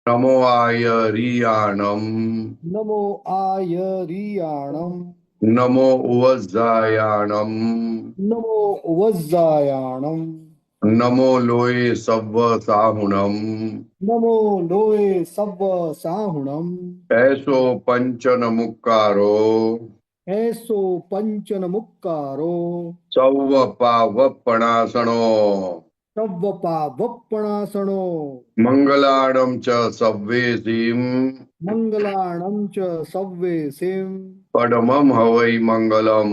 નમો આયરિયાણમ નમો આયરિયાણમ નમો ઉવઝાયાણમ નમો વજ્જાયાણમ નમો લોય સવ્વ સાહુણમ નમો લોય સવ્વ સાહુણમ એસો પંચન મુક્કારો એસો પંચન મુક્કારો સૌવ પાવપણાસણો સવ્વપા વપ્પણાસણો મંગલાણમ ચ સવ્વેસીમ મંગલાણમ ચ સવ્વે સિમ પડમમ હવૈ મંગલમ.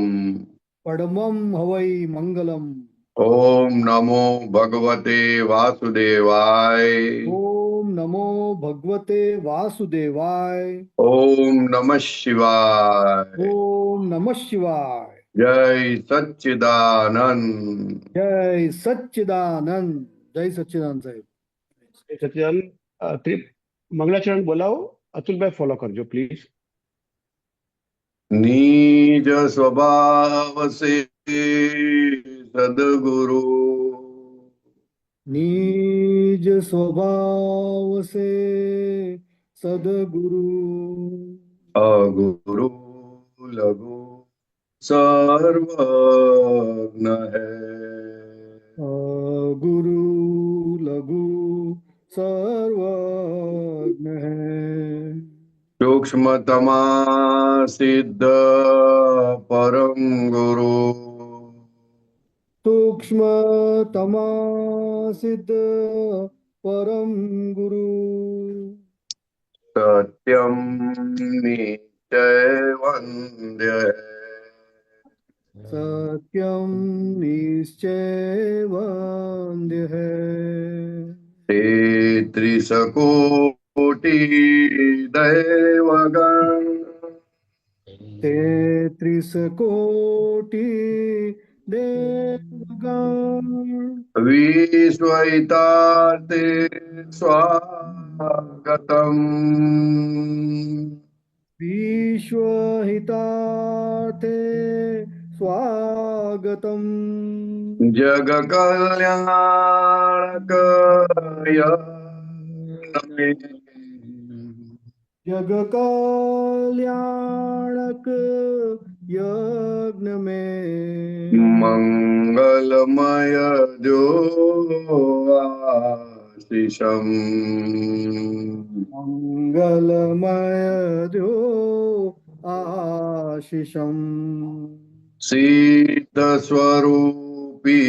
પડમમ હવૈ મંગલમ. ઓમ નમો ભગવતે વાસુદેવાય. ઓમ નમો ભગવતે વાસુદેવાય. ઓમ નમઃ શિવાય. ઓમ નમઃ શિવાય. જય સચ્ચિદાનંદ. જય સચ્ચિદાનંદ. જય સચ્ચિદાનંદ સાહેબ. સચિદાનંદ મંગલાચરણ બોલાવો. અતુલભાઈ ફોલો કરજો પ્લીઝ. નિજ સ્વભાવ સે સદગુરુ નિજ સ્વભાવ સે સદગુરુ અગુરુ લઘુ સર્વજ્ઞ હૈ. ગુરુ લઘુ સર્વજ્ઞ હૈ. સૂક્ષ્મતમા સિદ્ધ પરમ ગુરુ સૂક્ષ્મતમા સિદ્ધ પરમ ગુરુ સત્યમ નિત્ય વંદ્ય સત્યમ નિશ્ચય વંદ્ય હૈ. તેત્રીસકોટિ દૈવગણ 33 કોટી દેવગણ વિશ્વહિતાર્થે સ્વાગતમ. વિશ્વહિતાર્થે સ્વાગતમ. જગ કલ્યાણક જગ કલ્યાણક યજ્ઞ મેં મંગલમય દ્યોઆશિષમ. મંગલમય દ્યો આશિષમ. સિદ્ધ સ્વરૂપી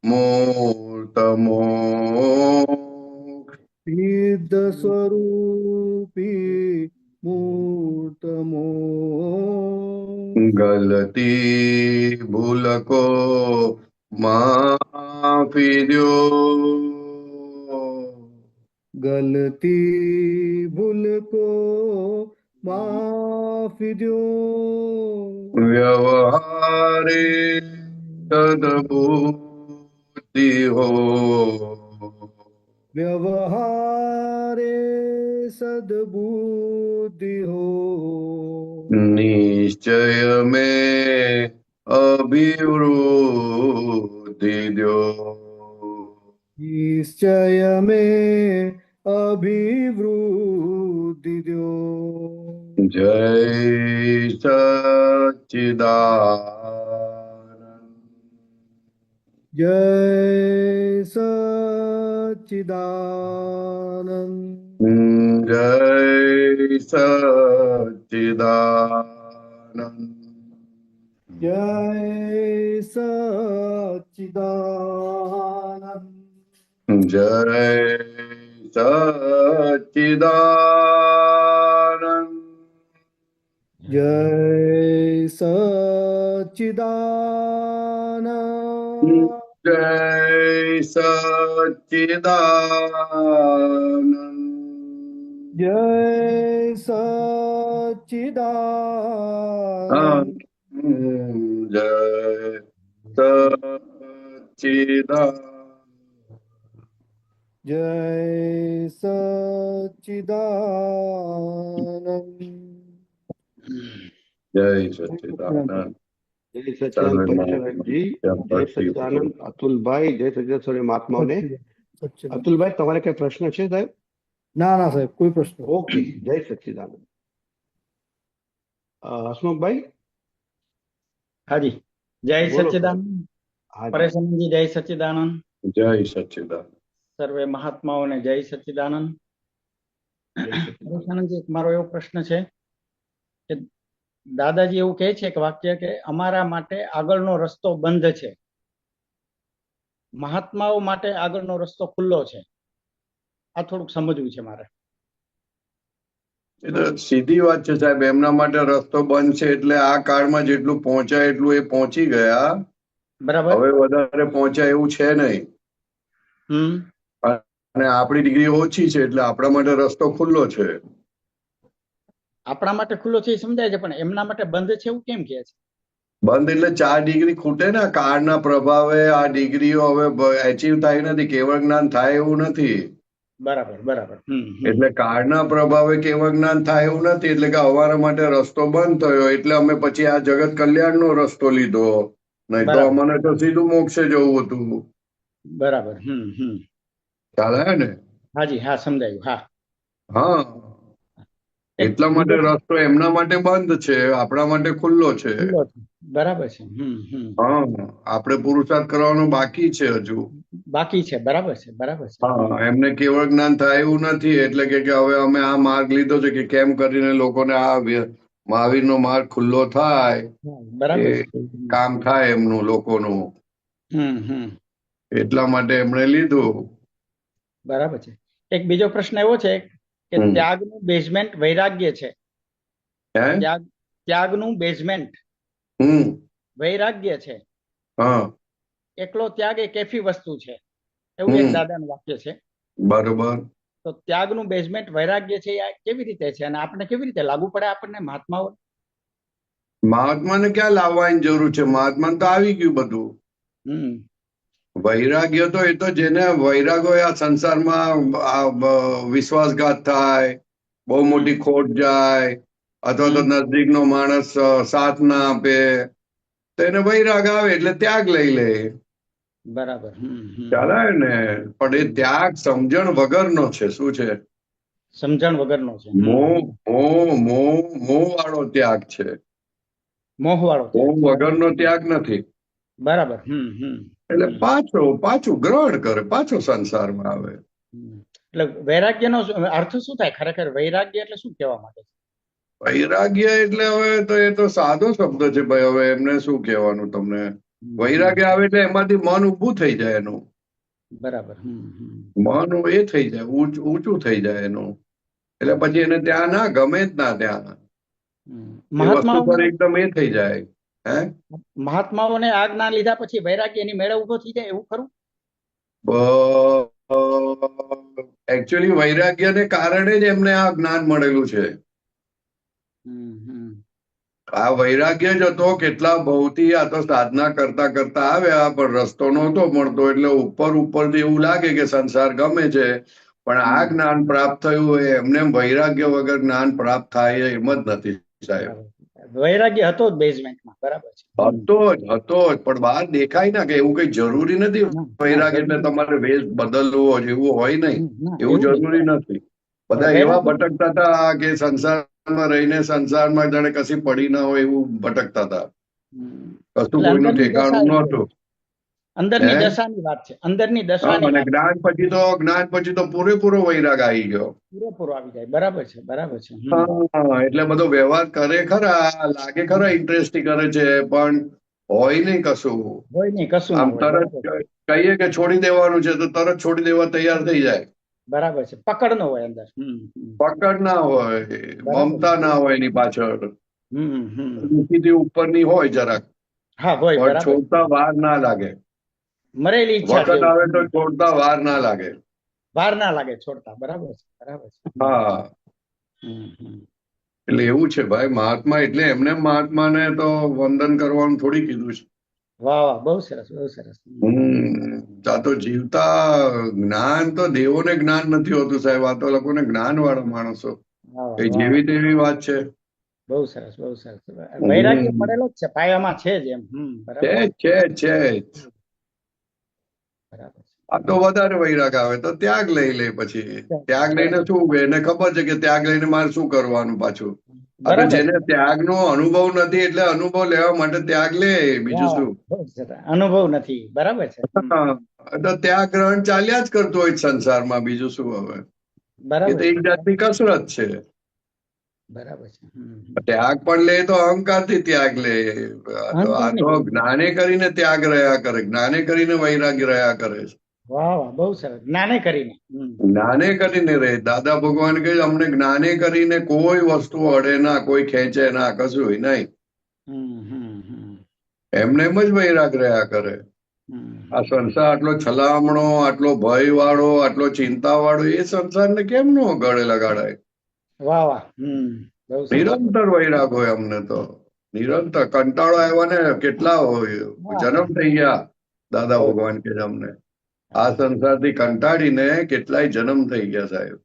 મૂર્તમોક્ષ સિદ્ધ સ્વરૂપી મૂર્તમો ગલતી ભૂલકો માફી દ્યો. ગલતી ભૂલકો માફી દ્યો. વ્યવહારે સદબુદ્ધિ હો વ્યવહારે સદબુદ્ધિ હો નિશ્ચય મેં અભિવૃદ્ધિ દ્યો. નિશ્ચય મેં અભિવૃદ્ધિ દ્યો. જય સચ્ચિદાનંદ. જય સચ્ચિદાનંદ. જય સચ્ચિદાનંદ. જય સચ્ચિદાનંદ. જય સચ્ચિદાનંદ. જય સચ્ચિદાનંદ. જય સચ્ચિદાનંદ. જય સચ્ચિદાનંદ. જય સચ્ચિદાનંદ. જય સચ્ચિદાનંદ. જય સચ્ચિદાનંદ. જય સચિદાનંદ પંચરાજજી. જય સચિદાનંદ અતુલભાઈ. જય સચિદાનંદ મહાત્માઓને. સચ્ચિદાનંદ. અતુલભાઈ તમારે કઈ પ્રશ્ન છે સાહેબ? ના સાહેબ કોઈ પ્રશ્ન નથી. ઓકે, જય સચ્ચિદાનંદ. હસમુખભાઈ, હાજી, જય બોલો. સચ્ચિદાનંદ. હાજી. પરેશાનંદજી, જય સચ્ચિદાનંદ. જય સચ્ચિદાનંદ. સર્વે મહાત્માઓને જય સચ્ચિદાનંદ. જય સચ્ચિદાનંદ. પરેશાનંદજી, એક મારો એવો પ્રશ્ન છે કે દાદાજી એવું કહે છે કે વાક્ય કે અમારા માટે આગળનો રસ્તો બંધ છે, મહાત્માઓ માટે આગળનો રસ્તો ખુલ્લો છે. આ થોડુંક સમજવું છે મારે. એટલે સીધી વાત છે સાહેબ, એમના માટે રસ્તો બંધ છે એટલે આ કાળમાં જેટલું પહોંચાય એટલું એ પહોંચી ગયા. બરાબર. હવે વધારે પહોંચાય એવું છે નહીં. અને આપણી ડિગ્રી ઓછી છે એટલે આપણા માટે રસ્તો ખુલ્લો છે. આપણા માટે ખુલ્લો છે એ સમજાય છે, પણ એમના માટે બંધ છે એવું કેમ કહે છે? બંધ એટલે 4 ડિગ્રી ખૂટે ને. કાળના પ્રભાવે આ ડિગ્રીઓ હવે એચીવ થાય નથી, કેવળ જ્ઞાન થાય એવું નથી. બરાબર બરાબર. એટલે કાળના પ્રભાવે કેવળ જ્ઞાન થાય એવું નથી. એટલે કે અમારા માટે રસ્તો બંધ થયો એટલે અમે પછી આ જગત કલ્યાણનો રસ્તો લીધો, નહીં તો બરાબર. અમને તો સીધું મોક્ષે જવું હતું. બરાબર. ખ્યાલ આવે ને? હાજી, હા, સમજાયું. હા, હા, એટલા માટે રસ્તો એમના માટે બંધ છે, આપણા માટે ખુલ્લો છે. ખુલ્લો છે. બરાબર છે. હા, આપણે પુરુષાર્થ કરવાનો બાકી છે હજુ. બાકી છે. બરાબર છે. બરાબર છે. હા, એમને કેવળ જ્ઞાન થાય એવું નથી. એટલે કે હવે અમે આ માર્ગ લીધો છે કે કેમ કરીને લોકોને આ મહાવીરનો માર્ગ ખુલ્લો થાય, બરાબર એ છે. કામ થાય એમનું, લોકોનું. એટલા માટે એમણે લીધું. બરાબર છે. એક બીજો પ્રશ્ન એવો છે કે ત્યાગનું બેઝમેન્ટ વૈરાગ્ય છે. હે? ત્યાગનું બેઝમેન્ટ વૈરાગ્ય છે. હા, એકલો ત્યાગ એ કેફી વસ્તુ છે, એવું એક દાદાનું વાક્ય છે. બરોબર. તો ત્યાગનું બેઝમેન્ટ વૈરાગ્ય છે, આ કેવી રીતે છે અને આપણે કેવી રીતે લાગુ પડે આપણને મહાત્માઓ? મહાત્માને ક્યાં લાવવાની જરૂર છે? મહાત્માને તો આવી ગયું બધું. વૈરાગ્ય તો એ તો જેને વૈરાગ હોય, આ સંસારમાં વિશ્વાસઘાત થાય, બહુ મોટી ખોટ જાય, અથવા તો નજદીકનો માણસ સાથ ના આપે, તો એને વૈરાગ આવે એટલે ત્યાગ લઈ લે. બરાબર. ચાલે ને? પણ એ ત્યાગ સમજણ વગરનો છે. શું છે? સમજણ વગરનો છે. મોહ વાળો ત્યાગ છે. મોહ વાળો મોહ વગરનો ત્યાગ નથી. બરાબર. એટલે પાછું ગ્રહણ કરે, પાછો સંસારમાં આવે. એટલે વૈરાગ્યનો અર્થ શું થાય ખરેખર? વૈરાગ્ય એટલે શું કહેવા માંગે છે? વૈરાગ્ય એટલે હવે તો એ તો સાદો શબ્દ છે ભાઈ. હવે એમને શું કહેવાનું તમને? વૈરાગ્ય આવે એટલે એમાંથી મન ઊભું થઈ જાય એનું. બરાબર. મન એ થઈ જાય, ઊંચું થઈ જાય એનું. એટલે પછી એને ત્યાં ના ગમે જ ના, ત્યાં એ વસ્તુ પર એકદમ એ થઈ જાય. હે? મહાત્માઓને આ જ્ઞાન લીધા પછી વૈરાગ્ય એની મેળે ઉભો થઈ જાય એવું ખરું? એકચ્યુઅલી વૈરાગ્યને કારણે જ એમને આ જ્ઞાન મળેલું છે. આ વૈરાગ્ય જ હતો. કેટલા ભવથી આ તો સાધના કરતા કરતા આવ્યા, પણ રસ્તો નહોતો મળતો. એટલે ઉપરથી એવું લાગે કે સંસાર ગમે છે, પણ આ જ્ઞાન પ્રાપ્ત થયું હોય એમને વૈરાગ્ય વગર જ્ઞાન પ્રાપ્ત થાય એમ જ નથી સાહેબ. વૈરાગ્ય હતો જ બેઝમેન્ટમાં. બરાબર છે. હતો જ પણ બહાર દેખાય ના કે એવું કઈ જરૂરી નથી. વૈરાગ્ય એટલે તમારે વેશ બદલવો જેવું હોય નહીં, એવું જરૂરી નથી. બધા એવા ભટકતા હતા કે સંસારમાં રહીને સંસારમાં જાણે કશી પડી ના હોય એવું ભટકતા હતા. કશું કોઈનું ઠેકાણું નહોતું. અંદરની દશાની વાત છે. અંદરની દશાની અને વાત. જ્ઞાન પછી તો પૂરેપૂરો વૈરાગ આવી ગયો. પૂરેપૂરો આવી જાય. બરાબર છે. બરાબર છે. એટલે બધો વ્યવહાર કરે ખરા, લાગે ખરા ઇન્ટરેસ્ટી કરે છે, પણ હોય નહીં કશું. હોય નહીં કશું. આમ તરત કહીએ કે છોડી દેવાનું છે તો તરત છોડી દેવા તૈયાર થઈ જાય. બરાબર છે. પકડ ન હોય અંદર. પકડ ના હોય, મમતા ના હોય એની પાછળ. નીચેથી ઉપરની હોય જરાક. હા, હોય. પણ છોડતા વાર ના લાગે. મરેલી ઈચ્છા વખત આવે તો છોડતા વાર ના લાગે. વાર ના લાગે છોડતા. બરાબર છે. બરાબર છે. હા, એટલે એવું છે ભાઈ. મહાત્મા એટલે એમને મહાત્માને તો વંદન કરવાનું થોડી કીધું છે. વાહ વાહ, બહુ સરસ, બહુ સરસ. આ તો જીવતા જ્ઞાન તો દેવોને જ્ઞાન નથી હોતું સાહેબ. આ તો લોકોને જ્ઞાન વાળા માણસો. એ જેવી તેવી વાત છે. બહુ સરસ, બહુ સરસ. વૈરાગ્ય પડેલો જ છે, પાયામાં છે જ એમ. છે. બરાબર. આ તો વધારે વૈરાગ આવે તો ત્યાગ લઈ લે. પછી ત્યાગ લઈને શું કે એને ખબર છે કે ત્યાગ લઈને મારે શું કરવાનું પાછું. આ તો બરાબર જેને ત્યાગનો અનુભવ નથી એટલે અનુભવ લેવા માટે ત્યાગ લે, બીજું હા, શું. બહુ સરસ. અનુભવ નથી, બરાબર છે. હા, તો ત્યાગ ગ્રહણ ચાલ્યા જ કરતું હોય સંસારમાં, બીજું શું હવે. એ બરાબર તો એક છે, જાતની કસરત છે. બરાબર છે. ત્યાગ પણ લે તો અહંકારથી ત્યાગ લે. આ તો જ્ઞાને કરીને ત્યાગ રહ્યા કરે, જ્ઞાને કરીને વૈરાગ્ય રહ્યા કરે છે. વાહ વાહ, બહુ સરસ. જ્ઞાને કરીને. જ્ઞાને કરીને રહે. દાદા ભગવાન કહે અમને જ્ઞાને કરીને કોઈ વસ્તુ અડે ના, કોઈ ખેંચે ના, કશું નહીં. એમને એમ જ વૈરાગ રહ્યા કરે. આ સંસાર આટલો છલામણો, આટલો ભય વાળો, આટલો ચિંતા વાળો, એ સંસારને કેમ નો ગળે લગાડાય. વાહ વાહ. બહુ સરસ. નિરંતર વૈરાગ હોય અમને તો, નિરંતર. કંટાળો આવ્યો ને કેટલા હોય જન્મ થઈ ગયા. દાદા ભગવાન કે અમને આ સંસારથી કંટાળીને કેટલાય જન્મ થઈ ગયા સાહેબ.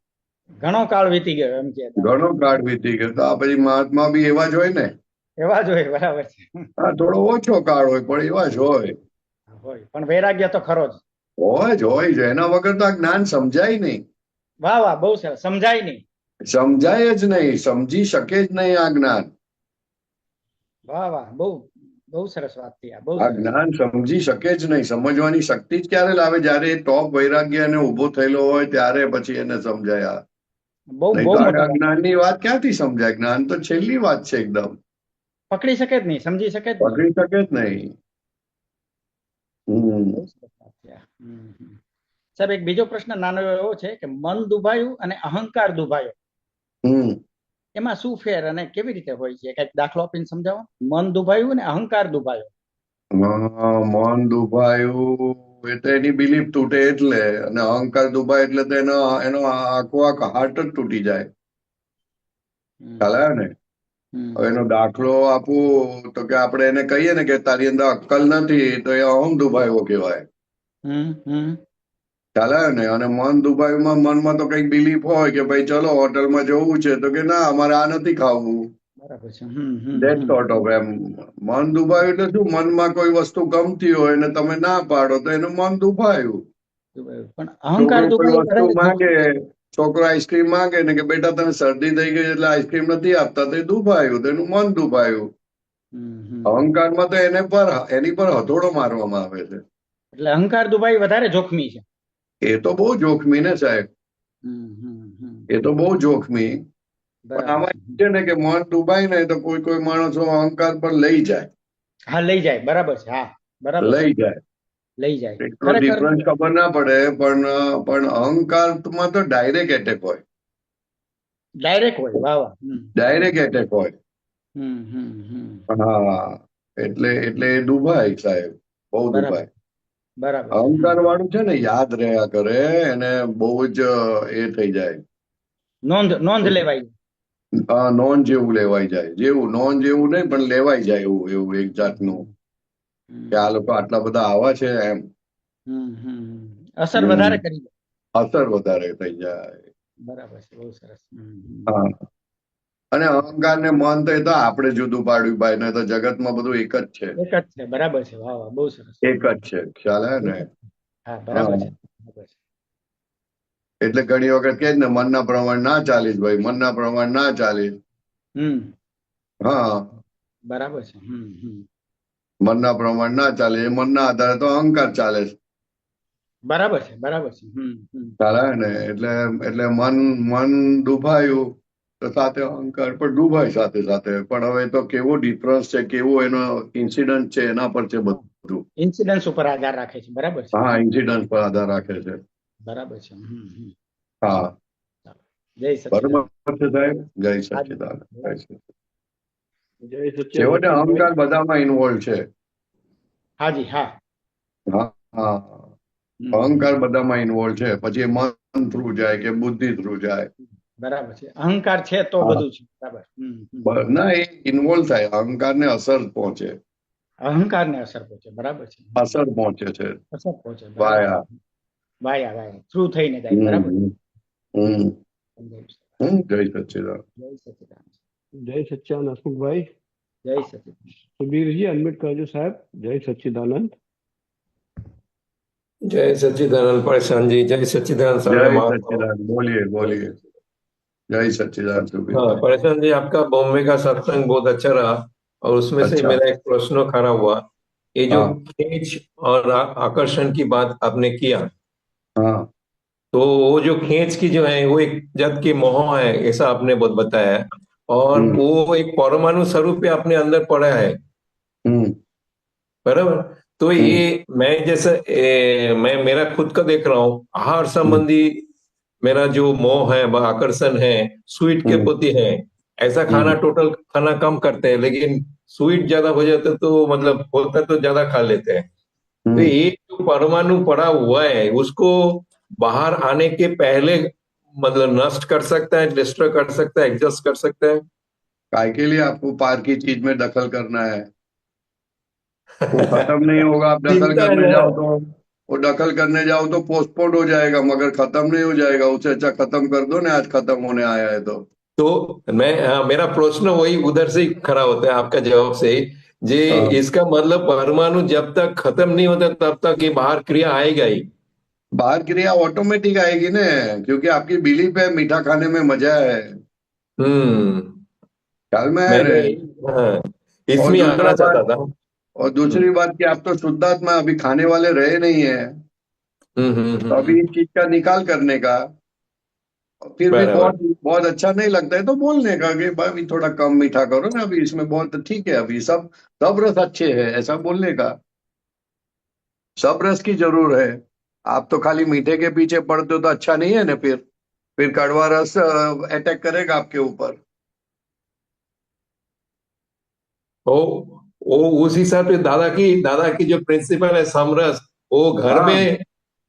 ઘણો કાળ વીતી ગયો એમ કે. ઘણો કાળ વીતી ગયો. તો આ પછી મહાત્મા બી એવા જ હોય ને. એવા જ હોય, બરાબર છે. હા, થોડો ઓછો કાળ હોય પણ એવા જ હોય. હોય પણ વૈરાગ્ય તો ખરો જ. હોય જ. એના વગર તો આ જ્ઞાન સમજાય નહીં. વાહ વાહ, બહુ સરસ. સમજાય નહીં. સમજાય જ નહીં, સમજી શકે જ નહીં આ જ્ઞાન. વાહ વાહ, બહુ બહુ સરસ વાત થઈ આ. બહુ આ સરસ. જ્ઞાન સમજી શકે જ નહીં. સમજવાની શક્તિ જ ક્યારે લાવે? જયારે ટોપ વૈરાગ્ય એને ઉભો થયેલો હોય ત્યારે પછી એને સમજાય. બહુ નહીં બહુ તો મોટો આ જ્ઞાનની વાત ક્યાંથી સમજાય? જ્ઞાન તો છેલ્લી વાત છે એકદમ. પકડી શકે જ નહીં, સમજી શકે જ નહીં. પકડી શકે જ નહીં. બહુ સરસ વાત છે આ. સાહેબ, એક બીજો પ્રશ્ન નાનો એવો છે કે મન દુભાયું અને અહંકાર દુભાયો, એમાં શું ફેર અને કેવી રીતે હોય છે? કઈક દાખલો આપીને સમજાવો. મન દુભાયું અને અહંકાર દુભાયો. મન દુભાયું એટલે એની બિલીફ તૂટે એટલે, અને અહંકાર દુભાય એટલે તો એનો આખો હાર્ટ જ તૂટી જાય. ખ્યાલ આવ્યો ને? હવે એનો દાખલો આપું તો કે આપણે એને કહીએ ને કે તારી અંદર અક્કલ નથી, તો એ અહમ દુભાયો કહેવાય. ખ્યાલ આવ્યો ને? અને મન દુભાયુમાં મનમાં તો કઈક બિલીફ હોય કે ભાઈ ચલો હોટલમાં જવું છે, તો કે ના અમારે આ નથી ખાવું. બરાબર છે. That sort of એમ. મન દુભાયું એટલે શું? મનમાં કોઈ વસ્તુ ગમતી હોય ને તમે ના પાડો તો એનું મન દુભાયું. પણ અહંકાર છોકરો કોઈ વસ્તુ દુભાયો. માંગે, છોકરો આઈસ્ક્રીમ માંગે ને કે બેટા તમે શરદી થઈ ગઈ એટલે આઈસ્ક્રીમ નથી આપતા, તો એ દુભાયું, તો એનું મન દુભાયું. અહંકારમાં તો એની પર હથોડો મારવામાં આવે છે. એટલે અહંકાર દુભાઈ વધારે જોખમી છે. એ તો બહુ જોખમી ને સાહેબ, એ તો બહુ જોખમી. પણ આમાં છે ને કે મન ડૂબાય ને તો કોઈ કોઈ માણસો અહંકાર પર લઈ જાય. હા, લઈ જાય. બરાબર છે. હા, બરાબર. લઈ જાય. લઈ જાય. એટલો ડિફરન્સ ખબર ના પડે, પણ અહંકારમાં તો ડાયરેક્ટ એટેક હોય. ડાયરેક્ટ હોય. વાહ વાહ. ડાયરેક્ટ એટેક હોય. હા, એટલે એ દુભાય સાહેબ, બહુ દુભાય. બરાબર. અહંકાર વાળું છે ને યાદ રહ્યા કરે, એને બહુ જ એ થઈ જાય. નોંધ લેવાય. નોન જેવું લેવાઈ જાય. નોન જેવું નહીં પણ લેવાઈ જાય એવું એક જાતનું કે આ લોકો આટલા બધા આવા છે એમ. અસર વધારે કરી જાય. અસર વધારે થઈ જાય. બરાબર છે. બહુ સરસ. હા, અને અહંકાર ને મન તો એ તો આપણે જુદું પાડ્યું ભાઈ, ને તો જગતમાં બધું એક જ છે. એક જ છે. બરાબર છે. વાહ વાહ, બહુ સરસ. એક જ છે. ખ્યાલ આવે ને? હા, બરાબર છે. એટલે ઘણી વખત કે ને મનના પ્રમાણ ના ચાલીશ ભાઈ, મનના પ્રમાણ ના ચાલીશ. હા, બરાબર છે. મનના પ્રમાણ ના ચાલે, એ મનના આધારે તો અહંકાર ચાલે છે. બરાબર છે. બરાબર છે. ખ્યાલ આવે ને? એટલે મન ડૂબાયું તો સાથે અહંકાર પણ ડૂબાય સાથે સાથે. પણ હવે તો કેવો ડિફરન્સ છે, કેવો એનો ઇન્સિડન્ટ છે એના પર છે બધું. ઇન્સિડન્સ ઉપર આધાર રાખે છે. બરાબર છે. હા, ઇન્સિડન્ટ પર આધાર રાખે છે. બરાબર છે. હા, જય સચિદાનંદ. બરોબર છે સાહેબ. જય સચિદાનંદ. જય સચ્ચિદાનંદ. છેવટે અહંકાર બધામાં ઇન્વોલ્વ છે. હાજી. હા. હા, અહંકાર બધામાં ઇન્વોલ્વ છે. પછી એ મન થ્રુ જાય કે બુદ્ધિ થ્રુ જાય. બરાબર છે. અહંકાર છે તો બધું છે. બરાબર. ના, એ ઇન્વોલ્વ થાય. અહંકારને અસર પહોંચે. અહંકારને અસર પહોંચે. બરાબર છે. અસર પહોંચે છે. અસર પહોંચે. વાયા. વાયા થ્રુ થઈને જાય. બરાબર. જય સચ્ચિદાનંદ. જય સચિદાનંદ. જય સચ્ચિદાનંદ. હસમુખભાઈ. જય સચિદાનંદ. સુબીરજી અનમ્યુટ કરજો સાહેબ. જય સચ્ચિદાનંદ. จ જય સચિદાનંદ. જય સચ્ચિદાનંદ. જય સચ્ચિદાનંદ. જય સચ્ચિદાનંદ. જય સચ્ચિદાનંદ. જય સચ્ચિદાનંદ. જય સચ્ચિદાનંદ. जय सच्चिदानंद परेशान जी, जय सच्चिदानंद सारे जय महानुभाव। सच्चिदानंद, बोलिए जय बोलिए। सच्चिदानंद। जय सच्चिदानंद सुबीर हाँ, भाई। परेशान जी, आपका बॉम्बे का सत्संग बहुत अच्छा रहा और उसमें से अच्छा। मेरा एक प्रश्न खड़ा हुआ। ये जो हाँ खींच और आकर्षण की बात आपने किया, हाँ। तो वो जो खींच की जो है वो एक जद की मोह है, ऐसा आपने बहुत बताया है। और हम्म वो एक परमाणु स्वरूप पे अपने अंदर पड़ा है, हम्म बराबर। तो हम्म ये मैं जैसे मैं मेरा खुद का देख रहा हूँ, आहार हम्म संबंधी मेरा जो मोह है वह आकर्षण है, स्वीट के हम्म प्रति है। ऐसा खाना, हम्म टोटल खाना कम करते हैं, लेकिन स्वीट ज्यादा हो जाता तो मतलब होता तो ज्यादा खा लेते हैं। तो हम्म। ये जो परमाणु पड़ा हुआ है उसको बाहर आने के पहले मतलब नष्ट कर सकता है, डिस्ट्रॉय कर सकता है, एडजस्ट कर सकता है। काय के लिए आपको पार की चीज में दखल करना है? वो खत्म नहीं होगा, आप दखल चिंता है करने ना। जाओ तो, वो दखल करने जाओ तो पोस्टपोन हो जाएगा, मगर खत्म नहीं हो जाएगा। उससे अच्छा खत्म कर दो ना, आज खत्म होने आया है तो। तो मैं मेरा प्रश्न वही उधर से ही खड़ा होता है आपका जवाब से ही। जे हाँ। इसका मतलब परमाणु जब तक खत्म नहीं होता तब तक ये बाहर क्रिया आएगा ही। बाहर क्रिया ऑटोमेटिक आएगी ना, क्योंकि आपकी बिलीफ है मीठा खाने में मजा है। हम्म। ख्याल में है मैंने, ना? हाँ, और इसमें दूसरा आना चाहता बात, था। और दूसरी बात कि आप तो शुद्धात्मा अभी खाने वाले रहे नहीं है, तो अभी इस चीज का निकाल करने का। और फिर भी बराबर। बहुत बहुत अच्छा नहीं लगता है तो बोलने का कि भाई थोड़ा कम मीठा करो ना, अभी इसमें बहुत ठीक है, अभी सब सब रस अच्छे हैं, ऐसा बोलने का। सब रस की जरूर है। आप तो खाली मीठे के पीछे पड़ते हो तो अच्छा नहीं है ना, फिर कड़वा रस अटैक करेगा आपके ऊपर। वो वो उस हिसाब से दादा की जो प्रिंसिपल है समरस, वो हाँ।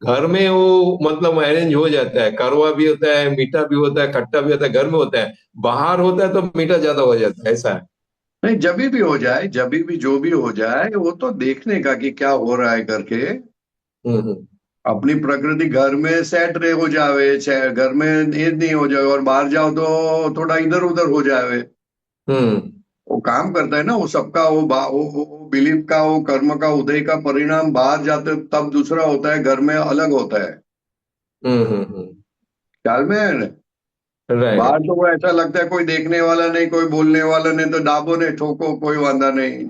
घर में वो मतलब अरेंज हो जाता है, कड़वा भी होता है, मीठा भी होता है, खट्टा भी होता है, घर में होता है। बाहर होता है तो मीठा ज्यादा हो जाता है, ऐसा है। नहीं, जभी भी हो जाए, जभी भी जो भी हो जाए, वो तो देखने का कि क्या हो रहा है करके। हम्म। अपनी प्रकृति घर में सेट रहे हो जावे, चाहे घर में ये नहीं हो जाए और बाहर जाओ तो थोड़ा इधर उधर हो जावे। हम्म वो काम करता है ना, वो सबका वो बिलीफ का, वो कर्म का उदय का परिणाम बाहर जाते तब दूसरा होता है, घर में अलग होता है। ख्याल में है ना? बाहर राइट। तो वो ऐसा लगता है कोई देखने वाला नहीं, कोई बोलने वाला नहीं, तो दाबो ने ठोको कोई वांदा नहीं,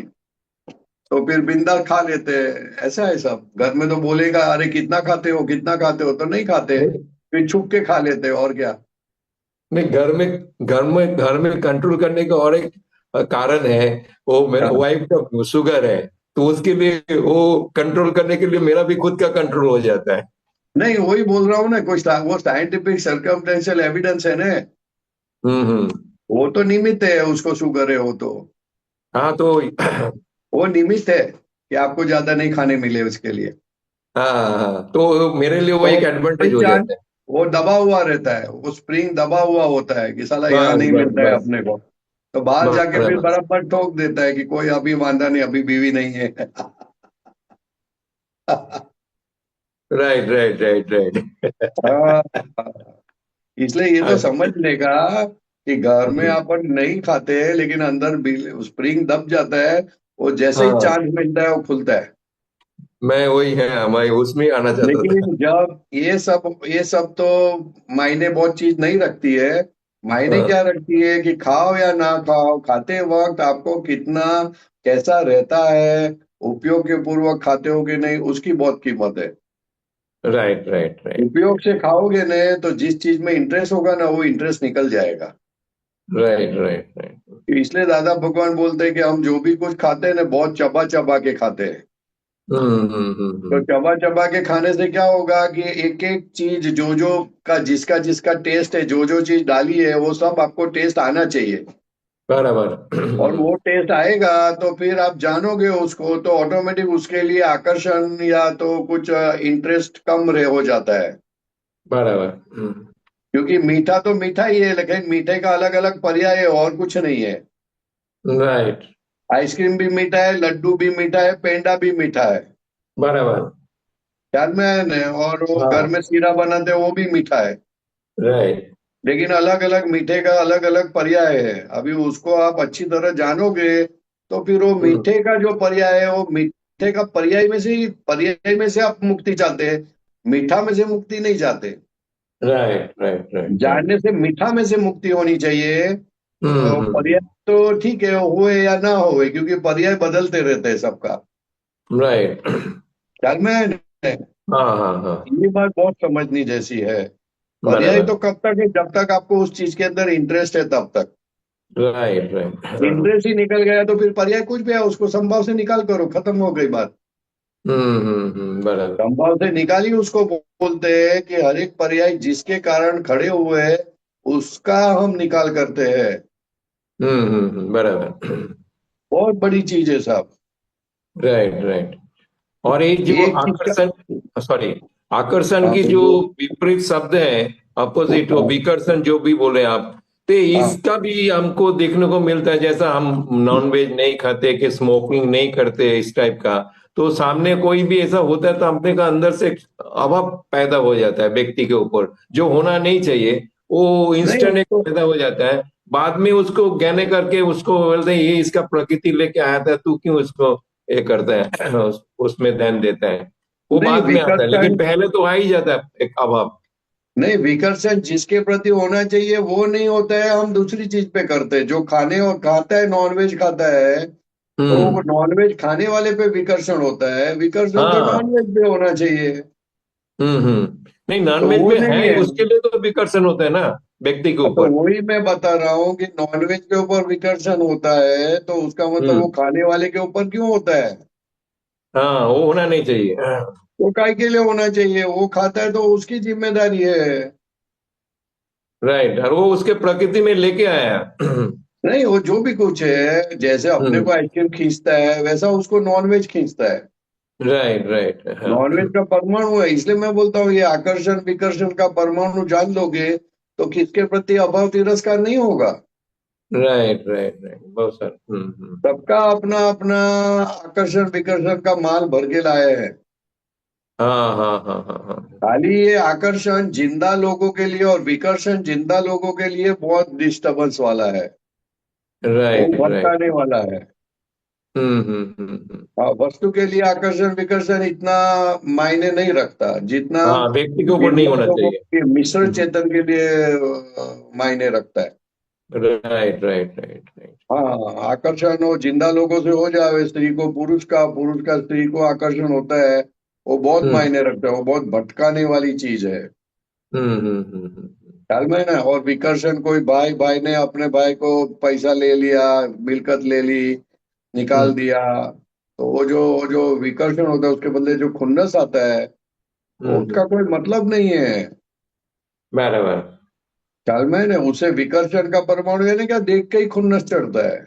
तो फिर बिंदास खा लेते हैं। ऐसा है सब। घर में तो बोलेगा अरे कितना खाते हो, कितना खाते हो, तो नहीं खाते, नहीं फिर छुप के खा लेते हैं, और क्या। नहीं, घर में कंट्रोल करने का और एक कारण है। वो मेरा हाँ। वाइफ का शुगर है, तो उसके लिए वो कंट्रोल करने के लिए मेरा भी खुद का कंट्रोल हो जाता है। नहीं, वही बोल रहा हूँ ना, वो साइंटिफिक सर्कमस्टेंशियल एविडेंस है ना। हम्म। वो तो निमित्त है, उसको शुगर है वो तो, हाँ तो वो निमित्त है कि आपको ज्यादा नहीं खाने मिले उसके लिए। हाँ हाँ, तो मेरे लिए वो तो एक वही एडवांटेज हो जान, जाता है। वो दबा हुआ रहता है, वो स्प्रिंग दबा हुआ होता है कि साला यहाँ बस नहीं बस मिलता है बस। अपने को। तो बाहर जाके फिर बराबर। बराबर ठोक देता है कि कोई अभी वांदा नहीं, अभी बीवी नहीं है। Right right right right. हाँ, इसलिए ये तो समझने का कि घर में अपन नहीं खाते हैं लेकिन अंदर स्प्रिंग दब जाता है, वो जैसे ही हाँ, चांस मिलता है वो खुलता है। मैं वही है, मैं उसमें ही आना चाहता था। लेकिन जब ये सब तो मायने बहुत चीज नहीं रखती है। मायने हाँ, क्या रखती है कि खाओ या ना खाओ, खाते वक्त आपको कितना, कैसा रहता है, उपयोग के पूर्वक खाते हो कि नहीं, उसकी बहुत कीमत है। राइट राइट राइट उपयोग से खाओगे नहीं तो जिस चीज में इंटरेस्ट होगा ना, वो इंटरेस्ट निकल जाएगा। Right right right. इसलिए दादा भगवान बोलते हैं कि हम जो भी कुछ खाते हैं ना, बहुत चबा चबा के खाते हैं। तो हम्म। चबा चबा के खाने से क्या होगा कि एक एक चीज जो जो का जिसका जिसका टेस्ट है, जो जो चीज डाली है, वो सब आपको टेस्ट आना चाहिए। बराबर। और वो टेस्ट आएगा तो फिर आप जानोगे उसको, तो ऑटोमेटिक उसके लिए आकर्षण या तो कुछ इंटरेस्ट कम रहे हो जाता है। बराबर। क्योंकि मीठा तो मीठा ही है, लेकिन मीठे का अलग अलग पर्याय है, और कुछ नहीं है। राइट। आइसक्रीम भी मीठा है, लड्डू भी मीठा है, पेंडा भी मीठा है। बराबर। ख्याल में है ना? और वो घर हाँ। में सीरा बनाते हैं वो भी मीठा है। राइट। लेकिन अलग अलग मीठे का अलग अलग पर्याय है। अभी उसको आप अच्छी तरह जानोगे तो फिर वो मीठे का जो पर्याय है वो मीठे का पर्याय में से आप मुक्ति चाहते हैं, मीठा में से मुक्ति नहीं चाहते। Right right right. जानने से मीठा में से मुक्ति होनी चाहिए। और हम्म। पर्याय तो ठीक है, हुए या ना हुए, क्योंकि पर्याय बदलते रहते हैं सबका। राइट। ख्याल में है? हाँ हाँ हाँ। ये बात बहुत समझनी जैसी है। पर्याय बराबर। तो कब तक है, जब तक आपको उस चीज के अंदर इंटरेस्ट है तब तक। Right right. इंटरेस्ट ही निकल गया तो फिर पर्याय कुछ भी है उसको संभव से निकाल करो, खत्म हो गई बात। बराबर। संभव से निकाली उसको बोलते हैं कि हर एक पर्याय जिसके कारण खड़े हुए हैं उसका हम निकाल करते हैं। बराबर। बहुत बड़ी चीज है साहब। Right right. और एक जो एक चीज का। आकर्षण, सॉरी, आकर्षण हाँ की जो बोलिए। विपरीत शब्द है, अपोजिट हो, हाँ विकर्षण जो भी बोले आप, तो हाँ इसका भी हमको देखने को मिलता है। जैसा हम नॉन वेज नहीं खाते, कि स्मोकिंग नहीं करते, इस टाइप का, तो सामने कोई भी ऐसा होता है तो अपने का अंदर से अभाव पैदा हो जाता है व्यक्ति के ऊपर, जो होना नहीं चाहिए, वो नहीं इंस्टेंट तो पैदा हो जाता है। बाद में उसको ज्ञान करके उसको बोलते हैं ये इसका प्रकृति लेके आया था, तू क्यों उसको ये करता है, उसमें ध्यान देता है। वो नहीं बाद में आता है, लेकिन विकर्षण, पहले तो आ ही जाता है एक अभाव। नहीं विकर्षण जिसके प्रति होना चाहिए वो नहीं होता है, हम दूसरी चीज पे करते हैं। जो खाने और खाता है, नॉनवेज खाता है, तो हम्म। नॉनवेज खाने वाले पे विकर्षण होता है। विकर्षण तो हाँ। नॉनवेज पे होना चाहिए, नहीं, तो नॉनवेज वो में नहीं है, है। उसके लिए तो विकर्षण होता है ना, व्यक्ति के तो ऊपर। वही मैं बता रहा हूँ कि नॉनवेज के ऊपर विकर्षण होता है, तो उसका मतलब वो हम्म। खाने वाले के ऊपर क्यों होता है? हाँ, वो होना नहीं चाहिए। वो काय के लिए होना चाहिए? वो खाता है तो उसकी जिम्मेदारी है। राइट, और वो उसके प्रकृति में लेके आया। नहीं, वो जो भी कुछ है, जैसे अपने को आइसक्रीम खींचता है वैसा उसको नॉनवेज खींचता है। Right right. हाँ। नॉनवेज का परमाणु है, इसलिए मैं बोलता हूँ ये आकर्षण विकर्षण का परमाणु जान लोगे तो किसके प्रति अभाव तिरस्कार नहीं होगा। राइट राइट राइट, बहुत सारा। सबका अपना अपना आकर्षण विकर्षण का माल भर के लाए हैं। हाँ हाँ हाँ हाँ हाँ। खाली ये आकर्षण जिंदा लोगों के लिए और विकर्षण जिंदा लोगों के लिए बहुत डिस्टर्बेंस वाला है, वो राइट राइट। भटकाने वाला है। हाँ, वस्तु के लिए आकर्षण विकर्षण इतना मायने नहीं रखता जितना हाँ, व्यक्ति के ऊपर नहीं जिंदा होना लोगों चाहिए। के मिश्र चेतन के लिए मायने रखता है। Right right right right. हाँ, आकर्षण हो जिंदा लोगों से हो जाए, स्त्री को पुरुष का स्त्री को आकर्षण होता है, वो बहुत हम्म मायने रखता है, वो बहुत भटकाने वाली चीज है। ख्याल में है ना? और विकर्षण कोई भाई ने अपने भाई को पैसा ले लिया, मिलकत ले ली, निकाल हम्म दिया, तो वो जो विकर्षण होता है उसके बदले जो खुन्नस आता है वो हम्म। उसका कोई मतलब नहीं है। बराबर। ख्याल में है ना? उसे विकर्षण का परमाणु है ना, क्या देख के ही खुन्नस चढ़ता है।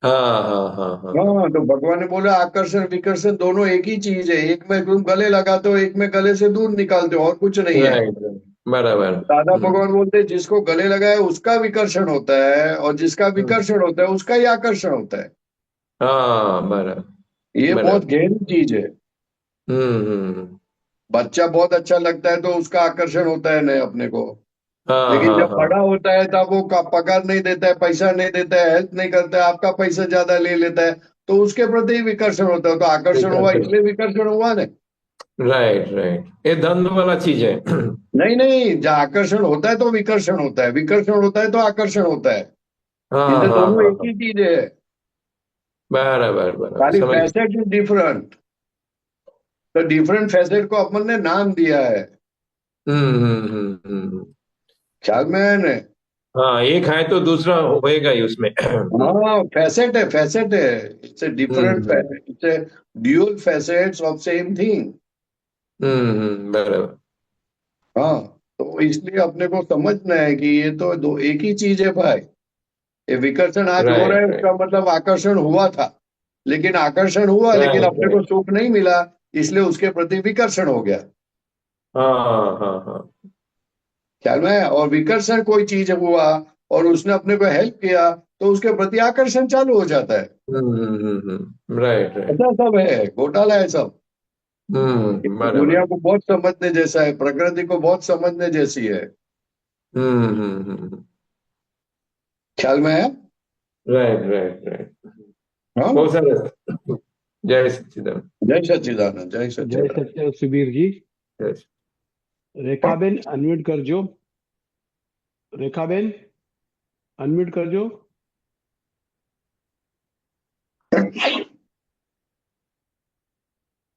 हाँ हाँ हाँ हाँ हाँ। हाँ, तो भगवान ने बोला आकर्षण विकर्षण दोनों एक ही चीज है, एक में तुम गले लगाते हो, एक में गले से दूर निकालते हो, और कुछ नहीं है। Right right. बराबर। दादा भगवान बोलते हैं जिसको गले लगाए उसका विकर्षण होता है, और जिसका हम्म। विकर्षण होता है उसका ही आकर्षण होता है। हाँ, बराबर ये बहुत बराबर। गहरी चीज है। हम्म। बच्चा बहुत अच्छा लगता है तो उसका आकर्षण होता है नहीं अपने को, हाँ लेकिन हाँ जब हाँ। बड़ा होता है तब वो पगार नहीं देता है, पैसा नहीं देता है, हेल्प नहीं करता है, आपका पैसा ज्यादा ले लेता है, तो उसके प्रति ही विकर्षण होता है। तो आकर्षण हुआ विकर्षण। इसलिए विकर्षण हुआ ना। राइट राइट, ये द्वंद्व वाला चीज है। नहीं नहीं, जब आकर्षण होता है तो विकर्षण होता है, विकर्षण होता है तो आकर्षण होता है। हाँ इनसे हाँ दोनों हाँ एक हाँ। ही चीज है, बराबर बराबर, खाली समझ गया। Facet is different. तो डिफरेंट फैसेट को अपन ने नाम दिया है। हम्म। ख्याल में है ना? हाँ, एक है तो दूसरा होएगा ही उसमें। हाँ, फैसेट है, फैसेट है। It's a different, hmm it's a dual facets of same thing. बराबर। हाँ, तो इसलिए अपने को समझना है कि ये तो दो एक ही चीज है भाई। ये विकर्षण आज हो रहा राइट है राइट उसका मतलब आकर्षण हुआ था, लेकिन आकर्षण हुआ लेकिन राइट अपने को राइट। सुख नहीं मिला, इसलिए उसके प्रति विकर्षण हो गया। हाँ हाँ हाँ। ख्याल में है? और विकर्षण कोई चीज हुआ और उसने अपने को हेल्प किया तो उसके प्रति आकर्षण चालू हो जाता है। Right right. ऐसा सब है, घोटाला है सब। बराबर। दुनिया को बहुत समझने जैसा है, प्रकृति को बहुत समझने जैसी है। ख्याल में है? Right right right. हाँ, बहुत सारे। જય સચ્ચિદાનંદ. જય સચ્ચિદાનંદ. જય જય સચ્ચિદાનંદ. સચ્ચિદાનંદ સુબીરજી. જય રેખાબેન અનમ્યુટ કરજો. રેખાબેન અનમ્યુટ કરજો.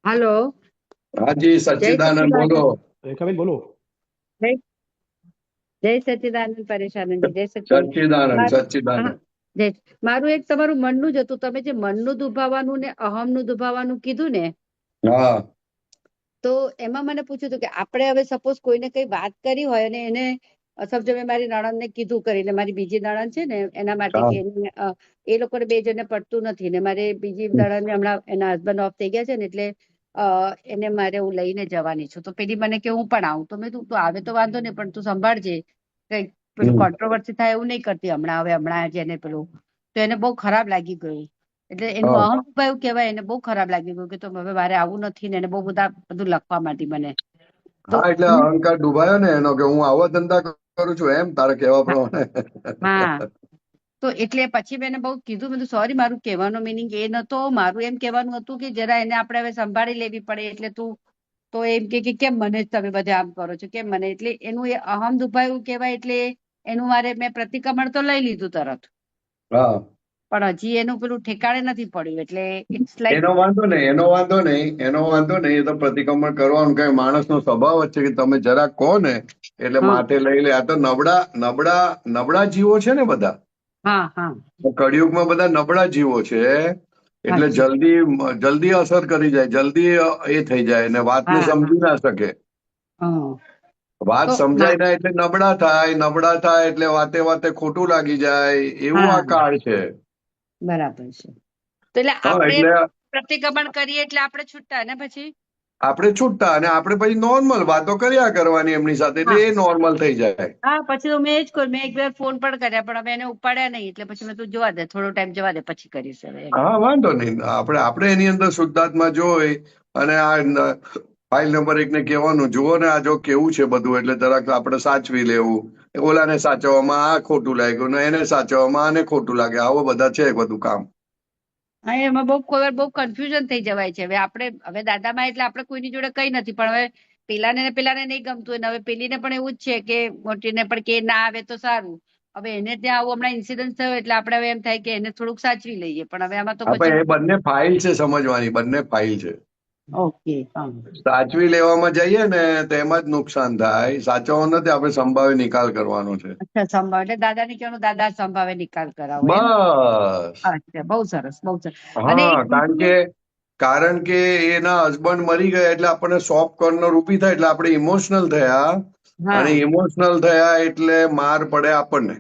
હાલો, હાજી સચ્ચિદાનંદ બોલો. રેખાબેન બોલો. જય સચ્ચિદાનંદ પરેશાનંદજી, જય સચ્ચિદાનંદ. સચ્ચિદાનંદ સચ્ચિદાનંદ. જય. મારું એક તમારું મનનું જ હતું. તમે જે મનનું દુભાવાનું ને અહમનું દુભાવાનું કીધું ને, હા તો એમાં મને પૂછ્યું હતું કે આપણે હવે સપોઝ કોઈને કઈ વાત કરી હોય અને એને સમજો મેં મારી નણંદને કીધું કરીને, મારી બીજી નણંદ છે ને એના માટે હા. કે એ લોકોને બે જણને પડતું નથી ને મારે બીજી નણંદને હમણાં એના હસબન્ડ ઓફ થઈ ગયા છે ને એટલે એને મારે હું લઈને જવાની છું. તો પેલી મને કે હું પણ આવું. તો મેં કીધું તું આવે તો વાંધો નહીં, પણ તું સંભાળજે કઈ પેલું કોન્ટ્રોવર્સી થાય એવું નહીં કરતી હમણાં જેને પેલું. તો એને બહુ ખરાબ લાગી ગયું. એટલે એનું હા. અહમ એવું કહેવાય, એને બહુ ખરાબ લાગી ગયું કે તો હવે મારે આવું નથી ને એને બહુ બધું લખવા માંડી મને. તો હા એટલે અહંકાર ડૂબાયો ને એનો કે હું આવા ધંધા કરું છું એમ તારે કહેવા પ્રમાણે. હા, તો એટલે પછી મેં એને બહુ કીધું, મેં સોરી, મારું કહેવાનો મિનિંગ એ નતો. મારું એમ કહેવાનું હતું કે જરા એને આપણે હવે સંભાળી લેવી પડે. એટલે તું તો એમ કે કેમ મને જ તમે બધા આમ કરો છો, કેમ મને. એટલે એનું એ અહમ દુભાયું કહેવાય. એટલે એનું મેં પ્રતિક્રમણ તો લઈ લીધું તરત, હા પણ હજી એનું પેલું ઠેકાણે નથી પડ્યું. એટલે ઇટ્સ લાઈક એનો વાંધો નહીં, એનો વાંધો નહીં, એનો વાંધો નહીં. એ તો પ્રતિક્રમણ કરવાનું કઈ માણસનો સ્વભાવ જ છે કે તમે જરાક કહો ને એટલે માથે લઈ લે. આ તો નબળા જીવો છે ને બધા. હા હા કળિયુગમાં બધા નબળા જીવો છે એટલે જલ્દી અસર કરી જાય, જલ્દી એ થઈ જાય ને વાતને હા, સમજી ના શકે. હા. વાત તો સમજાય ના એટલે નબળા થાય એટલે વાતે વાતે ખોટું લાગી જાય. એવું આ કાળ છે. બરાબર છે. તો એટલે હા આપણે એટલે પ્રતિક્રમણ કરીએ એટલે આપણે છૂટા ને પછી. આપણે છૂટતા અને આપણે પછી નોર્મલ વાતો કર્યા કરવાની એમની સાથે એટલે એ નોર્મલ થઈ જાય. હા, પછી તો મેં જ કહ્યું, મેં એક વાર ફોન પણ કર્યા પણ હવે એને ઉપાડ્યા નહીં. એટલે પછી મેં તું જોવા દે, થોડો ટાઈમ જવા દે, પછી કરીશ હવે. હા વાંધો નહીં. આપણે એની અંદર શુદ્ધાત્મા જોઈ અને આ ફાઇલ નંબર 1 ને કહેવાનું જુઓ ને આ જો કેવું છે બધું એટલે જરાક આપણે સાચવી લેવું. ઓલાને સાચવવામાં આ ખોટું લાગ્યું ને એને સાચવવામાં આને ખોટું લાગે. આવો બધા છે બધું કામ. હા, એમાં કોઈ વાર બહુ કન્ફ્યુઝન થઈ જવાય છે. હવે દાદામાં એટલે આપણે કોઈની જોડે કઈ નથી, પણ હવે પેલાને નહીં ગમતું હોય. હવે પેલીને પણ એવું જ છે કે મોટીને પણ કે ના આવે તો સારું. હવે એને ત્યાં આવું હમણાં ઇન્સિડન્ટ થયો એટલે આપણે હવે એમ થાય કે એને થોડુંક સાચવી લઈએ. પણ હવે આમાં તો આપણે પછી એ બંને ફાઇલ છે સમજવાની, બંને ફાઇલ છે. ઓકે. સાચવી લેવામાં જઈએ ને તો એમાં જ નુકસાન થાય. સાચવવા નથી, આપણે સંભાવે નિકાલ કરવાનો છે. અચ્છા, સંભાવ એટલે દાદાને કહેવાનું, દાદા સંભાવે નિકાલ કરાવો એમ. બસ. અચ્છા, બહુ સરસ, બહુ સરસ. અને હા કારણ કે એના હસબન્ડ મરી ગયા એટલે આપણને સોફ્ટ કોર્નર ઊભી થાય એટલે આપણે ઇમોશનલ થયા અને ઇમોશનલ થયા એટલે માર પડે આપણને.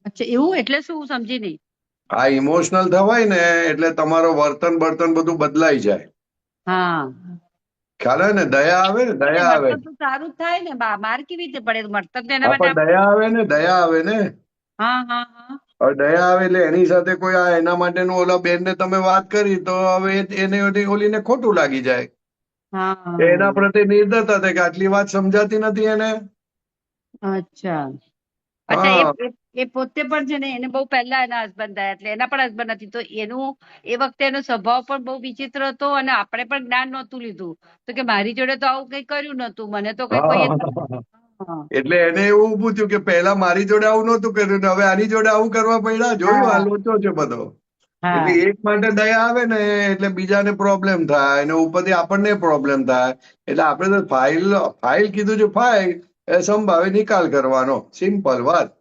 અચ્છા, એવું એટલે શું? હું સમજી નહીં. આ ઇમોશનલ થવાય ને એટલે તમારો વર્તન બધું બદલાઈ જાય. હા, ખ્યાલ આવે ને? દયા આવે ને, દયા આવે. વર્તન તો સારું થાય ને. માર કેવી રીતે પડે? વર્તન તો એના હા માટે પણ દયા આવે ને. હા હા હા હવે દયા આવે એટલે એની સાથે કોઈ એના માટેનું ઓલા બેનને તમે વાત કરી તો હવે એને ઓલીને ખોટું લાગી જાય. હા. એના પ્રત્યે નિર્દયતા થાય કે આટલી વાત સમજાતી નથી એને. અચ્છા. હા એ પોતે પણ છે ને, એને બહુ પહેલા એના હસબન્ડ થયા એટલે એના પણ હસબન્ડ નથી. તો એ વખતે એનો સ્વભાવ પણ બહુ વિચિત્ર હતો અને આપણે પણ જ્ઞાન નહોતું લીધું. તો કે મારી જોડે તો આવું કઈ કર્યું નતું, મને તો કઈ કોઈ એટલે એને એવું ઊભું થયું કે પહેલા મારી જોડે આવું નહોતું કર્યું ને હવે આની જોડે આવું કરવા પડ્યા. જોયું આ લોચો છે બધો. એટલે એક માટે દયા આવે ને એટલે બીજાને પ્રોબ્લેમ થાય અને ઉપરથી આપણને પ્રોબ્લેમ થાય. એટલે આપણે તો ફાઇલ કીધું છે, ફાઇલ એ સંભાવે નિકાલ કરવાનો, સિમ્પલ વાત.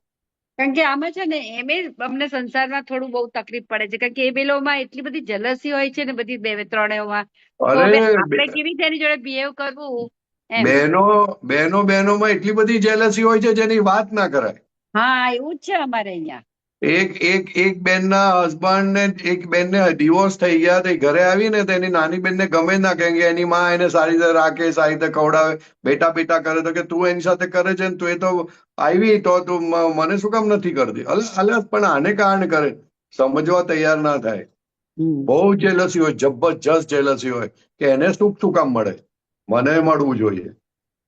કારણ કે આમાં છે ને એમ અમને સંસારમાં થોડું બહુ તકલીફ પડે છે. કારણ કે એ બેલોમાં એટલી બધી જલસી હોય છે ને, બધી ત્રણેયમાં. તો હવે આપણે કેવી રીતે એની જોડે બિહેવ કરવું એમ. બહેનોમાં એટલી બધી જેલસી હોય છે જેની વાત ના કરાય. હા, એવું જ છે અમારે અહીંયા. એક બેનના હસબન્ડ ને એક બેનને ડિવોર્સ થઈ ગયા તો ઘરે આવીને તો એની નાની બેનને ગમે ના કે એની માં એને સારી રીતે રાખે, સારી રીતે ખવડાવે, બેટા કરે તો કે તું એની સાથે કરે છે ને તું એ તો આવી તો તું મને શું કામ નથી કરતી. અલે પણ આને કારણે કરે, સમજવા તૈયાર ના થાય. બહુ જેલસી હોય, જબરજસ્ત જેલસી હોય કે એને સુખ શું કામ મળે, મને મળવું જોઈએ.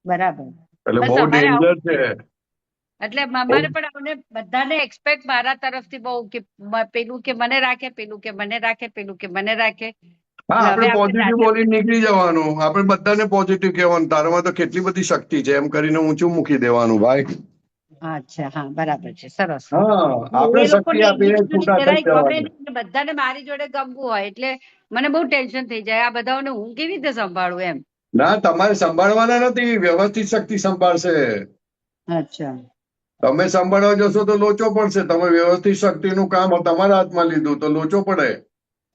બરાબર. એટલે બહુ ડેન્જર છે. એટલે અમારે પણ અમને બધાને એક્સપેક્ટ મારા તરફથી બહુ કે પેલું કે મને રાખે, પેલું કે મને રાખે, પેલું કે મને રાખે. હા, અને હવે આપણે આપણે પોઝિટિવ દાદા બોલીને નીકળી જવાનું. આપણે બધાને પોઝિટિવ કહેવાનું, તારામાં તો કેટલી બધી શક્તિ છે એમ કરીને ઊંચું મૂકી દેવાનું ભાઈ. અચ્છા, હા, બરાબર છે, સરસ. હા, આપણે એ શક્તિ લોકોને આપીને individually છૂટા થઈ જરાય ગમે જવાનું. નહીં ને બધાને મારી જોડે ગમવું હોય એટલે મને બહુ ટેન્શન થઈ જાય આ બધાઓને હું કેવી રીતે સંભાળું એમ. ના, તમારે સંભાળવાના નથી, વ્યવસ્થિત શક્તિ સંભાળશે. અચ્છા. તમે સંભાળવા જશો તો લોચો પડશે. તમે વ્યવસ્થિત શક્તિનું કામ તમારા હાથમાં લીધું તો લોચો પડે.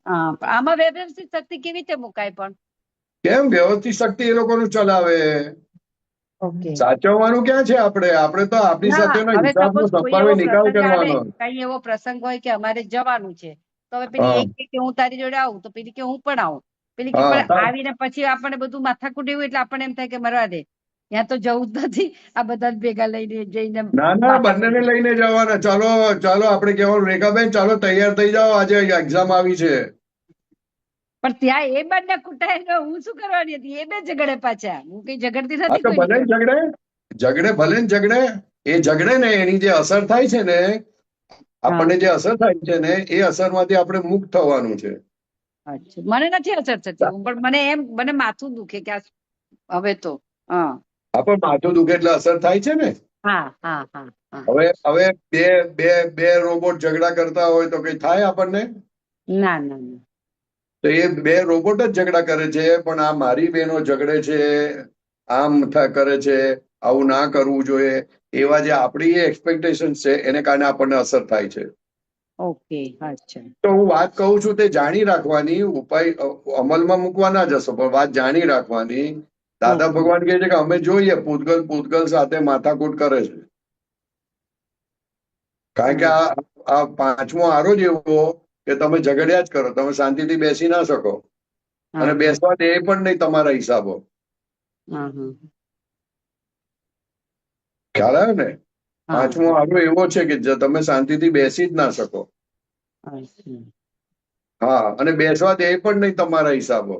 હા, પણ આમાં વ્યવસ્થિત શક્તિ કેવી રીતે મુકાય પણ? કેમ? વ્યવસ્થિત શક્તિ એ લોકોનું ચલાવે. ઓકે. સાચવવાનું ક્યાં છે આપણે? આપણે તો આપણી ના, સાથેના હવે હિસાબનો સપોઝ કોઈ સંભાવે એવો નિકાલ પ્રસંગ આવે, કરવાનો. કઈ એવો પ્રસંગ હોય કે અમારે જવાનું છે તો હવે પેલી હા, એક કે હું તારી જોડે આવું તો પેલી કે હું પણ આવું, પેલી કે હા. પણ આવીને પછી આપણને બધું માથાકૂટ એવું એટલે આપણને એમ થાય કે મરવા દે, ત્યાં તો જવું જ નથી, આ બધા ભેગા લઈને જઈને ના ના, માથાકૂટ. બંનેને લઈને જવાના. ચાલો ચાલો, આપણે કહેવાનું રેખાબેન ચાલો તૈયાર થઈ જાઓ, આજે એક્ઝામ આવી છે. પણ ત્યાં એ બંને કૂટાય તો હું શું કરવાની હતી? એ બે ઝઘડે પાછા, હું કઈ ઝઘડતી હા, નથી તો કોઈની ભલે ને જોડે. ઝઘડે ભલે ને ઝઘડે. એ ઝઘડે ને એની જે અસર થાય છે ને, હા, આપણને જે અસર થાય છે ને, એ અસરમાંથી આપણે મુક્ત થવાનું છે. અચ્છા, મને નથી અસર થતી, પણ મને એમ મને માથું દુખે કે હવે તો હા પણ માથું દુખે એટલે અસર થાય છે ને. હા હા હા હા. હવે હવે બે બે બે રોબોટ ઝઘડા કરતા હોય તો કઈ થાય આપણને? ના ના ના. તો એ બે રોબોટ જ ઝઘડા કરે છે, પણ આ મારી બહેનો ઝઘડે છે, આમ કરે છે, આવું ના કરવું જોઈએ, એવા જે આપણી એક્સપેક્ટેશન છે એને કારણે આપણને અસર થાય છે. ઓકે, અચ્છા. તો હું વાત કહું છું તે જાણી રાખવાની, ઉપાય અમલમાં મૂકવા ના જશો, પણ વાત જાણી રાખવાની. દાદા ઓકે. ભગવાન કહે છે કે અમે જોઈએ પૂતગલ સાથે માથાકૂટ કરે છે. કારણ કે આ પાંચમો આરો જ એવો કે તમે ઝઘડ્યા જ કરો, તમે શાંતિથી બેસી ના શકો. અને હા હા બેસવા દે પણ નહીં તમારા હિસાબો. હા હા ખ્યાલ આવ્યો ને? હા પાંચમો આરો એવો છે કે તમે શાંતિથી બેસી જ ના શકો. અચ્છા. હા, અને બેસવા દે પણ નહીં તમારા હિસાબો.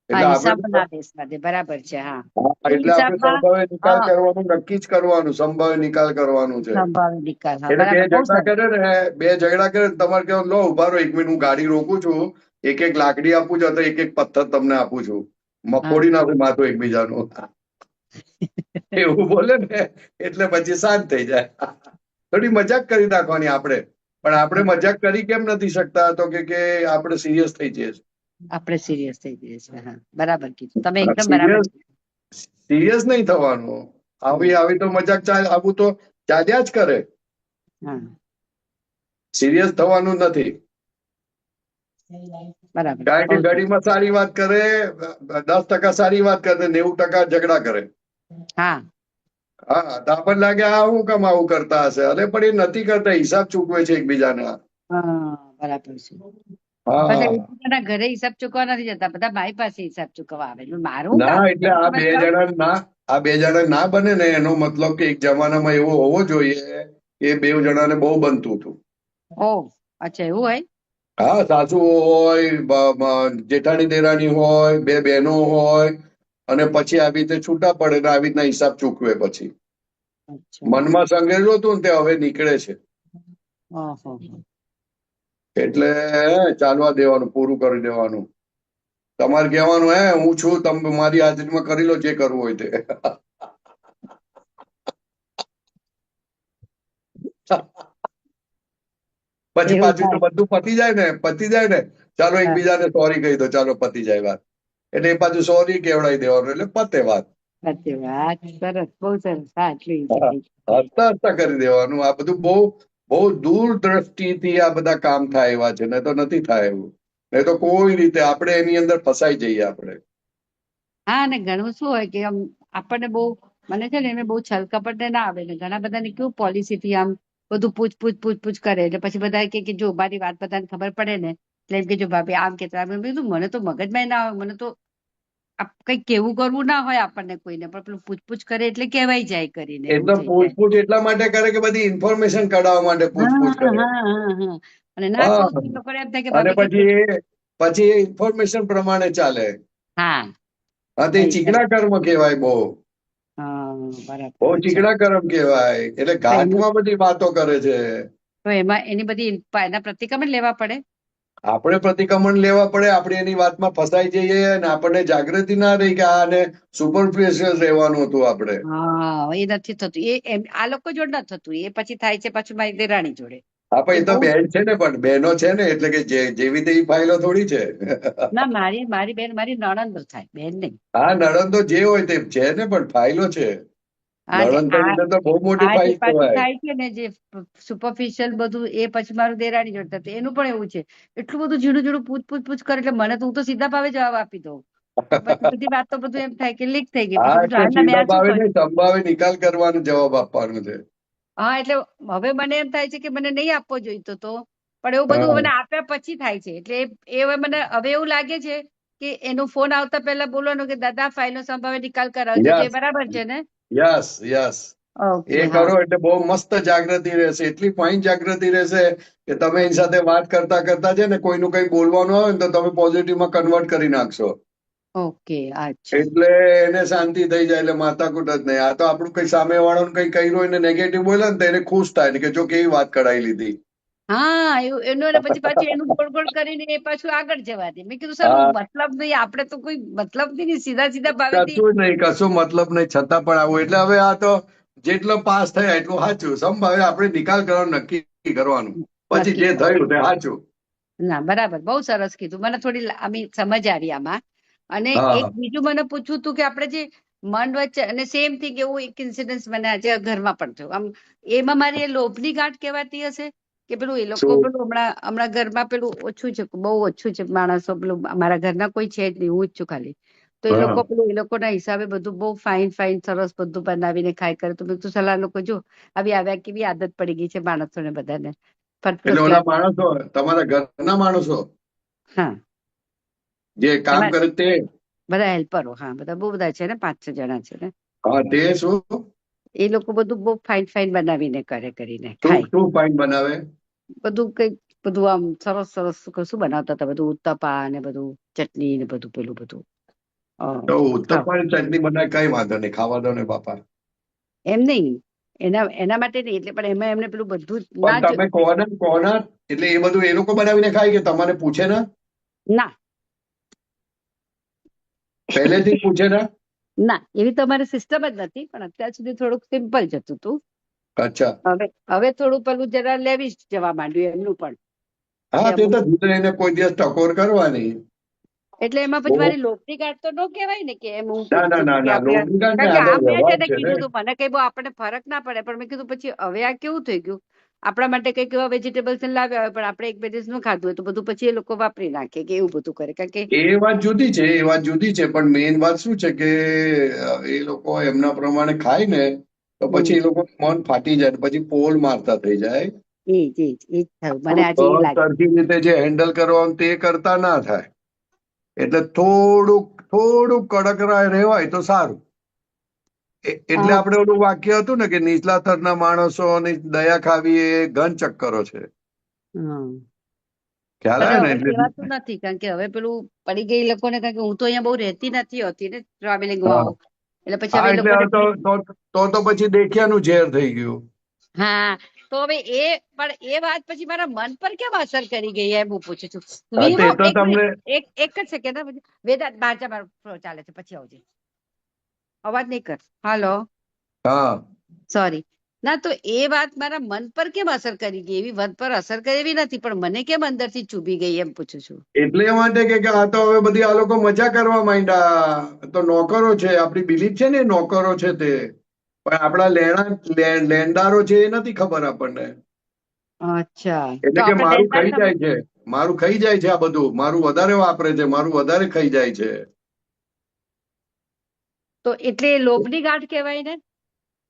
હા, એટલે હિસાબ આપણે ના બેસવા દે, બરાબર છે. હા, હા, એ એટલે આપણે હિસાબમાં સંભાવે નિકાલ હા કરવાનું નક્કી જ કરવાનું, સંભાવે નિકાલ કરવાનું છે. સંભાવી નિકાલ, હા એટલે બે બરાબર, બહુ ઝઘડા સરસ. કરે ને, બે ઝઘડા કરે તમારે કેવું, લો ઉભા રહો 1 મિનિટ, હું ગાડી રોકું છું, એક એક લાકડી આપું છું, અથવા એક એક પથ્થર તમને આપું છું, હા ફોડી નાખું માથું એકબીજાનું. એવું બોલે ને એટલે પછી શાંત થઈ જાય. થોડી મજાક કરી નાખવાની આપણે. પણ આપણે મજાક કરી કેમ નથી શકતા? તો કે આપણે સિરિયસ થઈ જઈએ છીએ. આપણે સિરિયસ થઈ જઈએ છીએ. હા, બરાબર કીધું તમે, એકદમ બરાબર સિરિયસ કીધું. સિરિયસ નહીં થવાનું. આવી હમ, આવી તો મજાક આવું તો ચાલ્યા જ કરે. હા, સિરિયસ થવાનું નથી. બરાબર, કારણ કે બહુ સરસ. ઘડીમાં સારી વાત કરે, 10% સારી વાત કરે, 90% ઝઘડા કરે. હા હા, તો આપણને લાગે આ હું કામ આવું કરતા હશે, અરે પણ એ નથી કરતા, હિસાબ ચૂકવે છે એકબીજાના. હા, બરાબર છે. હા, પછી એકબીજાના ઘરે હિસાબ ચૂકવા નથી જતા, બધા મારી પાસે હિસાબ ચૂકવવા આવે. મારું ના, કામ એટલે છે, તમે જાઓ. આ બે જણા ના બને ને, એનો મતલબ કે એક જમાનામાં એવો હોવો જોઈએ કે બે જણાને બહુ બનતું હતું. ઓહ, અચ્છા, એવું હોય. હા, સાસુ હોય, જેઠાણી દેરાણી હોય, બે બહેનો હોય, અને પછી આવી રીતે છૂટા પડે ને આવી રીતના હિસાબ ચૂકવે. પછી અચ્છા. મનમાં સંઘેલું હતું ને તે હવે નીકળે છે. ઓહો. એટલે ચાલવા દેવાનું, પૂરું કરી દેવાનું. તમારે કહેવાનું, હું છું, તમે મારી હાજરીમાં કરી લો જે કરવું હોય તે. પછી એવું પાછું તો થાય. બધું પતી જાય ને, ચાલો હા, એકબીજાને સોરી કહી દો, ચાલો પતી જાય વાત. એટલે એ પાછું સોરી કેવડાવી દેવાનું, એટલે પતે વાત. સાચી વાત, સરસ, બહુ સરસ. હા, એટલું હા, easy. હસતા હસતા કરી દેવાનું. આ બધું બહુ બહુ દૂર દ્રષ્ટિથી આ બધા કામ થાય એવા છે, નહીં તો નથી થાય એવું. નહીં તો કોઈ રીતે આપણે એની અંદર ફસાઈ જઈએ આપણે. હા, અને ઘણું શું હોય કે આમ આપણને બહુ, મને છે ને એને બહુ છલ કપટ ના આવે ને, ઘણા બધાને કેવું પોલિસી થી આમ બધું પૂછ કરે, એટલે પછી બધા કે જો મારી વાત બધાને ખબર પડે ને, એટલે એમ કે જો ભાભી આમ કેતા, મને તો મગજમાં ના આવે, મને તો કઈ કેવું કરવું ના હોય આપણને કોઈને, પણ પેલું પૂછપૂછ કરે એટલે કહેવાય જાય કરીને, એ એવું તો થઈ જાય. પૂછપૂછ એટલા માટે કરે કે બધી ઇન્ફોર્મેશન કઢાવવા માટે હા પૂછપૂછ કરે. હા હા હા. અને ના હા, કહું તો એ લોકોને એમ થાય કે અને ભાભી કે પછી એ ઇન્ફોર્મેશન પ્રમાણે ચાલે. હા હા, તે ચીકણા કર્મ કહેવાય. બહુ હા, બહુ બરાબર છે. ચીકણા કર્મ કહેવાય. એટલે તો એનું ઘાટમાં બધી વાતો કરે છે. તો એમાં એની બધી એના પ્રતિક્રમણ લેવા પડે. આપણે પ્રતિક્રમણ લેવા પડે, આપણે એની વાતમાં ફસાઈ જઈએ અને આપણને જાગૃતિ ના રહી કે આને સુપરફિશિયલ રહેવાનું હતું આપણે. હા એ નથી થતું આ લોકો જોડે નથી થતું, એ પછી થાય છે પાછું મારી દેરાણી જોડે. હા પણ એ એ તો બહુ બેન છે ને, પણ બહેનો છે ને, એટલે કે જેવી તેવી ફાઇલો થોડી છે. ના મારી બેન મારી નણંદ થાય, બેન નહીં. હા નણંદો જે હોય તે છે ને, પણ ફાઇલો છે. આ જે નણંદ તરીકે તો બહુ મોટી આ જે ફાઇલ પાછું કહેવાય. થાય છે ને જે સુપરફિશિયલ બધું, એ પછી મારું દેરાણી જોડે થતું. એનું પણ એવું છે, એટલું બધું ઝીણું ઝીણું પૂછ કરે એટલે મને તો હું તો સીધા ભાવે જવાબ આપી દઉં. પછી બધી વાત તો બધું એમ થાય કે લીક થઈ ગઈ, પછી હા બધું એટલે હાલના મેં સીધા આ શું ભાવે કર્યું. નહીં, સંભાવે નિકાલ કરવાનો જવાબ આપવાનો છે. હા એટલે હવે મને એમ થાય છે કે મને નહીં આપવો જોઈતો તો, પણ એવું બધું હા મને આપ્યા પછી થાય છે. એટલે એ હવે મને હવે એવું લાગે છે કે એનો ફોન આવતા પહેલા બોલવાનું કે દાદા ફાઇલનો સંભાવે નિકાલ કરાવજો, તો એ યસ બરાબર છે ને. Yes yes. ઓકે એ હા. કરો એટલે બહુ મસ્ત જાગૃતિ રહેશે, એટલી ફાઇન જાગૃતિ રહેશે કે તમે એની સાથે વાત કરતા કરતા છે ને કોઈનું કઈ બોલવાનું આવે ને તો તમે પોઝિટિવમાં કન્વર્ટ કરી નાખશો. ઓકે અચ્છા. એટલે એને શાંતિ થઈ જાય, એટલે માથાકૂટ જ નહીં. આ તો આપણું કઈ સામે વાળાનું કઈ કર્યું હોય ને નેગેટિવ બોલે ને તો એને ખુશ થાય ને કે જો કેવી વાત કઢાઈ લીધી. હા એનું અને પછી પાછું એનું ગોળ ગોળ કરીને એ પાછું આગળ જવા દે. મેં કીધું સર હા મતલબ નહીં, આપણે તો કોઈ મતલબ નહીં, સીધા સીધા ભાવેથી. કશું જ નહીં, કશું મતલબ નહીં, છતાં પણ આવું. એટલે હવે આ તો જેટલો પાસ થયા એટલું સાચું. સંભાવે આપણે નિકાલ કરવાનું નક્કી કરવાનું, પછી નક્કી જે કર. થયું તે સાચું. ના બરાબર, બહુ સરસ કીધું. મને થોડી સમજ આવી આમાં. અને એક હા બીજું મને પૂછવું હતું કે આપણે જે મન વચ્ચે, અને સેમ થિંગ એવું એક ઇન્સિડન્સ મને આજે ઘરમાં પણ થયું. આમ એમાં મારી એ લોભની ગાંઠ કહેવાતી હશે કે પેલું એ લોકો શું પેલું હમણાં ઘરમાં પેલું ઓછું છે, બહુ ઓછું છે માણસો, પેલું અમારા ઘરના કોઈ છે જ નહીં, હું જ છું ખાલી. તો એ હા લોકો પેલું એ લોકોના હિસાબે બધું બહુ ફાઇન ફાઇન સરસ બધું બનાવીને ખાય કરે. તો મેં કીધું સલાહ લોકો જો આવી આવ્યા કેવી આદત પડી ગઈ છે માણસોને બધાને ફર્સ્ટ એટલે ઓલા ક્લાસ. માણસો તમારા ઘરના માણસો હા જે કામ એમાં કરે તે? બધા હેલ્પરો, હા બધા બહુ બધા છે ને, 5-6 જણા છે ને. હા તે શું એ લોકો બધું બહુ ફાઇન ફાઇન બનાવીને કરીને શું ખાય. શું ફાઇન બનાવે? બધું કઈક બધું આમ સરસ સરસ શું બનાવતા હતા, બધું ઉત્તપા ને બધું ચટણી ને બધું પેલું બધું. તો ખાવ ઉત્તપમ ચટણી બનાવે, કઈ વાંધો નહીં, ખાવા દો ને બાપા. એમ નહીં, એના માટે નહીં, એટલે પણ એમાં એમને પેલું બધું પણ તમે કોના એટલે એ બધું એ લોકો બનાવીને ખાય કે તમારે પૂછે ને? ના પહેલેથી જ પૂછે ને? ના એવી તો અમારી સિસ્ટમ જ નથી, પણ અત્યાર સુધી થોડુંક સિમ્પલ જતું હતું. અચ્છા. હવે થોડું પેલું જરા લેવી જવા માંડ્યું એમનું પણ. હા કે તે અમુક તો જુદે એને કોઈ દિવસ ટકોર કરવાની. એટલે એમાં પછી બહુ મારી લોભની ગાંઠ તો ન કહેવાય ને, કે એમ હું ના ના ના કે ના આપણે, લોભની ગાંઠ ને કારણ કે આ તો આ મેં વ્યવહાર જેને છે ને. કીધું હતું મને કઈ બહુ આપણને ફરક ના પડે, પણ મેં કીધું પછી હવે આ કેવું થઈ ગયું, આપણા માટે કઈક એવા વેજીટેબલ્સ લાવ્યા હોય પણ આપણે એક બે દિવસ નું ખાધું હોય તો બધું પછી એ લોકો વાપરી નાખે કે એવું બધું કરે. કારણ કે એ વાત જુદી છે, એ વાત જુદી છે, પણ મેઇન વાત શું છે કે એ લોકો એમના પ્રમાણે ખાય ને તો પછી એ લોકો મન ફાટી જાય, પછી પોલ મારતા થઈ જાય. એ જ થયું મને આજે એ લાગ્યું. સરખી રીતે જે હેન્ડલ કરવાનું તે કરતા ના થાય. એટલે થોડુંક કડક રહેવાય તો સારું. એટલે આપણે ઓલું વાક્ય હતું ને કે નીચલા સ્તરના માણસોની દયા ખાવી એ ઘન ચક્કરો છે. ખ્યાલ અરે આવે ને? હવે એટલે કહેવાતું નથી, કારણ કે હવે પેલું પડી ગઈ એ લોકોને, કારણ કે હું તો અહીંયા બહુ રહેતી નથી હોતી ને, ટ્રાવેલિંગમાં હા હોઉં, એટલે પછી હા હવે એ એટલે લોકોને હવે તો પછી દેખ્યાનું ઝેર થઈ ગયું. હા તો હવે પણ એ વાત પછી મારા મન પર કેમ અસર કરી ગઈ એમ હું પૂછું છું. હા તે વિવો તો એક તમને મિનિટ, એક જ સેકન્ડ. વેદાંત બહાર જા, મારો ચાલે છે, પછી આવજે. અવાજ નહીં કર. હાલો હા સોરી. ના તો એ વાત મારા મન પર કેમ અસર કરી ગઈ, એવી મન પર અસર કરે એવી નથી, પણ મને કેમ અંદરથી ચૂભી ગઈ એમ પૂછું છું. એટલે માટે કે આ તો હવે બધી આ લોકો મજા કરવા માંડ્યા. તો નોકરો છે, આપણી બિલીફ છે ને, નોકરો છે તે. પણ આપણા લેણદારો છે એ નથી ખબર આપણને. અચ્છા તો એટલે કે આપણે મારું લેણદાર ખાઈ જાય છે, મારું ખાઈ જાય છે, આ બધું મારું વધારે વાપરે છે, મારું વધારે ખાઈ જાય છે. તો એટલે લોભની ગાંઠ કહેવાય ને?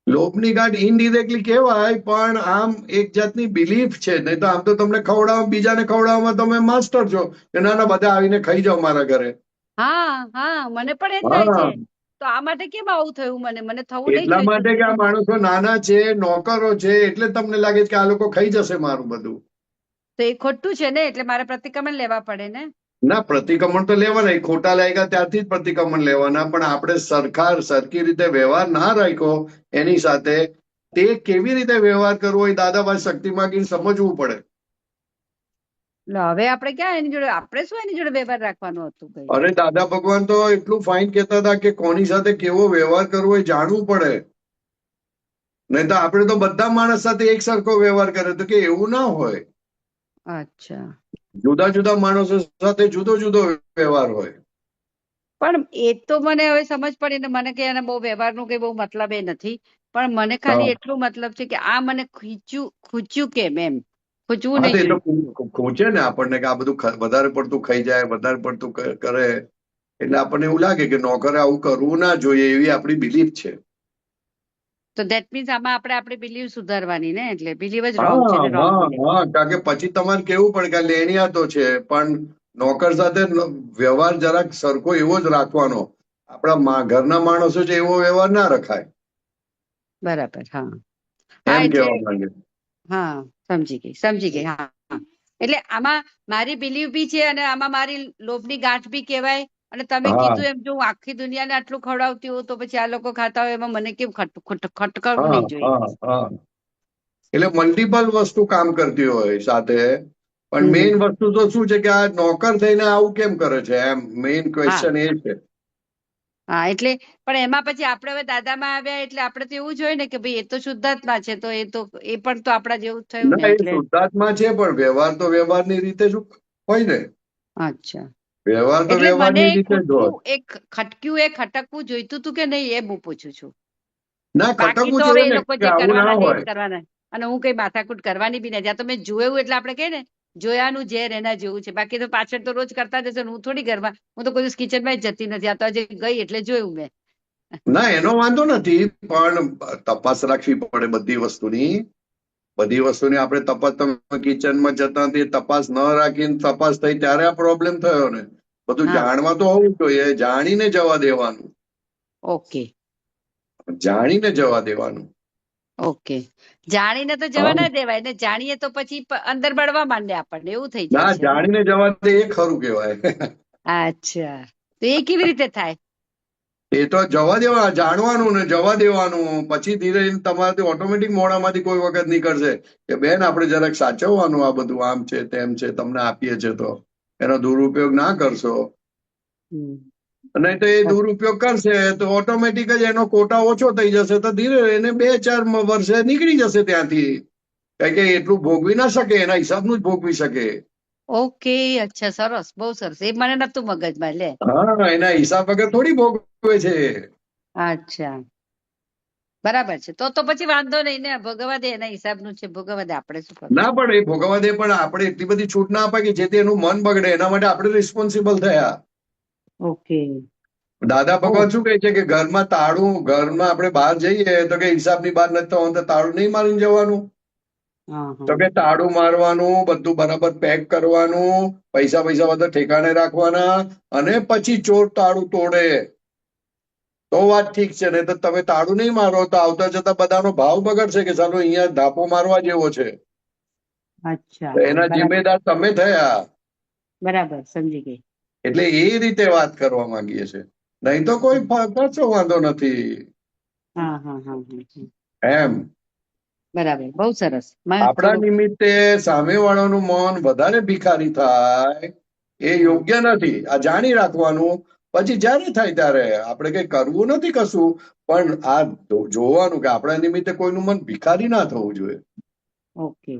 લોભની ગાંઠ ઇનડિરેક્ટલી કહેવાય, પણ આમ એક જાતની બિલીફ છે. નહીં તો આમ તો તમને બીજાને ખવડાવવામાં તમે માસ્ટર છો કે ના ના બધા આવીને ખાઈ જાઓ મારા ઘરે. હા મને પણ એ થાય હા છે. તો આ માટે કેમ આવું થયું, મને થવું નહીં એટલા માટે કે આ જોઈતું. માણસો નાના છે, નોકરો છે, એટલે તમને લાગે છે કે આ લોકો ખાઈ જશે મારું બધું. તો એ ખોટું છે ને, એટલે મારે પ્રતિક્રમણ લેવા પડે ને. ના પ્રતિક્રમણ તો લેવાના, ખોટા લાગ્યા ત્યારથી જ પ્રતિક્રમણ લેવાના. પણ આપણે સરખી રીતે વ્યવહાર ના રાખ્યો એની સાથે, તે કેવી રીતે વ્યવહાર કરવો એ દાદાભાઈ શક્તિ માગીને સમજવું પડે. એટલે હવે આપણે ક્યાં એની જોડે, આપણે શું એની જોડે વ્યવહાર રાખવાનું હતું કઈ? અરે દાદા ભગવાન તો એટલું ફાઇન કહેતા હતા કે કોની સાથે કેવો વ્યવહાર કરવો એ જાણવું પડે. નહીં તો આપણે તો બધા માણસ સાથે એક સરખો વ્યવહાર કરે, તો કે એવું ના હોય. અચ્છા. જુદા જુદા માણસો સાથે જુદો જુદો વ્યવહાર હોય. પણ એ તો મને હવે સમજ પડી ને, મને કે એને બહુ વ્યવહારનું કઈ બહુ મતલબ એ નથી, પણ મને ખાલી હા. એટલું મતલબ છે કે આ મને ખૂચ્યું કેમ એમ, ખૂચવું હા, તો નહીં એ તો જોઈએ. ખૂંચે ને આપણને કે આ બધું વધારે પડતું ખાઈ જાય, વધારે પડતું કરે, એટલે આપણને એવું લાગે કે નોકરે આવું કરવું ના જોઈએ, એવી આપણી બિલીફ છે. તો ધેટ મીન્સ આમાં આપણે આપણી બિલીવ સુધારવાની ને, એટલે બિલીવ જ રોંગ છે હા ને, રોંગ હા બિલીવ. હા, કારણ કે પછી તમારે કેવું પડે કે આ લેણિયાતો છે, પણ નોકર સાથે વ્યવહાર જરાક સરખો એવો જ રાખવાનો. આપણા ઘરના માણસો છે એવો વ્યવહાર ના રખાય, બરાબર. હા હા, એમ એટલે કહેવા માંગે. હા, સમજી ગઈ. હા હા, એટલે આમાં મારી બિલીવ બી છે અને આમાં મારી લોભની ગાંઠ બી કહેવાય. અને તમે હા કીધું એમ, જો હું આખી દુનિયાને આટલું ખવડાવતી હોઉં તો પછી આ લોકો ખાતા હોય એમાં મને કેમ ખટકવું હા નહીં જોઈએ. હા હા, એટલે મલ્ટિપલ વસ્તુ કામ કરતી હોય સાથે, પણ હમ હમ. મેઇન વસ્તુ તો શું છે કે આ નોકર થઈને આવું કેમ કરે છે, એમ મેઇન હા ક્વેશ્ચન એ છે. હા, એટલે પણ એમાં પછી આપણે હવે દાદામાં આવ્યા એટલે આપણે તો એવું જ હોય ને કે ભાઈ એ તો શુદ્ધાત્મા છે, તો એ પણ તો આપણા જેવું જ થયું ને, ના, એ એટલે. શુદ્ધાત્મા છે, પણ વ્યવહાર તો વ્યવહારની રીતે જ હોય ને. અચ્છા, વ્યવહાર તો એટલે મને વ્યવહારની રીતે જ હોય. ખટક્યું એ ખટકવું જોઈતું હતું કે નહીં એ હું પૂછું છું. ના, બાકી ખટકવું તો હવે જોઈએ એ ને લોકો કે જે આવું ના કરવાના છે એ જ હોય. કરવાના, અને હું કઈ માથાકૂટ કરવાની બી નથી. આ તો મેં જોયું એટલે આપણે કહીએ ને, જોયાનું ઝેર એના જેવું છે. બાકી તો પાછળ તો રોજ કરતા જશે ને, હું થોડી ઘરમાં, હું તો કોઈ દિવસ કિચનમાં જ જતી નથી. આ તો આજે ગઈ એટલે જોયું મેં. ના, એનો વાંધો નથી, પણ તપાસ રાખવી પડે બધી વસ્તુની. બધી વસ્તુની આપણે તપાસ, તમે કિચનમાં જતા નથી, તપાસ ન રાખીને તપાસ થઈ ત્યારે આ પ્રોબ્લેમ થયો ને. બધું હા, જાણવા તો હોવું જોઈએ, જાણીને જવા દેવાનું. ઓકે જાણીને જવા દેવાનું. ઓકે. જાણીને તો જવા હા. ના દેવાય ને, જાણીએ તો પછી અંદર બળવા માંડે આપણને, એવું થઈ ના, જાય છે ને. જાણીને જવા દે એ ખરું કહેવાય. અચ્છા, તો એ કેવી રીતે થાય? એ તો જવા દેવા, જાણવાનું ને જવા દેવાનું, પછી ધીરે ધીરે તમારાથી ઓટોમેટિક મોઢામાંથી કોઈ વખત નીકળશે કે બેન આપણે જરાક સાચવવાનું, આ બધું આમ છે તેમ છે, તમને આપીએ છે તો એનો દુરુપયોગ ના કરશો. હમ. નહીં તો એ દુરુપયોગ કરશે તો ઓટોમેટિક જ એનો કોટા ઓછો થઈ જશે, તો ધીરે એને 2-4 વર્ષે નીકળી જશે ત્યાંથી. કારણ કે એટલું ભોગવી ના શકે, એના હિસાબનું જ ભોગવી શકે. ઓકે, અચ્છા, સરસ, બહુ સરસ. એ મને નતું મગજમાં. લે. હા, એના હિસાબ વગર થોડી ભોગવે છે. અચ્છા, બરાબર છે. તો પછી વાંધો નહીં ને, ભોગવવા દે, એના હિસાબનું છે, ભોગવવા દે, આપણે શું કરવું. ના, પણ એ ભોગવવા દે, પણ આપણે એટલી બધી છૂટ ના અપાય કે જેથી એનું મન બગડે. એના માટે આપણે રિસ્પોન્સિબલ થયા. ઓકે. દાદા ઓ. ભગવાન શું કહે છે કે ઘરમાં આપણે બહાર જઈએ તો કે હિસાબની બહાર નથી થવાનું, તો તાળું નહીં મારીને જવાનું. હા તો કે હા. તાળું મારવાનું, બધું બરાબર પેક કરવાનું, પૈસા બધા ઠેકાણે રાખવાના, અને પછી ચોર તાળું તોડે તો વાત ઠીક છે. ને તો તમે તાળું નહીં મારો તો આવતા જતા બધાનો ભાવ બગડશે કે ચાલો અહીંયા ધાપો મારવા જેવો છે. અચ્છા, તો હા, એના બરાબર જિમ્મેદાર તમે થયા. બરાબર, સમજી ગઈ. એટલે એ રીતે વાત કરવા માંગીએ છે. નહીં તો કોઈ કશો વાંધો નથી હા હા હા હા. એમ. બરાબર, બહુ સરસ. આપણા થોડુંક. નિમિત્તે સામેવાળાનું મન વધારે ભિખારી થાય એ હા યોગ્ય નથી. આ જાણી રાખવાનું. પછી જ્યારે થાય ત્યારે આપણે કઈ કરવું નથી કશું, પણ આ જોવાનું કે આપણા નિમિત્તે કોઈનું મન ભિખારી ના થવું જોઈએ. ઓકે.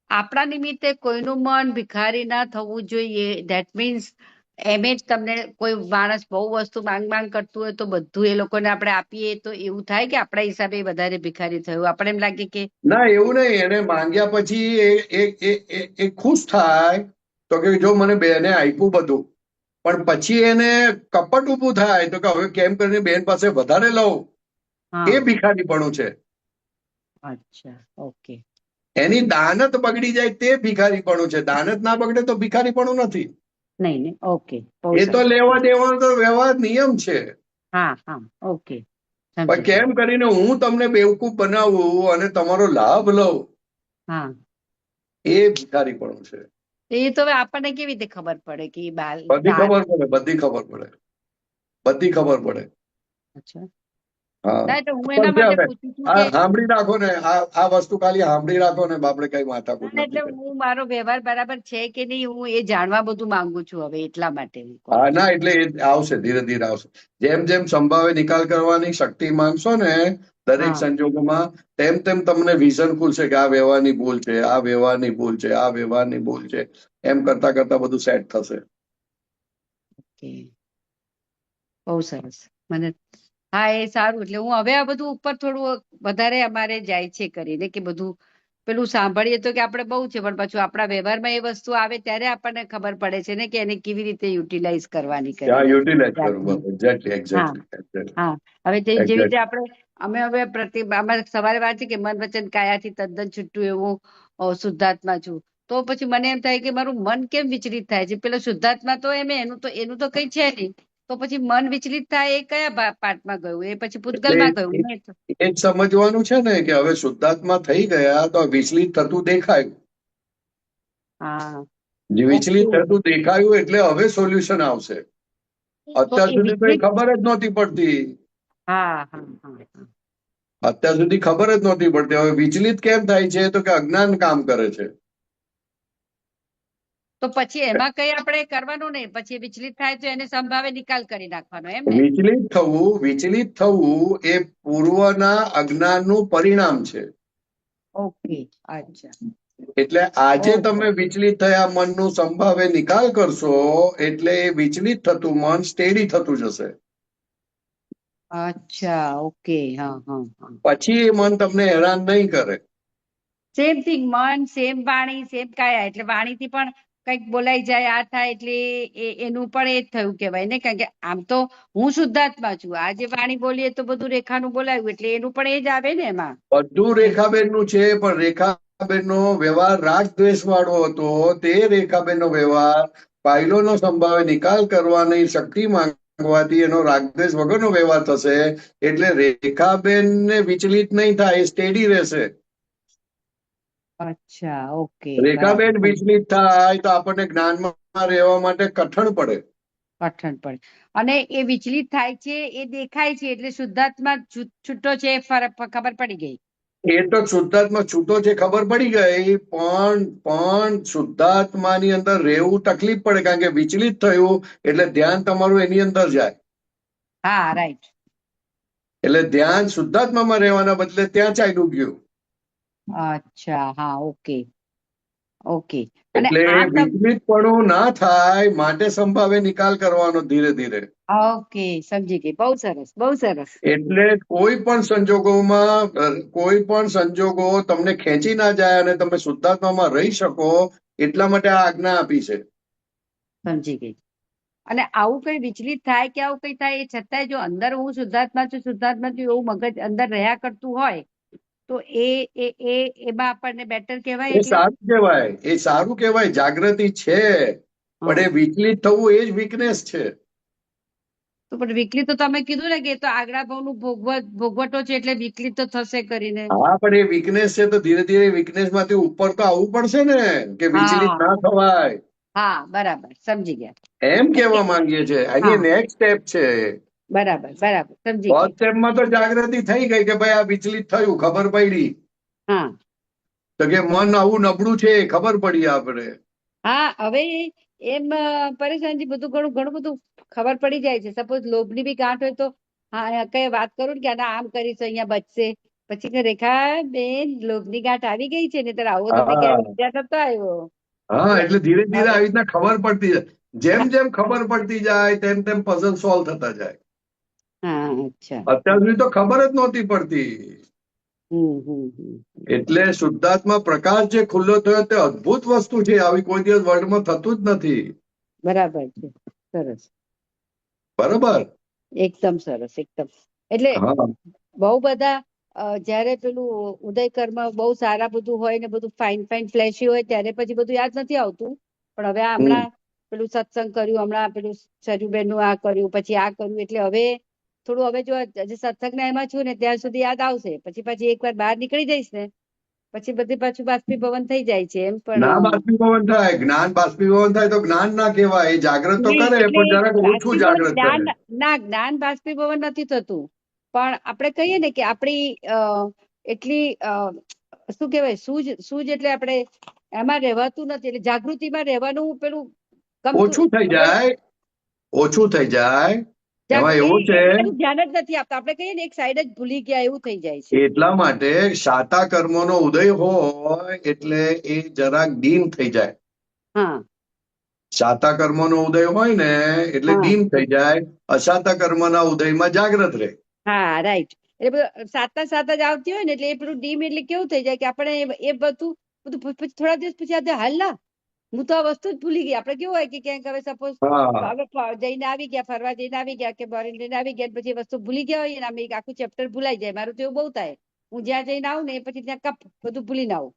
આપણા નિમિત્તે કોઈનું મન ભિખારી ના થવું જોઈએ. ધેટ મીન્સ એમ જ તમને કોઈ માણસ બહુ વસ્તુ માંગ કરતું હોય તો બધું એ લોકોને આપણે આપીએ તો એવું થાય કે આપણા હિસાબે વધારે ભિખારી થયું. આપણે એમ લાગે કે ના, એવું નહીં. એને માંગ્યા પછી એ ખુશ થાય તો કે જો મને બેને આપ્યું બધું, પણ પછી એને કપટ ઉભું થાય તો કે હવે કેમ કરીને બેન પાસે વધારે લઉં, હા. એ ભિખારીપણું છે. અચ્છા, ઓકે. એની દાનત બગડી જાય તે ભિખારીપણું છે. દાનત ના બગડે તો ભિખારીપણું નથી. નહીં ને, ઓકે, બહુ એ તો સરસ. લેવા દેવાનો તો વ્યવહાર નિયમ છે. હા હા, ઓકે, પણ સમજી ગઈ. કેમ કરીને હું તમને બેવકૂફ બનાવું અને તમારો લાભ લઉં, હા, એ ભિખારીપણું છે. એ તો હવે આપણને કેવી રીતે ખબર પડે કે બધી ખબર પડે, બધી ખબર પડે, બધી ખબર પડે. અચ્છા, હા ના એટલે હું પણ એના છે માટે હવે પૂછું છું આ કે સાંભળી રાખો ને, આ વસ્તુ ખાલી સાંભળી રાખો ને, આપણે કઈ માથાકૂટ ના, એટલે નથી કરવી. હું મારો વ્યવહાર બરાબર છે કે નહીં હું એ જાણવા બધું માંગુ છું હવે એટલા માટે હું કહું હા છું. ના, એટલે એ આવશે, ધીરે ધીરે આવશે. જેમ જેમ સંભાવે નિકાલ કરવાની શક્તિ માંગશો ને દરેક હા સંજોગોમાં, તેમ તેમ તમને વિઝન ખુલશે કે આ વ્યવહારની ભૂલ છે, આ વ્યવહારની ભૂલ છે, આ વ્યવહારની ભૂલ છે. એમ કરતા કરતા બધું સેટ થશે. ઓકે બહુ સરસ મને હા એ સારું એટલે હું હવે આ બધું ઉપર થોડું વધારે અમારે જાય છે કરીને કે બધું પેલું સાંભળીએ તો કે આપણે બહુ છે પણ પાછું આપણા વ્યવહારમાં એ વસ્તુ આવે ત્યારે આપણને ખબર પડે છે ને કે એને કેવી રીતે યુટિલાઇઝ કરવાની ત્યાં કરીને યુટિલાઇઝ કરું, જાતને. બસ એક્ઝેક્ટલી હા એક્ઝેક્ટલી હા હવે જેવી રીતે એક્ઝેક્ટલી. આપણે અમે હવે અમે સવારે વાત છે કે મન વચન કાયાથી તદ્દન છૂટું એવું શુદ્ધાત્મા છું. તો પછી મને એમ થાય કે મારું મન કેમ વિચલિત થાય છે, પેલો શુદ્ધાત્મા તો એનું તો કઈ છે નહીં, તો પછી મન વિચલિત થાય એ કયા પાર્ટમાં ગયું, એ પછી એટલે પૂતગલમાં ગયું ને એ જ સમજવાનું છે ને કે હવે શુદ્ધાત્મા થઈ ગયા તો વિચલિત થતું દેખાયું. હા જે વિચલિત ઓકે થતું દેખાયું એટલે હવે સોલ્યુશન આવશે. તો અત્યાર એ સુધી તો એ વિચલિત ખબર જ નહોતી પડતી. હા હા હા હા. અત્યાર સુધી ખબર જ નહોતી પડતી. હવે વિચલિત કેમ થાય છે તો કે અજ્ઞાન કામ કરે છે. તો પછી એમાં કઈ આપણે કરવાનું નહીં, પછી વિચલિત થાય તો એને સંભાવે નિકાલ કરી નાખવાનો એમ ને. વિચલિત થવું એ પૂર્વના અજ્ઞાનનું પરિણામ છે. ઓકે અચ્છા એટલે આજે ઓકે તમે વિચલિત થયા મનનું સંભાવે નિકાલ કરશો એટલે એ વિચલિત થતું મન સ્ટેડી થતું જશે. અચ્છા ઓકે હા હા હા. પછી એ મન તમને હેરાન નહીં કરે. સેમ થિંગ મન સેમ વાણી સેમ કાયા એટલે વાણીથી પણ કંઈક બોલાઈ જાય આ થાય એટલે એનું પણ એ જ થયું કહેવાય ને, કારણ કે આમ તો હું શુદ્ધાત્મા છું, આ જે વાણી બોલીએ તો બધું રેખાનું બોલાવ્યું એટલે એનું પણ એ જ આવે ને એમાં. બધું રેખાબેનનું છે, પણ રેખાબેનનો વ્યવહાર રાગ દ્વેષ વાળો હતો. તે રેખાબેનનો વ્યવહાર પાયલોનો સંભાવે નિકાલ કરવાની શક્તિ માંગવાથી એનો રાગદ્વેષ વગરનો વ્યવહાર થશે. એટલે રેખાબેનને વિચલિત નહીં થાય, એ સ્ટેડી રહેશે. અચ્છા ઓકે રેખાબેન બરાબર વિચલિત થાય તો આપણને જ્ઞાનમાં રહેવા માટે કઠણ પડે. પઠન પડે અને એ વિચલિત થાય છે એ દેખાય છે એટલે શુદ્ધાત્મા છૂટો છે એ ખબર પડી ગઈ. એ તો શુદ્ધાત્મા છૂટો છે ખબર પડી ગઈ, પણ શુદ્ધાત્માની અંદર રહેવું તકલીફ પડે, કારણ કે વિચલિત થયું એટલે ધ્યાન તમારું એની અંદર જાય. હા રાઈટ. એટલે ધ્યાન શુદ્ધાત્મામાં રહેવાના બદલે ત્યાં ચાલ્યું ગયું. અચ્છા હા ઓકે ઓકે. અને એટલે આ વિચલિતપણું ના થાય માટે સંભાવે નિકાલ કરવાનો ધીરે ધીરે. ઓકે સમજી ગઈ, બહુ સરસ બહુ સરસ. એટલે કોઈ પણ સંજોગો તમને ખેંચી ના જાય અને તમે શુદ્ધાત્મામાં રહી શકો એટલા માટે આ આજ્ઞા આપી છે. સમજી ગઈ. અને આવું કઈ વિચલિત થાય કે આવું કઈ થાય એ છતાંય જો અંદર હું શુદ્ધાત્મા છું એવું મગજ અંદર રહ્યા કરતું હોય તો એમાં આપણને બેટર કહેવાય. એ એટલે સારું કહેવાય, એ સારું કહેવાય, જાગૃતિ છે. પણ હા એ વિચલિત થવું એ જ વીકનેસ છે. તો પણ વિકલિત તો તમે કીધું ને કે એ તો આગલા ભાવનું ભોગવટો છે એટલે વિકલિત તો થશે કરીને. હા, પણ એ વીકનેસ છે તો ધીરે ધીરે વીકનેસ માંથી ઉપર તો આવવું પડશે ને કે વિચલિત ના હા થવાય. હા બરાબર સમજી ગયા. એમ કહેવા માંગીએ છે. એની હા નેક્સ્ટ સ્ટેપ છે. બરાબર બરાબર સમજી ફર્સ્ટ ગઈ. સ્ટેપમાં તો જાગૃતિ થઈ ગઈ કે ભાઈ આ વિચલિત થયું, ખબર પડી. હા તો કે મન આવું નબળું છે ખબર પડી આપણે. હા હવે એમ પરેશાનજી બધું ઘણું ઘણું બધું ખબર પડી જાય છે. સપોઝ લોભની બી ગાંઠ હોય તો હા કઈ વાત કરું ને કે આના આમ કરીશ અહીંયા બચશે, પછી કે રેખા બેન લોભની ગાંઠ આવી ગઈ છે ને ત્યારે આવો તમને હા ક્યારે વિચાર નતો આવ્યો. હા, એટલે ધીરે ધીરે હવે આવી રીતના ખબર પડતી જાય. જેમ જેમ ખબર પડતી જાય તેમ તેમ પઝલ સોલ્વ થતા જાય. હા અચ્છા અત્યાર સુધી તો ખબર જ નહોતી પડતી. હમ. એટલે શુદ્ધાત્મા પ્રકાશ જે ખુલ્લો થયો તે અદ્ભુત વસ્તુ છે. આવી કોઈ દિવસ વર્લ્ડમાં થતું જ નથી. બરાબર છે સરસ બરોબર. એકદમ સરસ એકદમ. એટલે હા બહુ બધા જયારે પેલું ઉદયકર્મ બહુ સારા બધું હોય ને બધું ફાઇન ફાઇન ફ્લેશી હોય ત્યારે પછી બધું યાદ નથી આવતું. પણ હવે હમણાં પેલું સત્સંગ કર્યું, હમણાં પેલું સરુબેન નું આ કર્યું, પછી આ કર્યું એટલે હવે થોડું હવે જો સત્સંગના એમાં છું ને ત્યાં સુધી યાદ આવશે, પછી એકવાર બહાર નીકળી જઈશ ને પછી બધી પાછું બાષ્પીભવન થઈ જાય છે એમ. ના પણ બાષ્પીભવન થાય, જ્ઞાન બાષ્પીભવન થાય તો જ્ઞાન ના કહેવાય. એ જાગ્રત તો નહીં, કરે એટલે પણ જરાક ઓછું બાષ્પીભવન જાગ્રત કરે. જ્ઞાન બાષ્પીભવન નથી થતું. પણ આપણે કહીએ ને કે આપણી એટલી શું કહેવાય સૂઝ એટલે આપણે એમાં રહેવાતું નથી, એટલે જાગૃતિમાં રહેવાનું પેલું ઓછું થઈ જાય, ઓછું થઈ જાય. એમાં એવું છે ધ્યાન જ નથી આપતા, આપણે કહીએ ને એક સાઈડ જ ભૂલી ગયા એવું થઈ જાય છે. એટલા માટે સાતા કર્મોનો ઉદય હોય એટલે એ જરાક ડીમ થઈ જાય. હા, સાતા કર્મોનો ઉદય હોય ને એટલે ડીમ થઈ જાય, અસાતા કર્મના ઉદયમાં જાગ્રત રહે. હા, રાઈટ. એટલે બધું સાતા સાતા જ આવતી હોય ને એટલે એ પેલું ડીમ એટલે કેવું થઈ જાય કે આપણે એ બધું પછી થોડા દિવસ પછી હાલ ના હું તો આ વસ્તુ જ ભૂલી ગઈ. આપણે કેવું હોય કે ક્યાંક હવે સપોઝ જઈને આવી ગયા, ફરવા જઈને આવી ગયા કે ફોરેન જઈને આવી ગયા, પછી વસ્તુ ભૂલી ગયા હોય ને આમ એક આખું ચેપ્ટર ભૂલાઈ જાય. મારું તો એવું બહુ થાય, હું જ્યાં જઈને આવું ને પછી ત્યાં કપ બધું ભૂલીને આવું.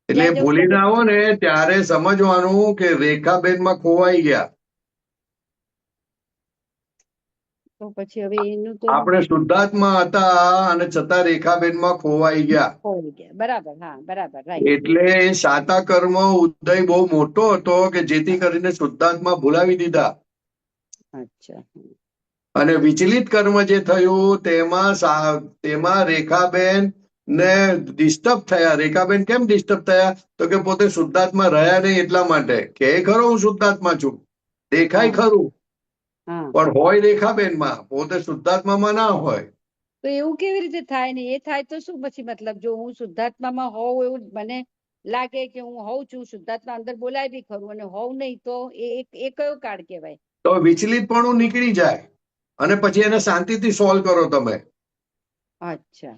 એટલે ભૂલીને આવો ને ત્યારે સમજવાનું કે રેખાબેનમાં ખોવાઈ ગયા. તો પછી હવે એનું તો આપણે શુદ્ધાત્મા હતા અને છતાં રેખાબેનમાં ખોવાઈ ગયા. બરાબર. હા, બરાબર, રાઈટ. એટલે સાતા કર્મ ઉદય બહુ મોટો હતો કે જેથી કરીને શુદ્ધાત્મા ભૂલાવી દીધા. અચ્છા. અને વિચલિત કર્મ જે થયું તેમાં રેખાબેન ને ડિસ્ટર્બ થયા. રેખાબેન કેમ ડિસ્ટર્બ થયા? તો કે પોતે શુદ્ધાત્મા રહ્યા નહીં એટલા માટે. કે ખરો હું શુદ્ધાત્મા છું, દેખાય ખરું, પણ હોય રેખાબેનમાં, પોતે શુદ્ધાત્મામાં ના હોય. તો એવું કેવી રીતે થાય ને? એ થાય તો શું પછી મતલબ? જો હું શુદ્ધાત્મામાં હોઉં એવું મને લાગે કે હું હોઉં છું, શુદ્ધાત્મા અંદર બોલાય બી ખરું અને હોઉં નહીં, તો એ કયો કાળ કહેવાય? તો વિચલિતપણું નીકળી જાય અને પછી એને શાંતિથી સોલ્વ કરો તમે. અચ્છા,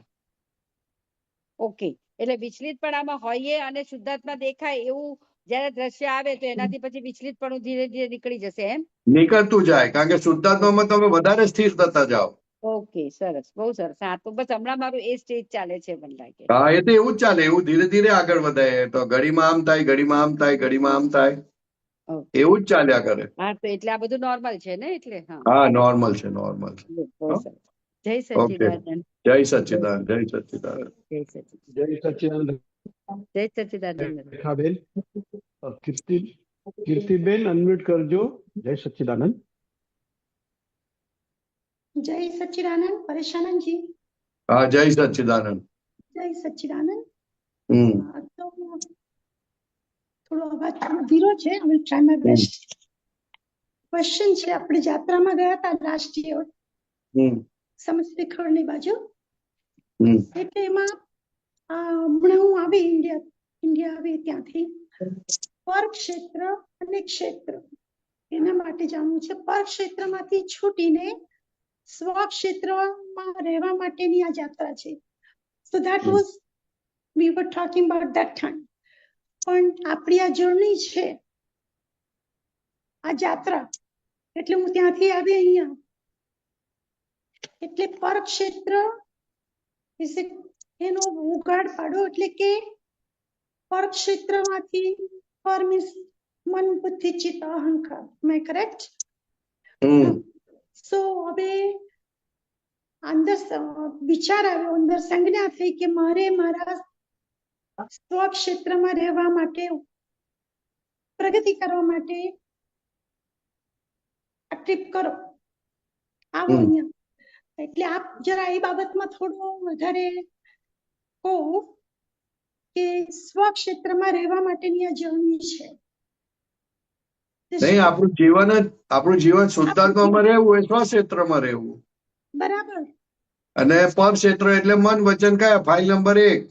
ઓકે. એટલે વિચલિતપણામાં હોઈએ અને શુદ્ધાત્મા દેખાય એવું જયારે દ્રશ્ય આવે તો એનાથી પછી વિચલિતપણું ધીરે ધીરે નીકળી જશે, એમ? નીકળતું જાય, કારણ કે શુદ્ધાત્મામાં તમે વધારે સ્થિર થતા જાઓ. ઓકે, સરસ, બહુ સરસ. હા, તો બસ હમણાં મારું એ સ્ટેજ ચાલે છે મને લાગે. હા, એ તો એવું જ ચાલે, એવું ધીરે ધીરે આગળ વધે. તો ઘડીમાં આમ થાય, ઘડીમાં આમ થાય, ઘડીમાં આમ થાય, એવું જ ચાલ્યા કરે. હા, તો એટલે આ બધું નોર્મલ છે ને? એટલે હા, નોર્મલ છે, નોર્મલ છે. બહુ સરસ. જય ઓકે, સચ્ચિદાનંદ. જય સચ્ચિદાનંદ, જય સચ્ચિદાનંદ. જય સચ્ચિદાનંદ. જય સચ્ચિદાનંદ. જય સચ્ચિદાનંદ. રેખાબેન. કીર્તિબેન અનમ્યુટ કરજો. જય સચ્ચિદાનંદ. જય સચ્ચિદાનંદ. પરેશાનંદજી. હા, જય સચ્ચિદાનંદ. જય સચ્ચિદાનંદ. તો થોડો અવાજ ધીરો છે. I will try my best. Question છે, આપણે જાત્રામાં ગયા હતા લાસ્ટ યર સમસ્તીખોરની બાજુ, એટલે એમાં હમણાં હું આવી ઇન્ડિયા આવી ત્યાંથી પર ક્ષેત્ર અને ક્ષેત્ર એના માટે જાણવું છે. પર ક્ષેત્રમાંથી છૂટીને સ્વક્ષેત્રમાં રહેવા માટેની આ જાત્રા છે. So that was we were talking about that time. પણ આપણી આ જર્ની છે, આ જાત્રા, એટલે હું ત્યાંથી આવી અહીંયા, એટલે પરક્ષેત્ર એનો ઉઘાડ પાડો, એટલે કે પરક્ષેત્રમાંથી પર મીન્સ મન, બુદ્ધિ, ચિત્ત, અહંકાર. Am I correct? સો હવે અંદર વિચાર આવ્યો, અંદર સંજ્ઞા થઈ કે મારે મારા સ્વક્ષેત્રમાં રહેવા માટે, પ્રગતિ કરવા માટે આ ટ્રીપ કરો, આવો અહીંયા. એટલે આપ જરા એ બાબતમાં થોડું વધારે કહો કે સ્વક્ષેત્રમાં રહેવા માટેની આ જર્ની છે. નહીં, આપણું જીવન શુદ્ધાત્મામાં રહેવું એ સ્વક્ષેત્રમાં રહેવું. બરાબર. અને પર ક્ષેત્ર એટલે મન, વચન, કાયા. File number 1.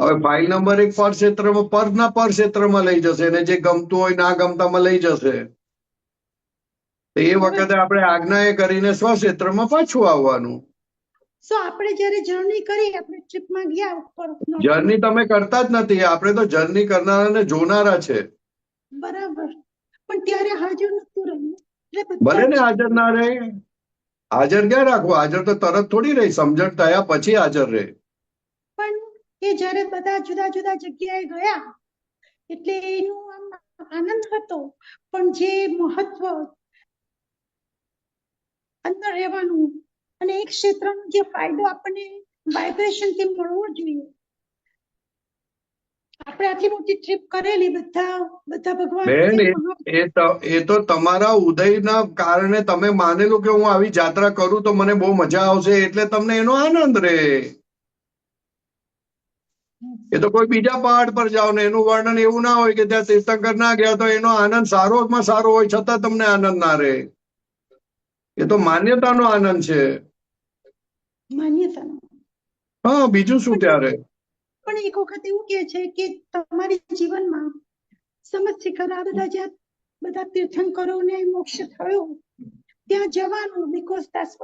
હવે ફાઇલ નંબર 1 પર ક્ષેત્રમાં, પરના પર ક્ષેત્રમાં લઈ જશે, અને જે ગમતું હોય ના ગમતામાં લઈ જશે. એ વખતે આપણે આજ્ઞા એ કરીને સ્વક્ષેત્રમાં પાછું આવવાનું. સો આપણે જયારે જર્ની કરી, આપણે ટ્રીપમાં ગયા ઉપર, જર્ની તમે કરતા જ નથી, આપણે તો જર્ની કરનારા ને જોનારા છે. બરાબર. પણ ત્યારે હાજર નતું રહ્યું. ભલે ને હાજર ના રહે, હાજર ક્યાં રાખવું? હાજર તો તરત થોડી રહી, સમજણ થયા પછી હાજર રહે. પણ એ જયારે બધા જુદા જુદા જગ્યાએ ગયા, એટલે એનું આમ આનંદ હતો, પણ જે મહત્વ અંદર રહેવાનું અને એક ક્ષેત્રનો જે ફાયદો આપણને વાઇબ્રેશન થી મળવો જોઈએ, આપણે આટલી મોટી ટ્રીપ કરેલી બધા ભગવાન બેન એ મહા- એ તો તમારા ઉદયના કારણે તમે માનેલું કે હું આવી જાત્રા કરું તો મને બહુ મજા આવશે એટલે તમને એનો આનંદ રહે. એ તો કોઈ બીજા પહાડ પર જાઓ ને એનું વર્ણન એવું ના હોય કે ત્યાં તીર્થંકર ના ગયા તો એનો આનંદ સારોમાં સારો હોય છતાં તમને આનંદ ના રહે. એ તો માન્યતાનો આનંદ છે. માન્યતાનો. હા, બીજું શું ત્યારે. પણ એક વખત એવું કે છે કે તમારી જીવનમાં સમજથી ખરા બધા તીર્થંકરોને મોક્ષ થયો ત્યાં જવાનું, બીકોઝ ધેટ્સ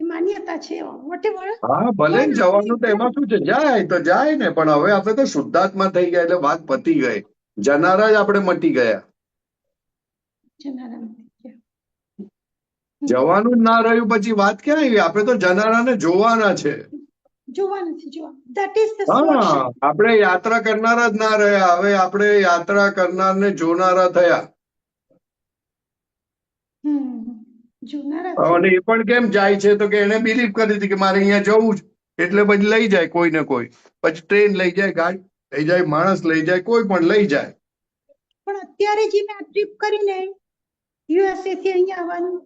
માન્યતા છે. વોટેવર. હા, ભલે ને જવાનું તો એમાં શું છે, જાય તો જાય ને, પણ હવે આપણે તો શુદ્ધાત્મા થઈ ગયા એટલે વાત પતી ગઈ. જનારા જ આપણે મટી ગયા. જવાનું જ ના રહ્યું પછી વાત ક્યાં આવી? આપણે તો જનારાને જોવાના છે. That is the હા, solution. આપણે યાત્રા કરનારા જ ના રહ્યા, હવે આપણે યાત્રા કરનારને જોનારા થયા. જોનારા અને એ પણ કેમ જાય છે તો કે એને બિલીવ કરી હતી કે મારે અહીંયા જવું છે એટલે પછી લઈ જાય કોઈ ને કોઈ. પછી ટ્રેન લઈ જાય, ગાડી લઈ જાય, માણસ લઈ જાય, કોઈ પણ લઈ જાય. પણ અત્યારે જે મેં આ ટ્રીપ કરીને યુએસએ થી અહીંયા આવવાનું,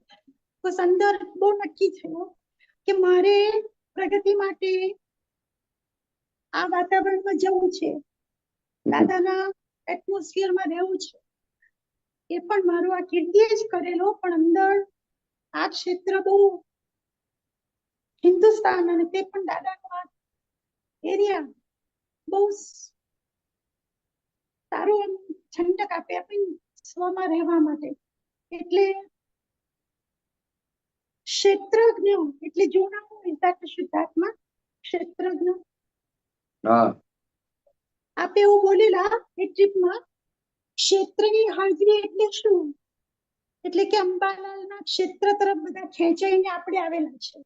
બસ અંદર બહુ નક્કી થયું કે મારે પ્રગતિ માટે આ વાતાવરણમાં જવું છે, દાદાના એટમોસ્ફિયરમાં રહેવું છે. એ પણ મારો આ કીર્તિએ જ કરેલો, પણ અંદર આ ક્ષેત્ર બહુ હિન્દુસ્તાન અને તે પણ દાદાનો આ એરિયા બહુ સારું એમ ઠંડક આપે આપણી સ્વમાં રહેવા માટે. એટલે ક્ષેત્રજ્ઞ એટલે જોનારું ઇઝ શુદ્ધાત્મા ક્ષેત્રજ્ઞ. હા, આપે એવું બોલેલા એ ટ્રીપમાં, ક્ષેત્રની હાજરી એટલે શું? એટલે કે અંબાલાલના ક્ષેત્ર તરફ બધા ખેંચાઈને આપણે આવેલા છે,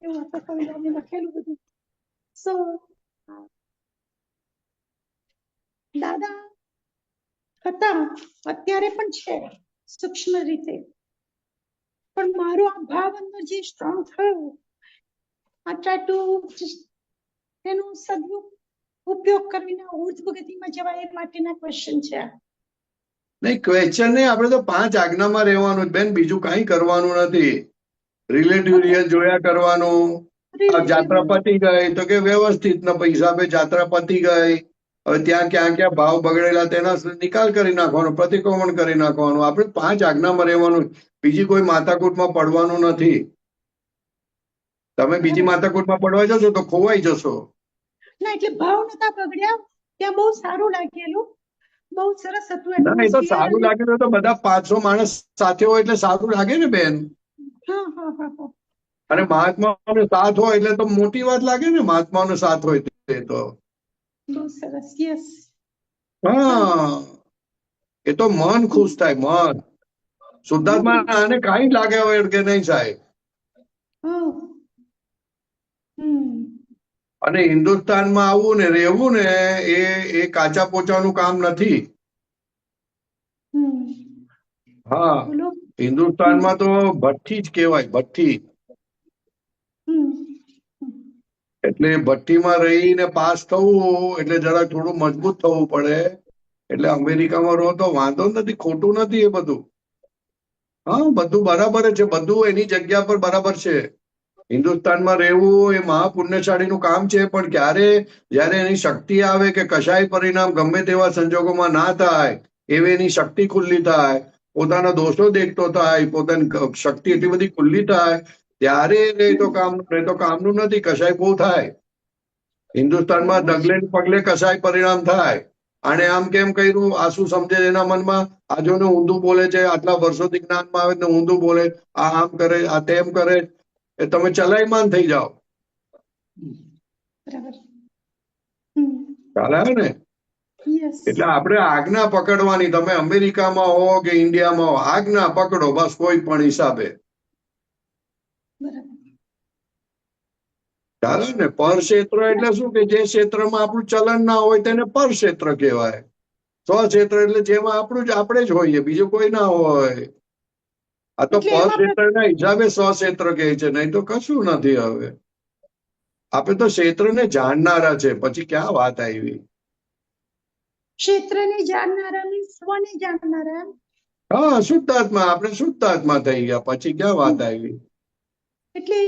એવું આપણે કવિતામાં લખેલું બધું. સો દાદા હતા, અત્યારે પણ છે સૂક્ષ્મ રીતે, પણ મારો આ ભાવ અંદર જે સ્ટ્રોંગ થયો, I try to એનો ઉપયોગ કરીને ઉચ્ચ ગતિમાં જવાય એ માટેના ક્વેશ્ચન છે. નહીં ક્વેશ્ચન નહીં, આપણે તો 5 આજ્ઞામાં રહેવાનું બેન, બીજું કઈ કરવાનું નથી. રિલેટિવ રિયલ જોયા કરવાનું. જાત્રા પતી ગઈ તો કે વ્યવસ્થિત ના હિસાબે જાત્રા પતી ગઈ. હવે ત્યાં ક્યાં ક્યાં ભાવ બગડેલા તેના નિકાલ કરી નાખવાનો, પ્રતિક્રમણ કરી નાખવાનું. આપણે 5 આજ્ઞામાં રહેવાનું, બીજી કોઈ માથાકૂટમાં પડવાનું નથી. તમે બીજી માથાકૂટમાં પડવા જશો તો ખોવાઈ જશો. ના, એટલે ભાવ નતા બગડ્યા, ત્યાં બહુ સારું લાગેલું, બહુ સરસ હતું. ના, એ તો સારું લાગેલું તો બધા 500 માણસ સાથે હોય એટલે સારું લાગે ને બેન. અને મહાત્માઓનો સાથ હોય એટલે તો મોટી વાત લાગે ને, મહાત્માઓનો સાથ હોય તો. બહુ સરસ. યસ. હા, એ તો મન ખુશ થાય, મન. શુદ્ધાત્મા આને કઈ લાગે હોય કે નહીં સાહેબ. અને હિન્દુસ્તાનમાં આવવું ને રહેવું ને એ કાચા પોચાનું કામ નથી. હા, હિન્દુસ્તાનમાં તો ભઠ્ઠી જ કહેવાય, ભઠ્ઠી. એટલે ભઠ્ઠીમાં રહીને પાસ થવું એટલે જરા થોડું મજબૂત થવું પડે. એટલે અમેરિકામાં રહો તો વાંધો નથી, ખોટું નથી એ બધું. હા, બધું બરાબર છે, બધું એની જગ્યા પર બરાબર છે. હિન્દુસ્તાનમાં રહેવું એ મહાપુણ્યશાળીનું કામ છે, પણ જયારે એની શક્તિ આવે કે કશાય પરિણામ ગમે તેવા સંજોગોમાં ના થાય, એવી એની શક્તિ ખુલ્લી થાય, પોતાના દોષો દેખતો થાય, પોતાની શક્તિ એટલી બધી ખુલ્લી થાય, ત્યારે એ તો કામનું નથી. કશાય બહુ થાય. હિન્દુસ્તાનમાં ડગલે ને પગલે કશાય પરિણામ થાય. આને આમ કેમ કર્યું, આ શું સમજે એના મનમાં, આ જો ને ઊંધું બોલે છે, આટલા વર્ષોથી જ્ઞાનમાં આવે ને ઊંધું બોલે, આ આમ કરે, આ તેમ કરે, એ તમે ચલાયમાન થઈ જાઓ. ખ્યાલ આવે ને? એટલે આપણે આજ્ઞા પકડવાની. તમે અમેરિકામાં હો કે ઇન્ડિયામાં હો, આજ્ઞા પકડો બસ, કોઈ પણ હિસાબે. ચાલે ને? પરક્ષેત્ર એટલે શું કે જે ક્ષેત્રમાં આપણું ચલન ના હોય તેને પરક્ષેત્ર કહેવાય. સ્વક્ષેત્ર એટલે જેમાં આપણે જ હોઈએ, બીજું કોઈ ના હોય. આ તો પરક્ષેત્રના હિસાબે સ્વક્ષેત્ર કહે છે, નહીં તો કશું નથી. હવે આપણે તો ક્ષેત્રને જાણનારા છે, પછી ક્યાં વાત આવી. ક્ષેત્રને જાણનારા મીન્સ સ્વને જાણનારા. હા, શુદ્ધાત્મા. આપણે શુદ્ધાત્મા થઈ ગયા, પછી ક્યાં વાત આવી? એટલે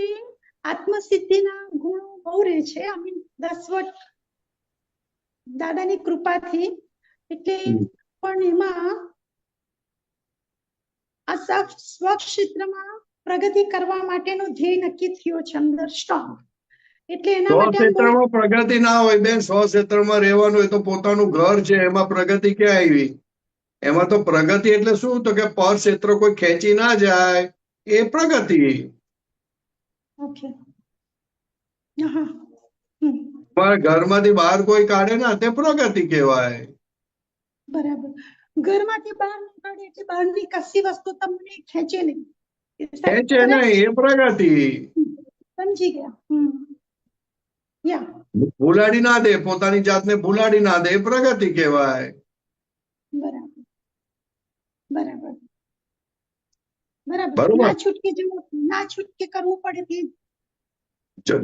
આત્મસિદ્ધિના ગુણો બહુ રહે છે. આઈ મીન 10 વર્ષ દાદાની કૃપાથી. એટલે પણ એમાં આ સ્વક્ષેત્રમાં પ્રગતિ કરવા માટેનો ધ્યેય નક્કી થયો છે અંદર સ્ટ્રોંગ. એટલે એના માટે આમ બહુ સ્વક્ષેત્રમાં પ્રગતિ ના હોય બેન. સ્વક્ષેત્રમાં રહેવાનું એ તો પોતાનું ઘર છે, એમાં પ્રગતિ ક્યાં આવી? એમાં તો પ્રગતિ એટલે શું? તો કે પર ક્ષેત્ર કોઈ ખેંચી ના જાય, એ પ્રગતિ. ઓકે. હા. હમ. તમારા ઘરમાંથી બહાર કોઈ કાઢે ના, તે પ્રગતિ કહેવાય. બરાબર. ઘરમાંથી બહાર નીકળે એટલે બહારની કશી વસ્તુ તમને ખેંચે નહીં. ખેંચે નહીં, એ પ્રગતિ. સમજી ગયા. યા. ભૂલાડી ના દે, પોતાની જાતને ભૂલાડી ના દે, એ પ્રગતિ કહેવાય. બરાબર. બરાબર. બરાબર. બરોબર. ના છૂટકે જવું, ના છૂટકે કરવું પડે તે.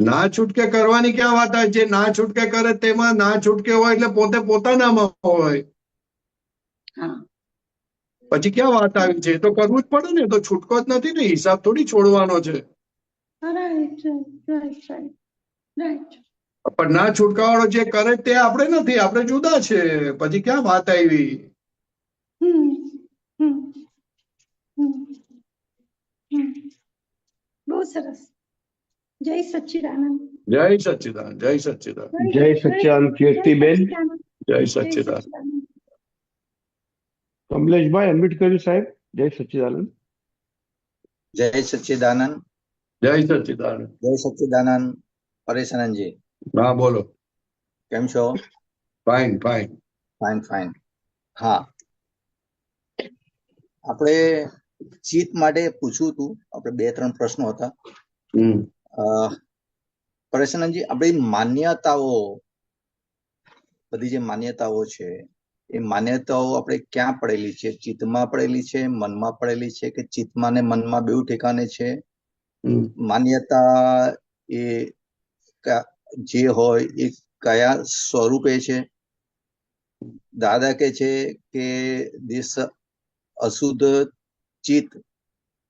ના છૂટકે કરવાની ક્યાં વાત આવે? જે ના છૂટકે કરે તેમાં ના છૂટકે હોય એટલે પોતે પોતાનામાં હોય. હા. પછી ક્યાં વાત આવી છે? એ તો કરવું જ પડે ને, તો છૂટકો જ નથી ને, હિસાબ થોડી છોડવાનો છે. Right right right right. પણ ના છૂટકાવાળો જે કરે તે આપણે નથી, આપણે જુદા છે. પછી ક્યાં વાત આવી? હમ હમ હમ હમ. બહુ સરસ. જય સચ્ચિદાનંદ. જય સચ્ચિદાનંદ, જય સચ્ચિદાનંદ, જય સચ્ચિદાનંદ. કીર્તિબેન. જય જય સચ્ચિદાનંદ. સચ્ચિદાનંદ. કમલેશભાઈ અનમ્યુટ કર્યું સાહેબ. જય સચ્ચિદાનંદ. જય સચ્ચિદાનંદ. જય સચ્ચિદાનંદ. જય સચ્ચિદાનંદ. પરેશાનંદજી હા, બોલો. કેમ છો? Fine fine. Fine fine. હા, આપણે ચિત્ત માટે પૂછવું હતું. આપણે 2-3 પ્રશ્નો હતા. પરેશાનંદજી, આપણી માન્યતાઓ, બધી જે માન્યતાઓ છે, એ માન્યતાઓ આપણે ક્યાં પડેલી છે? ચિત્તમાં પડેલી છે, મનમાં પડેલી છે, કે ચિત્તમાં ને મનમાં બેઉ ઠેકાણે છે? માન્યતા એ જે હોય એ કયા સ્વરૂપે છે? દાદા કે છે કે દેશ અશુદ્ધ ચિત્ત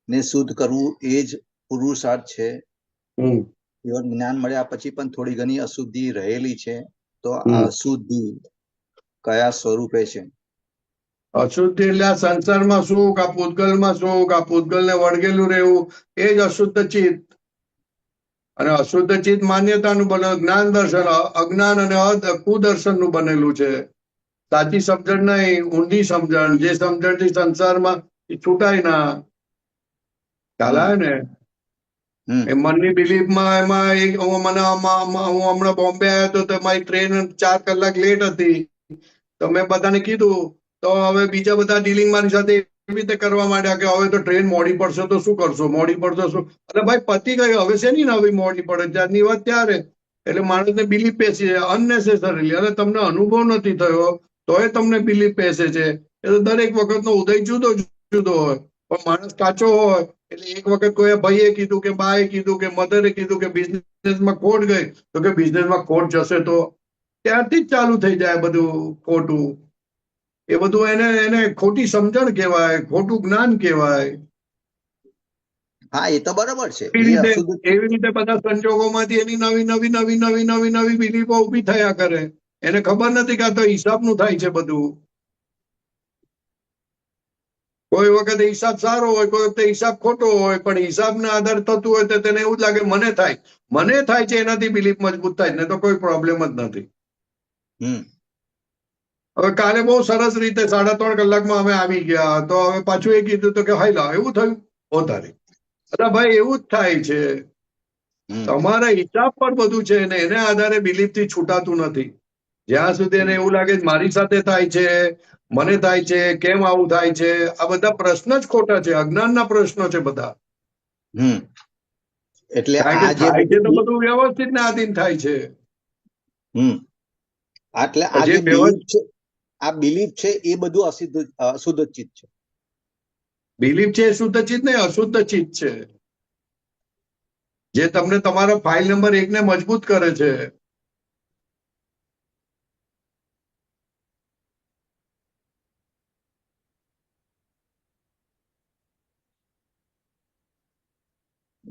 ને શુદ્ધ કરવું એ જ પુરુષાર્થ છે. એવા જ્ઞાન મળ્યા પછી પણ થોડી ઘણી અશુદ્ધિ રહેલી છે, તો આ અશુદ્ધિ કયા સ્વરૂપે છે? અશુદ્ધિ એટલે આ સંસારમાં સુખ, આ પૂતગલમાં સુખ, આ પૂતગલને વળગેલું રહેવું, એ જ અશુદ્ધ ચિત્ત. અને અશુદ્ધ ચિત્ત માન્યતાનું બનેલું, જ્ઞાન દર્શન, અજ્ઞાન અને કુદર્શનનું બનેલું છે. સાચી સમજણ નહીં, ઊંડી સમજણ. જે સમજણથી સંસારમાં છૂટાય ના. ખ્યાલ આવે ને? એ મનની બિલીફમાં એમાં હું હમણાં બોમ્બે આવ્યો તો મારી ટ્રેન 4 કલાક લેટ હતી. તો મેં બધાને કીધું, તો હવે બીજા બધા ડીલિંગ મારી સાથે એવી રીતે કરવા માંડ્યા કે હવે તો ટ્રેન મોડી પડશે તો શું કરશો, મોડી પડશે શું? એટલે ભાઈ પતી ગઈ, હવે શેની નવી મોડી પડે? ત્યારની વાત ત્યારે. એટલે માણસને બિલીફ પેસી જાય અનનેસેસરીલી. અને તમને અનુભવ નથી થયો તોય તમને બિલીફ પેસે છે. એ તો દરેક વખતનો ઉદય જુદો જુદો હોય. પણ માણસ કાચો હોય એટલે એક વખત કોઈ ભાઈએ કીધું કે બાએ કીધું કે મધરે કીધું કે બિઝનેસમાં ખોટ ગઈ, તો કે બિઝનેસમાં ખોટ જશે તો ત્યારથી જ ચાલુ થઈ જાય બધું ખોટું. એ બધું એને ખોટી સમજણ કહેવાય, ખોટું જ્ઞાન કહેવાય. હા, એ તો બરોબર છે. એવી રીતે બધા સંજોગોમાંથી એની નવી નવી નવી નવી નવી નવી બિલીફો ઉભી થયા કરે. એને ખબર નથી કે આ તો હિસાબનું થાય છે બધું. કોઈ વખતે હિસાબ સારો હોય, કોઈ વખતે હિસાબ ખોટો હોય, પણ હિસાબના આધારે થતું હોય તો તેને એવું જ લાગે મને થાય છે, એનાથી બિલીફ મજબૂત થાય, ને તો કોઈ પ્રોબ્લેમ જ નથી. હવે કાલે બહુ સરસ રીતે 3.5 કલાકમાં અમે આવી ગયા. તો હવે પાછું એ કીધું તો કે હાઈ લા એવું થયું વધારે. અરે ભાઈ, એવું જ થાય છે. તમારા હિસાબ પર બધું છે ને એને આધારે બિલીફ થી છૂટાતું નથી. જ્યાં સુધી એને એવું લાગે મારી સાથે થાય છે, મને થાય છે, કેમ આવું થાય છે, આ બધા પ્રશ્ન જ ખોટા છે, અજ્ઞાનના પ્રશ્નો છે બધા. એટલે આ જે થાય છે તો બધું વ્યવસ્થિત ને આધીન થાય છે. એટલે આ જે બિલીફ છે એ બધું અશુદ્ધ ચિત્ત છે. બિલીફ છે એ શુદ્ધ ચિત્ત નહીં, અશુદ્ધ ચિત્ત છે. જે તમને તમારા ફાઇલ નંબર 1 ને મજબૂત કરે છે.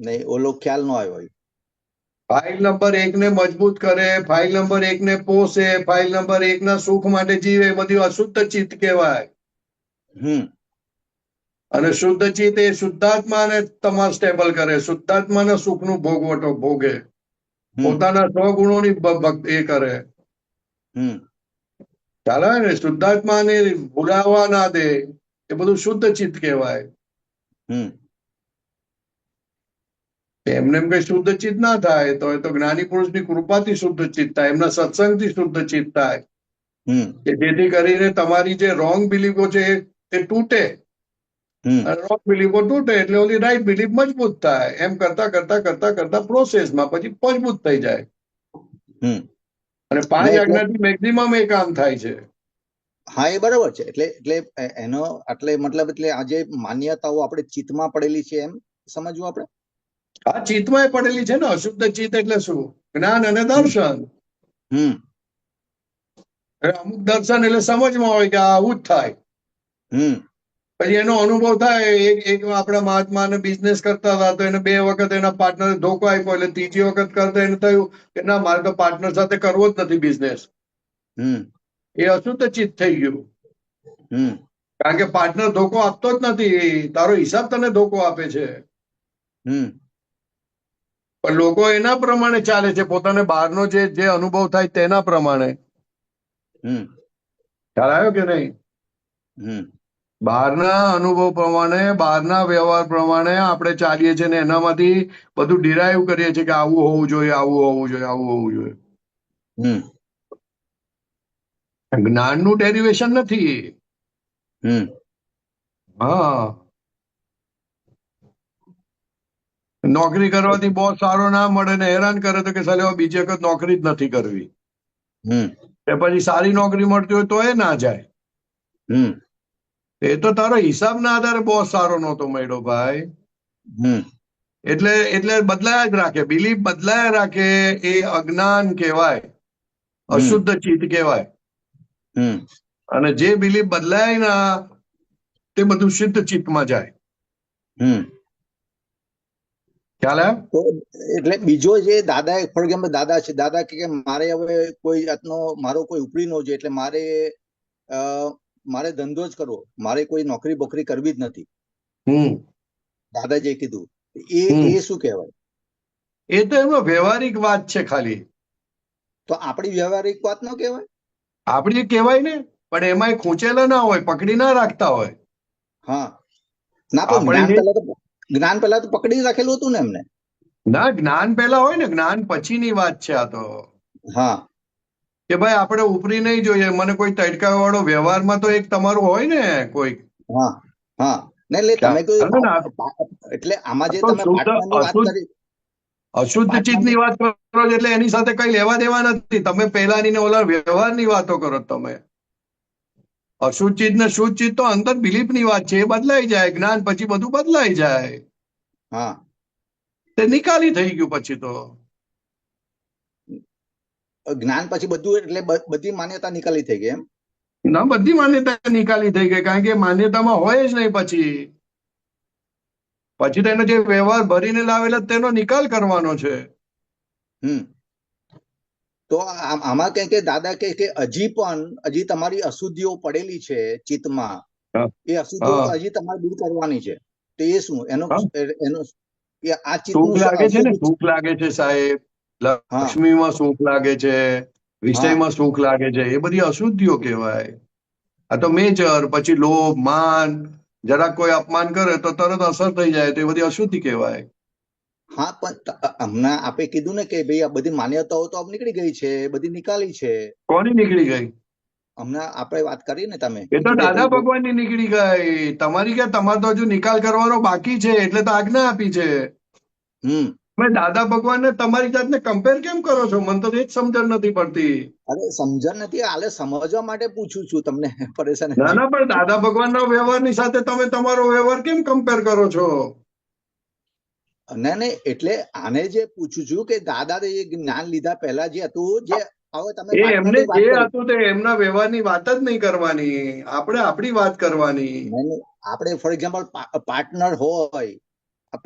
નહીં, ઓલો ખ્યાલ નો આવ્યો. ફાઇલ નંબર 1 ને મજબૂત કરે, ફાઇલ નંબર 1 ને પોષે, ફાઇલ નંબર 1 ના સુખ માટે જીવે, એ બધું અશુદ્ધ ચિત્ત કહેવાય. અને શુદ્ધ ચિત્ત એ શુદ્ધાત્માને તમારે સ્ટેબલ કરે, શુદ્ધાત્માના સુખનું ભોગવટો ભોગે, પોતાના સ્વગુણોની ભક્તિ એ કરે. ચાલે ને, શુદ્ધાત્માને ભૂલાવા ના દે, એ બધું શુદ્ધ ચિત્ત કહેવાય. એમને એમ કઈ શુદ્ધ ચિત્ત ના થાય તો એ તો જ્ઞાની પુરુષની કૃપાથી શુદ્ધ ચિત્ત થાય, એમના સત્સંગથી શુદ્ધ ચિત્ત થાય, કે જેથી કરીને તમારી જે રોંગ બિલીફો છે એ તૂટે. રોંગ બિલીફો તૂટે એટલે ઓલી રાઈટ બિલીફ મજબૂત થાય. એમ કરતા કરતા કરતા કરતા પ્રોસેસમાં પછી મજબૂત થઈ જાય. અને 5 આજ્ઞાથી મેક્સિમમ એ કામ થાય છે. હા, એ બરાબર છે. એટલે એનો એટલે મતલબ એટલે આ જે માન્યતાઓ આપણે ચિત્તમાં પડેલી છે એમ સમજવું આપણે. આ ચિત્તમાં પડેલી છે ને. અશુદ્ધ ચિત્ત એટલે શું? જ્ઞાન અને દર્શન. અમુક દર્શન એટલે સમજમાં હોય કે આવું જ થાય. પછી એનો અનુભવ થાય. એક આપણા મહાત્માને બિઝનેસ કરતા હતા તો એને 2 વખત એના પાર્ટનરે ધોકો આપ્યો, એટલે 3જી વખત કરતા એને થયું કે ના, મારે તો પાર્ટનર સાથે કરવો જ નથી બિઝનેસ. એ અશુદ્ધ ચિત્ત થઈ ગયું. કારણ કે પાર્ટનર ધોકો આપતો જ નથી, તારો હિસાબ તને ધોકો આપે છે. પણ લોકો એના પ્રમાણે ચાલે છે, પોતાને બહારનો જે અનુભવ થાય તેના પ્રમાણે. ખ્યાલ આવ્યો કે નહીં? બહારના અનુભવ પ્રમાણે, બહારના વ્યવહાર પ્રમાણે આપણે ચાલીએ છીએ ને એનામાંથી બધું ડિરાઈવ કરીએ છીએ કે આવું હોવું જોઈએ, આવું હોવું જોઈએ, આવું હોવું જોઈએ. જ્ઞાનનું ડેરિવેશન નથી. હા, નોકરી કરવાથી બોસ સારો ના મળે ને હેરાન કરે તો કે સાલે બીજી વખત નોકરી જ નથી કરવી. એ પછી સારી નોકરી મળતી હોય તો એ ના જાય. એ તો તારો હિસાબના આધારે બોસ સારો નહોતો મળ્યો ભાઈ. એટલે બદલાયા જ રાખે, બિલીફ બદલાયા રાખે. એ અજ્ઞાન કહેવાય, અશુદ્ધ ચિત્ત કહેવાય. અને જે બિલીફ બદલાય ના તે બધું શુદ્ધ ચિત્તમાં જાય. ખ્યાલ આવ્યો? એટલે બીજો જે દાદા, ફોર એક્ઝામ્પલ દાદા છે, દાદા કે મારે હવે કોઈ જાતનો મારો કોઈ ઉપરી નો છે, એટલે મારે ધંધો જ કરવો, મારે કોઈ નોકરી બોકરી કરવી જ નથી. દાદા જે કીધું એ શું કહેવાય? એ તો એમનો વ્યવહારિક વાત છે ખાલી. તો આપણી વ્યવહારિક વાત ન કહેવાય? આપડી કહેવાય ને, પણ એમાં ખૂંચેલા ના હોય, પકડી ના રાખતા હોય. હા, ના, પણ જ્ઞાન પહેલા તો પકડી રાખેલું હતું ને એમને. ના, જ્ઞાન પહેલા હોય ને, જ્ઞાન પછીની વાત છે આ તો. હા, કે ભાઈ આપણે ઉપરી નહીં જોઈએ, મને કોઈ તડકા વાળો વ્યવહારમાં તો એક તમારું હોય ને કોઈ. હા, હા, ને એટલે તમે એટલે આમાં જે તમે પાર્ટનરની વાત કરી, અશુદ્ધ ચિત્તની વાત કરો છો એટલે એની સાથે કઈ લેવા દેવા નથી. તમે પહેલાની ને ઓલા વ્યવહારની વાતો કરો તમે. અશુદ્ધ ચિત્ત ને શુદ્ધ ચિત્ત તો અંદર બિલીફની વાત છે, એ બદલાઈ જાય. જ્ઞાન પછી બધું બદલાઈ જાય. હા, તે નિકાલી થઈ ગયું પછી તો. જ્ઞાન પછી બધું એટલે બધી માન્યતા નિકાલી થઈ ગઈ એમ? ના, બધી માન્યતા નિકાલી થઈ ગઈ, કારણ કે માન્યતામાં હોય જ નહીં. પછી તેનો જે વ્યવહાર ભરીને લાવેલા તેનો નિકાલ કરવાનો છે. તો આમાં કે દાદા કે હજી તમારી અશુદ્ધિઓ પડેલી છે ચિત્તમાં, એ અશુદ્ધિઓ હજી તમારે દૂર કરવાની છે. તો એ શું એનો આ ચિત્તનું લાગે છે ને? સુખ લાગે છે સાહેબ, લક્ષ્મીમાં સુખ લાગે છે, વિષયમાં સુખ લાગે છે, એ બધી અશુદ્ધિઓ કહેવાય. આ તો મેચર. પછી લોભ, માન, જરાક કોઈ અપમાન કરે તો તરત અસર થઈ જાય, તો એ બધી અશુદ્ધિ કહેવાય. હા, પણ હમણાં આપે કીધું ને કે ભાઈ આ બધી માન્યતાઓ તો નીકળી ગઈ છે, બધી નિકાલી છે. કોની નીકળી ગઈ? હમણાં આપણે વાત કરી ને તમે. એ તો દાદા ભગવાનની નીકળી ગઈ. તમારી કે તમારે તો હજુ નિકાલ કરવાનો બાકી છે, એટલે તો આજ્ઞા આપી છે. તમે દાદા ભગવાનને તમારી જાતને કમ્પેર કેમ કરો છો? મને તો એ જ સમજણ નથી પડતી. અરે સમજણ નથી, હાલે સમજવા માટે પૂછું છું તમને. પરેશાન ના, પણ દાદા ભગવાનના વ્યવહારની સાથે તમે તમારો વ્યવહાર કેમ કમ્પેર કરો છો? ના, એટલે આને જે પૂછું છું કે દાદા એ જ્ઞાન લીધા પહેલા જે હતું, જે હવે તમે એમને જે હતું તે એમના વ્યવહારની વાત જ નહીં કરવાની, આપણે આપણી વાત કરવાની. આપણે ફોર એક્ઝામ્પલ પાર્ટનર હોય,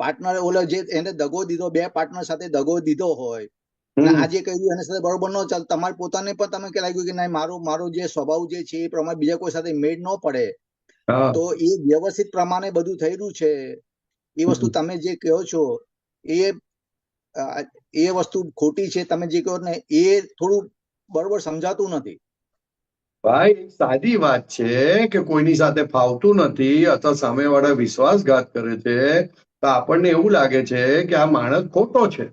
પાર્ટનર ઓલો જે એને દગો દીધો, બે પાર્ટનર સાથે દગો દીધો હોય અને આ જે કહ્યું એના સાથે બરોબર ન ચાલ, તમારે પોતાને પણ તમે કે લાગ્યું કે ના મારો જે સ્વભાવ જે છે એ પ્રમાણે બીજા કોઈ સાથે મેળ ન પડે, તો એ વ્યવસ્થિત પ્રમાણે બધું થઈ રહ્યું છે એ વસ્તુ તમે જે કહો છો એ વસ્તુ ખોટી છે. તમે જે કહો ને એ થોડું બરોબર સમજાતું નથી. ભાઈ સાદી વાત છે કે કોઈની સાથે ફાવતું નથી અથવા સામેવાળા વિશ્વાસઘાત કરે છે તો આપણને એવું લાગે છે કે આ માણસ ખોટો છે.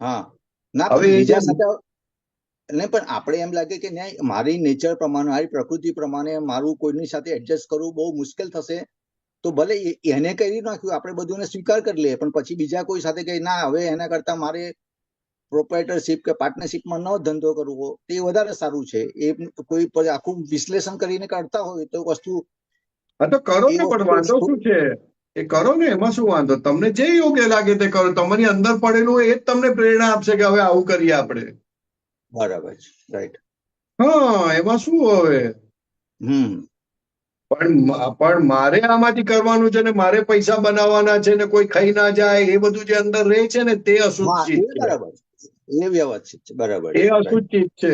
હા, ના હવે પણ એ બીજા જે સાથે નહીં, પણ આપણે એમ લાગે કે નહીં, મારી નેચર પ્રમાણે, મારી પ્રકૃતિ પ્રમાણે મારું કોઈની સાથે એડજસ્ટ કરવું બહુ મુશ્કેલ થશે, તો ભલે એને કરી નાખ્યું, આપણે બધું સ્વીકાર કરી લઈએ, પણ પછી બીજા કોઈ સાથે કઈ ના, હવે એના કરતા મારે પ્રોપ્રાઇટરશિપ કે પાર્ટનરશિપમાં ન ધંધો કરવો તે વધારે સારું છે. એ કોઈ આખું વિશ્લેષણ કરીને કરતા હોય તો વસ્તુ હા તો કરો ને, પણ વાંધો શું છે એ કરો ને, એમાં શું વાંધો? તમને જે યોગ્ય લાગે તે કરો. તમારી અંદર પડેલું હોય એ જ તમને પ્રેરણા આપશે કે હવે આવું કરીએ આપણે. બરાબર છે, રાઈટ. હા, એમાં શું હવે? પણ મારે આમાંથી કરવાનું છે ને મારે પૈસા બનાવવાના છે ને કોઈ ખાઈ ના જાય એ બધું જે અંદર રહે છે ને તે અશુદ્ધ ચીજ છે. બરાબર, એ વ્યવસ્થિત છે, બરાબર, એ અશુદ્ધ ચીજ છે.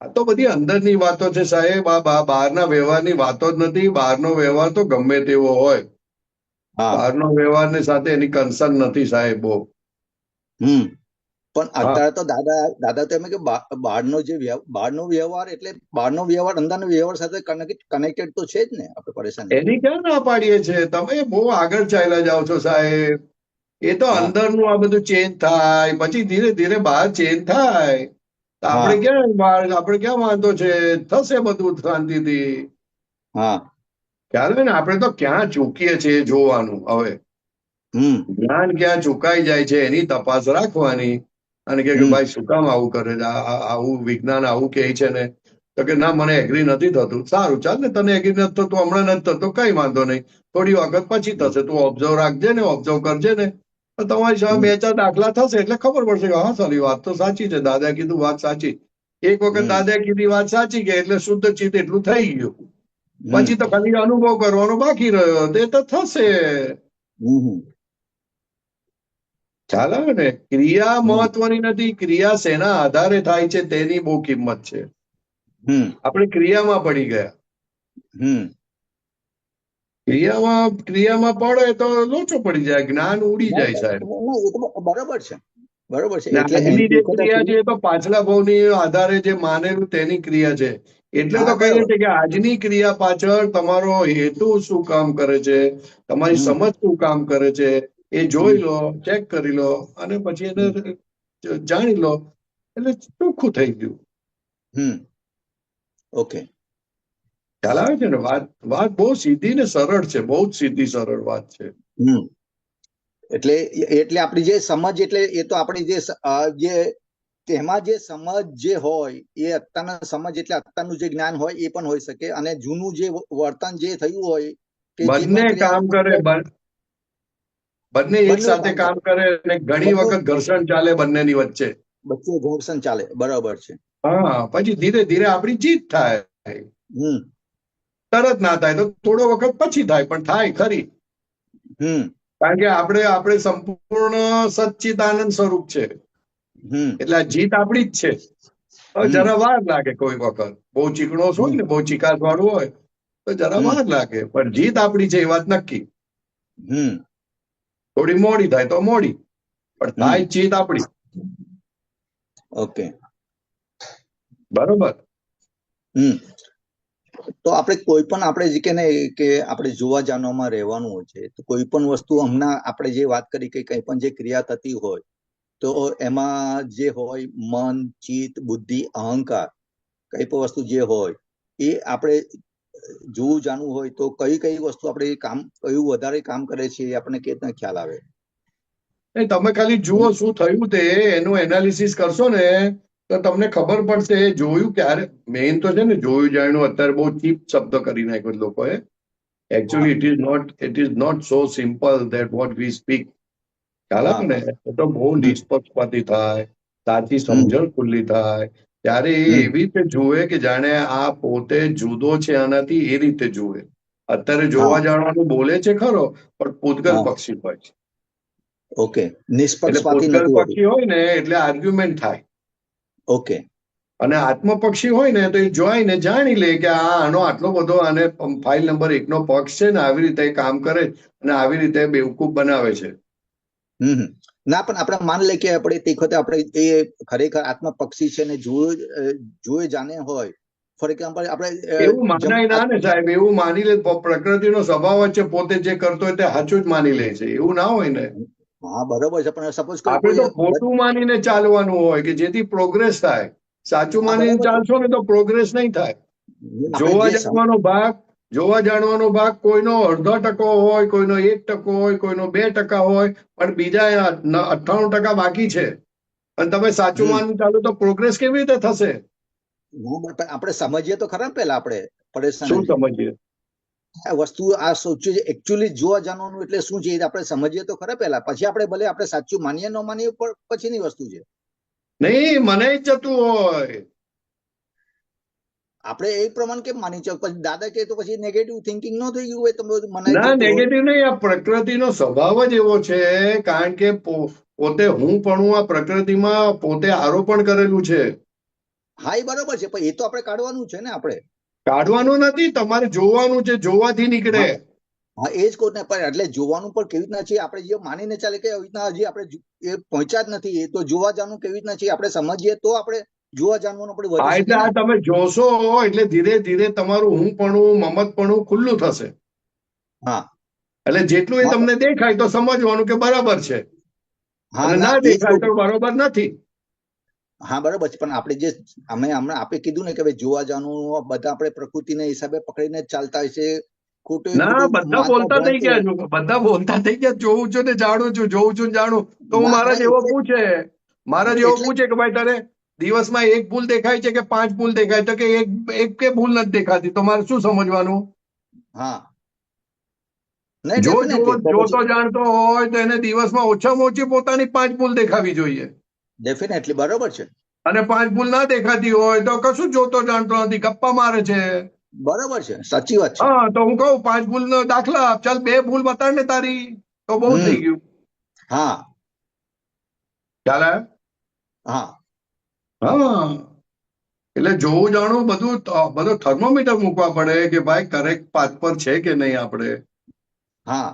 આ તો બધી અંદરની વાતો છે સાહેબ. આ બહારના વ્યવહારની વાતો જ નથી. બહારનો વ્યવહાર તો ગમે તેવો હોય, બહારનો વ્યવહારની સાથે એની કન્સર્ન નથી સાહેબ બહુ. પણ અત્યારે તો દાદા તો એમ કે બહારનો વ્યવહાર એટલે બહારનો વ્યવહાર અંદરનો વ્યવહાર સાથે કનેક્ટેડ તો છે જ ને. આપણે પરેશાન એની ક્યાં ના પાડીએ છે? તમે બહુ આગળ ચાલ્યા જાઓ છો સાહેબ. એ તો અંદરનું આ બધું ચેન્જ થાય પછી ધીરે ધીરે બહાર ચેન્જ થાય. આપણે ક્યાં વાંધો છે? થશે બધું શાંતિથી. ખ્યાલ હોય ને? આપણે તો ક્યાં ચૂકીએ છીએ જોવાનું. હવે જ્ઞાન ક્યાં ચૂકાઈ જાય છે એની તપાસ રાખવાની. અને કે ભાઈ શું કામ આવું કરે છે? આવું વિજ્ઞાન આવું કહે છે ને, તો કે ના મને એગ્રી નથી થતું. સારું, ચાલ ને, તને એગ્રી નથી થતું, હમણાં નથી થતું, કઈ વાંધો નહીં, થોડી વખત પછી થશે. તું ઓબ્ઝર્વ રાખજે ને, ઓબ્ઝર્વ કરજે ને, તો તમારી સામે બે ચાર દાખલા થશે એટલે ખબર પડશે કે હા સારી વાત તો સાચી છે, દાદા કીધું વાત સાચી. એક વખત દાદા કીધી વાત સાચી કે એટલે શુદ્ધ ચિત્ત એટલું થઈ ગયું. પછી તો ખાલી અનુભવ કરવાનો બાકી રહ્યો, તે તો થશે. ખ્યાલ આવે ને? ક્રિયા મહત્વની નથી, ક્રિયા શેના આધારે થાય છે તેની બહુ કિંમત છે. આપણે ક્રિયામાં પડી ગયા. ક્રિયામાં પડે તો લોચો પડી જાય, જ્ઞાન ઉડી જાય સાહેબ. બરાબર છે, બરોબર છે. આજની જે ક્રિયા છે એ તો પાછલા ભાવની આધારે જે માનેલું તેની ક્રિયા છે. એટલે તો કહીએ છીએ કે આજની ક્રિયા પાછળ તમારો હેતુ શું કામ કરે છે, તમારી સમજ શું કામ કરે છે એ જોઈ લો, ચેક કરી લો અને પછી એને જાણી લો એટલે ચોખ્ખું થઈ ગયું. ઓકે, ખ્યાલ આવે છે ને? વાત બહુ સીધી ને સરળ છે, બહુ જ સીધી સરળ વાત છે. એટલે આપણી જે સમજ, એટલે એ તો આપણી જે તેમાં જે સમજ જે હોય એ અત્યારના સમજ એટલે અત્યારનું જે જ્ઞાન હોય એ પણ હોઈ શકે, અને જૂનું જે વર્તન જે થયું હોય બંને કામ કરે, બંને એક સાથે કામ કરે અને ઘણી વખત ઘર્ષણ ચાલે બંનેની વચ્ચે. ઘર્ષણ ચાલે, બરાબર છે. હા, પછી ધીરે ધીરે આપણી જીત થાય. તરત ના થાય તો થોડો વખત પછી થાય, પણ થાય ખરી. કારણ કે આપણે સંપૂર્ણ સચ્ચિદાનંદ સ્વરૂપ છે એટલે આ જીત આપણી જ છે. જરા વાર લાગે કોઈ વખત, બહુ ચીકણો હોય ને, બહુ ચીકાશ વાળું હોય તો જરા વાર લાગે, પણ જીત આપણી છે એ વાત નક્કી. થોડી મોડી થાય તો મોડી, પણ થાય જીત આપણી. ઓકે, બરોબર. તો આપણે કોઈ પણ આપણે કે આપણે જોવા જાણવામાં રહેવાનું હોય છે, તો કોઈ પણ વસ્તુ હમણાં આપણે જે વાત કરી કે કંઈ પણ જે ક્રિયા થતી હોય તો એમાં જે હોય મન, ચિત્ત, બુદ્ધિ, અહંકાર, કઈ પણ વસ્તુ જે હોય એ આપણે જોવું જાણવું હોય તો કઈ વસ્તુ આપણે કયું વધારે કામ કરે છે એ આપણને કેવી રીતના ખ્યાલ આવે? તમે ખાલી જુઓ શું થયું તે, એનું એનાલિસિસ કરશો ને તો તમને ખબર પડશે. જોયું ક્યારે મેઇન તો છે ને, જોયું જાણ્યું અત્યારે બહુ ચીપ શબ્દ કરી નાખ્યો લોકોએ. Actually it is not so simple that what we speak. ખ્યાલ આવે ને? એ તો બહુ નિષ્પક્ષપાતી થાય, સાચી સમજણ ખુલ્લી થાય ત્યારે એ એવી રીતે જુએ કે જાણે આ પોતે જુદો છે આનાથી, એ રીતે જુએ. અત્યારે જોવા જાણવાનું બોલે છે ખરો, પણ પૂતગલ હા. પક્ષી હોય છે. ઓકે, એટલે નિષ્પક્ષપાતી પૂતગલ નથી હોતું. પક્ષી હોય ને એટલે આર્ગ્યુમેન્ટ થાય, ઓકે, અને આત્મપક્ષી હોય ને તો એ જોઈને જાણી લે કે આનો આટલો બધો આને ફાઇલ નંબર 1 નો પક્ષ છે ને આવી રીતે એ કામ કરે અને આવી રીતે બેવકૂફ બનાવે છે. હમ હમ. ના પણ આપણે માન લે કે આપણે તે વખતે આપણે એ ખરેખર આત્મપક્ષી છે ને જોએ જાણે હોય, ફોર એક્ઝામ્પલ આપણે એવું માનાય ના ને સાહેબ, એવું માની લે. પ્રકૃતિનો સ્વભાવ જ છે, પોતે જે કરતો હોય તે સાચું જ માની લે છે, એવું ના હોય ને. હા બરોબર છે, પણ સપોઝ કે આપણે તો ખોટું માનીને ચાલવાનું હોય કે જેથી પ્રોગ્રેસ થાય. સાચું માનીને બરાબર છે. ચાલશો ને તો પ્રોગ્રેસ નહીં થાય. આપણે જોવા જાણવાનો ભાગ કોઈનો 0.5% હોય, કોઈનો 1% હોય, કોઈનો 2% હોય, પણ બીજા 98% બાકી છે. અને તમે સાચું માની ચાલો તો પ્રોગ્રેસ કેવી રીતે થશે? આપણે સમજીએ તો ખરા ને પેલા આપણે શું પરેશાન સમજીએ? આ વસ્તુ આ સોચ્યું છે એકચ્યુઅલી જોવા જાણવાનું એટલે શું છે આપણે સમજીએ તો ખરા પેલા, પછી આપણે ભલે આપણે સાચું માનીએ ન માનીએ પણ પછીની વસ્તુ છે. નહીં, મને જ જતું હોય. આપણે એ પ્રમાણે કેમ માની છે? પછી દાદા કહે તો પછી નેગેટિવ થિંકિંગ ન થઈ ગયું હોય તમે મનાઈ ના, જતું હોય. નેગેટિવ નહીં. આ પ્રકૃતિનો સ્વભાવ જ એવો છે, કારણ કે પોતે હું પણ આ પ્રકૃતિમાં પોતે આરોપણ કરેલું છે. હા એ બરોબર છે, પણ એ તો આપણે કાઢવાનું છે ને. આપણે કાઢવાનું નથી, તમારે જોવાનું છે, જોવાથી નીકળે. હા એ જ કહું ને, પણ એટલે જોવાનું પણ કેવી રીતના છે આપણે જે માનીને ચાલે કે આવી રીતના હજી આપણે એ પહોંચ્યા જ નથી, એ તો જોવા જાણવું કેવી રીતના છે આપણે સમજીએ તો આપણે જોવા જાણવાનું આપણે હા, વધી એટલે શકીએ આ ને. તમે જોશો એટલે ધીરે ધીરે તમારું હુંપણું, મમતપણું ખુલ્લું થશે. હા એટલે જેટલું એ તમને દેખાય તો સમજવાનું કે બરાબર છે, હા અને ના એ જ દેખાય કહું. તો બરોબર નથી. હા બરાબર છે, પણ આપણે જે અમે હમણાં આપણે કીધું ને કે ભાઈ જોવા જાણવું બધા આપણે પ્રકૃતિના હિસાબે પકડીને જ ચાલતા હોય છે. ખોટું ના, બધા મહાત્મા બોલતા થઈ ભણતું ગયા છો, બધા બોલતા થઈ ગયા. જોઉં છું ને જાણું છું, જોઉં છું ને જાણું. તો હું ના મારા ના જેવો એટલે પૂછે, મારા ના, જેવો એટલે પૂછે કે ભાઈ તારે દિવસમાં 1 ભૂલ દેખાય છે કે 5 ભૂલ દેખાય? તો કે એક કે ભૂલ નથી દેખાતી. તો મારે શું સમજવાનું? હા નહીં જો ડેફિનેટલી તો જોતો પછી જાણતો હોય તો એને દિવસમાં ઓછામાં ઓછી પોતાની 5 ભૂલ દેખાવી જોઈએ. ડેફિનેટલી બરોબર છે. અને 5 ભૂલ ના દેખાતી હોય તો કશું જોતો જાણતો નથી, ગપ્પા મારે છે. બરોબર છે, સાચી વાત છે. હા, તો હું કહું 5 ભૂલ નો દાખલા આપ, ચાલ 2 ભૂલ બતાડ ને તારી, તો બહુ થઈ ગયું. હા ખ્યાલ આવ્યો? હા હા, એટલે જોવું જાણવું બધું થર્મોમીટર મૂકવા પડે કે ભાઈ કરેક્ટ પાથ પર છે કે નહીં આપણે. હા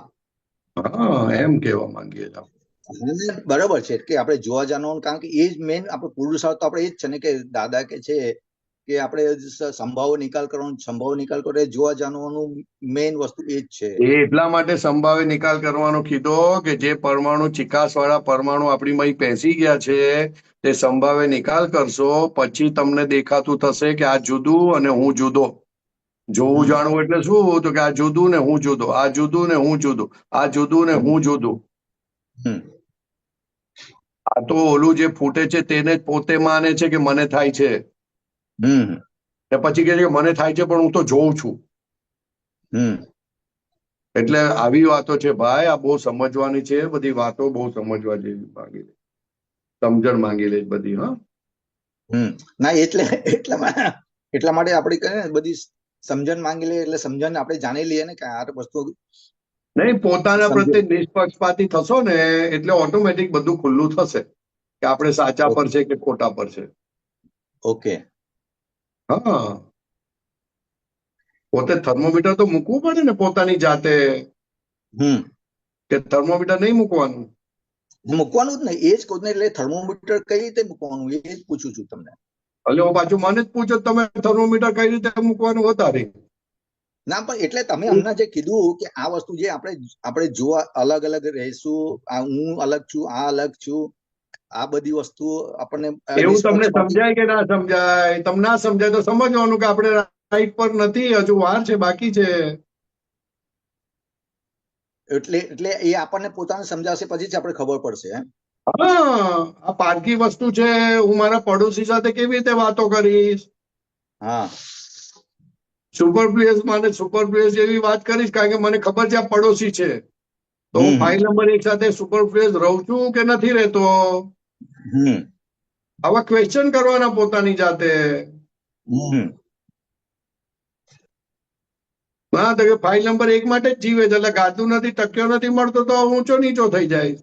હા, એમ કેવા માંગીએ છીએ. બરોબર છે કે આપણે જોવા જાણવાનું, કારણ કે એ જ મેઇન આપણે પુરુષાર્થ તો આપણે એ જ છે ને કે દાદા કે છે કે આપણે સંભાવ નિકાલ કરે, જોવા જાણવાનું મેઇન વસ્તુ એ જ છે. એ એટલા માટે સંભાવે નિકાલ કરવાનો કીધો કે જે પરમાણુ, ચિકાસ વાળા પરમાણુ આપણી મય પેસી ગયા છે તે સંભાવે નિકાલ કરશો, પછી તમને દેખાતું થશે કે આ જુદું અને હું જુદો. જોવું જાણવું એટલે શું? તો કે આ જુદું ને હું જુદો, આ જુદું ને હું જુદું, આ જુદું ને હું જુદું. આ તો ઓલું જે ફૂટે છે તેને જ પોતે માને છે કે મને થાય છે, ને પછી કે છે કે મને થાય છે પણ હું તો જોઉં છું. એટલે આવી વાતો છે ભાઈ, આ બહુ સમજવાની છે. બધી વાતો બહુ સમજવા જેવી માંગી લે, સમજણ માંગી લે બધી. હા ના એટલા માટે આપણે કહે ને બધી સમજણ માંગી લે, એટલે સમજણ આપણે જાણી લઈએ ને કે આ વસ્તુ નહીં, પોતાના પ્રત્યે નિષ્પક્ષપાતી થશો ને એટલે ઓટોમેટિક બધું ખુલ્લું થશે કે આપણે સાચા પર છે કે ખોટા પર છે. ઓકે. હા, પોતે થર્મોમીટર તો મૂકવું પડે ને પોતાની જાતે, કે થર્મોમીટર નહીં મૂકવાનું? મૂકવાનું જ નહીં, એ જ કહું ને. એટલે થર્મોમીટર કઈ રીતે મૂકવાનું એ જ પૂછું છું તમને. એટલે હું પાછું મને જ પૂછો તમે થર્મોમીટર કઈ રીતે મૂકવાનું વધારે? ના પણ એટલે તમે હમણાં જે કીધું કે આ વસ્તુ જે આપણે જોવા અલગ અલગ રહીશું, હું અલગ છું, આ અલગ છું, આ બધી વસ્તુ આપણને એવું તમને સમજાય કે ના સમજાય? તમને ના સમજાય તો સમજવાનું કે આપણે રાઈટ પર નથી, હજુ વાર છે, બાકી છે. એટલે એ આપણને પોતાને સમજાવશે પછી જ આપણે ખબર પડશે. હા, આ પારકી વસ્તુ છે. હું મારા પડોશી સાથે કેવી રીતે વાતો કરીશ? હા, સુપરફ્લુઅસ માટે સુપરફ્લુઅસ જેવી વાત કરીશ, કારણ કે મને ખબર છે આ પડોશી છે. તો હું ફાઇલ નંબર 1 સાથે સુપરફ્લુઅસ રહું છું કે નથી રહેતો? આવા ક્વેશ્ચન કરવાના પોતાની જાતે. હા તો ફાઇલ નંબર 1 માટે જ જીવે છે, એટલે ગાતું નથી, ટક્યો નથી મળતો તો ઊંચો નીચો થઈ જાય.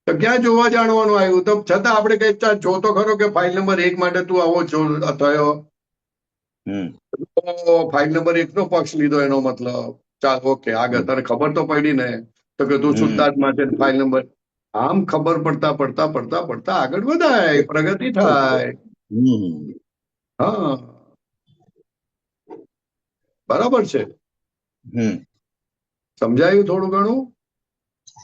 તો ક્યાં જોવા જાણવાનું આવ્યું? તો છતાં આપણે કઈ જોતો ખરો કે ફાઇલ નંબર 1 માટે તું આવો થયો? ફાઇલ નંબર 1 નો પક્ષ લીધો એનો મતલબ. ચાલ ઓકે આગળ, તને ખબર તો પડી ને? તો કે તું શુદ્ધાત્મા છે, ફાઇલ નંબર. આમ ખબર પડતા પડતા પડતા પડતા આગળ વધાય, પ્રગતિ થાય. હા બરાબર છે. સમજાયું થોડું ઘણું?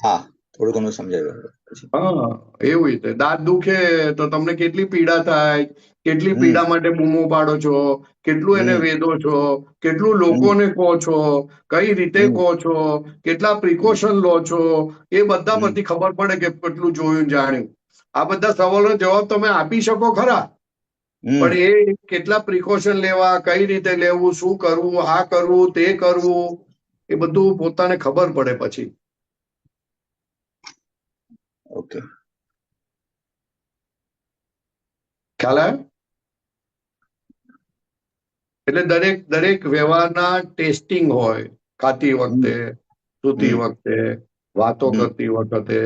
હા થોડું ઘણું સમજાયું. હા એવું રીતે દાંત દુખે તો તમને કેટલી પીડા થાય, કેટલી પીડા માટે બૂમો પાડો છો, કેટલું એને વેદો છો, કેટલું લોકોને કહો છો, કઈ રીતે કહો છો, કેટલા પ્રિકોશન લો છો, એ બધા પરથી ખબર પડે કે કેટલું જોયું જાણ્યું. આ બધા સવાલોનો જવાબ તમે આપી શકો ખરા, પણ એ કેટલા પ્રિકોશન લેવા, કઈ રીતે લેવું, શું કરવું, આ કરવું, તે કરવું, એ બધું પોતાને ખબર પડે પછી. ઓકે ખ્યાલ આવ્યો? એટલે દરેક દરેક વ્યવહારના ટેસ્ટિંગ હોય, ખાતી વખતે, સૂતી વખતે, વાતો કરતી વખતે,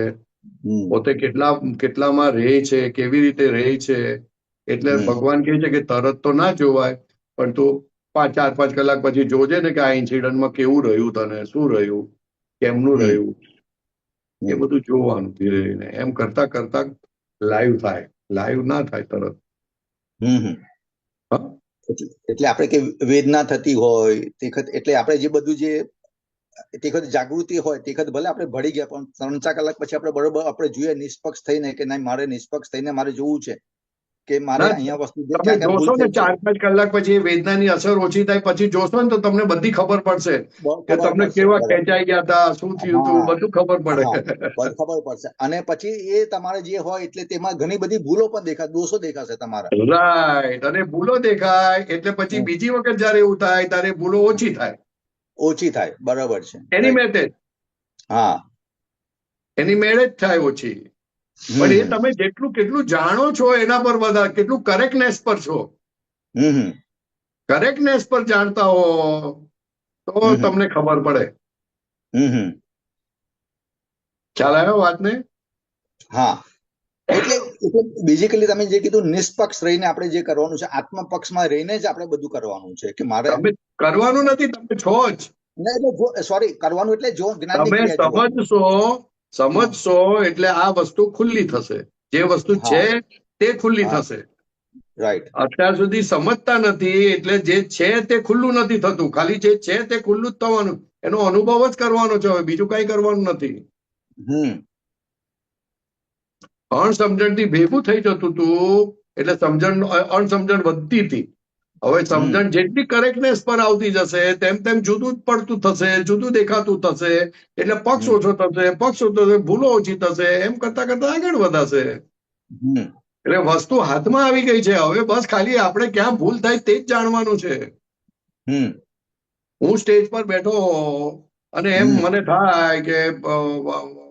પોતે કેટલામાં રહે છે, કેવી રીતે રહે છે. એટલે ભગવાન કહે છે કે તરત તો ના જોવાય, પણ તું 4-5 કલાક પછી જોજે ને કે આ ઇન્સિડન્ટમાં કેવું રહ્યું, તને શું રહ્યું, કેમનું રહ્યું, એ બધું જોવાનું ધીરે ધીરે. એમ કરતા કરતા લાઈવ થાય, લાઈવ ના થાય તરત. એટલે આપણે કે વેદના થતી હોય તે વખત, એટલે આપણે જે બધું જે તે વખત જાગૃતિ હોય તે વખત ભલે આપણે ભળી ગયા, પણ 3-4 કલાક પછી આપણે બરોબર આપણે જોઈએ નિષ્પક્ષ થઈને કે નહીં, મારે નિષ્પક્ષ થઈને મારે જોવું છે કે મારે અહીંયા વસ્તુ જે તમે ક્યાં જોશો ભૂલ ને થઈ છે. 4-5 કલાક પછી એ વેદનાની અસર ઓછી થાય પછી જોશો ને તો તમને બધી ખબર પડશે કે ખબર તમને પડશે. કેવા ખેંચાઈ ગયા હતા, શું થયું હતું, બધું ખબર પડે. ખબર પડશે. અને પછી એ તમારે જે હોય એટલે તેમાં ઘણી બધી ભૂલો પણ દેખાશે, દોષો દેખાશે તમારા. રાઈટ. અને ભૂલો દેખાય એટલે પછી બીજી વખત જયારે એવું થાય ત્યારે ભૂલો ઓછી થાય. ઓછી થાય, બરાબર છે. એની મેળે એની મેળે જ થાય ઓછી. પણ એ તમે જેટલું કેટલું જાણો છો એના પર બધા, કેટલું કરેક્ટનેસ પર છો. કરેક્ટનેસ પર જાણતા હો તો તમને ખબર પડે. ખ્યાલ આવ્યો વાતને? હા એટલે બેઝિકલી તમે જે કીધું નિષ્પક્ષ રહીને આપણે જે કરવાનું છે, આત્મપક્ષમાં રહીને જ આપણે બધું કરવાનું છે. કે મારે તમે કરવાનું નથી, તમે છો જ. સોરી, કરવાનું એટલે જો જ્ઞાનની તમે ક્રિયા જોવાની. સમજશો એટલે આ વસ્તુ ખુલ્લી થશે. જે વસ્તુ છે તે ખુલ્લી થશે. રાઈટ. અત્યાર સુધી સમજતા નથી એટલે જે છે તે ખુલ્લું નથી થતું. ખાલી જે છે તે ખુલ્લું જ થવાનું, એનો અનુભવ જ કરવાનો છે. હવે બીજું કઈ કરવાનું નથી. અણસમજણથી ભેગું થઈ જતું હતું એટલે અણસમજણ વધતી હતી. હવે સમજણ જેટલી કરેક્ટનેસ પર આવતી જશે તેમ તેમ જુદું જ પડતું થશે, જુદું દેખાતું થશે. એટલે પક્ષ ઓછો થશે, પક્ષ ઓછો થશે, ભૂલો ઓછી થશે. એમ કરતા કરતા આગળ વધાશે. એટલે વસ્તુ હાથમાં આવી ગઈ છે. હવે બસ ખાલી આપણે ક્યાં ભૂલ થાય તે જ જાણવાનું છે. હું સ્ટેજ પર બેઠો અને એમ મને થાય કે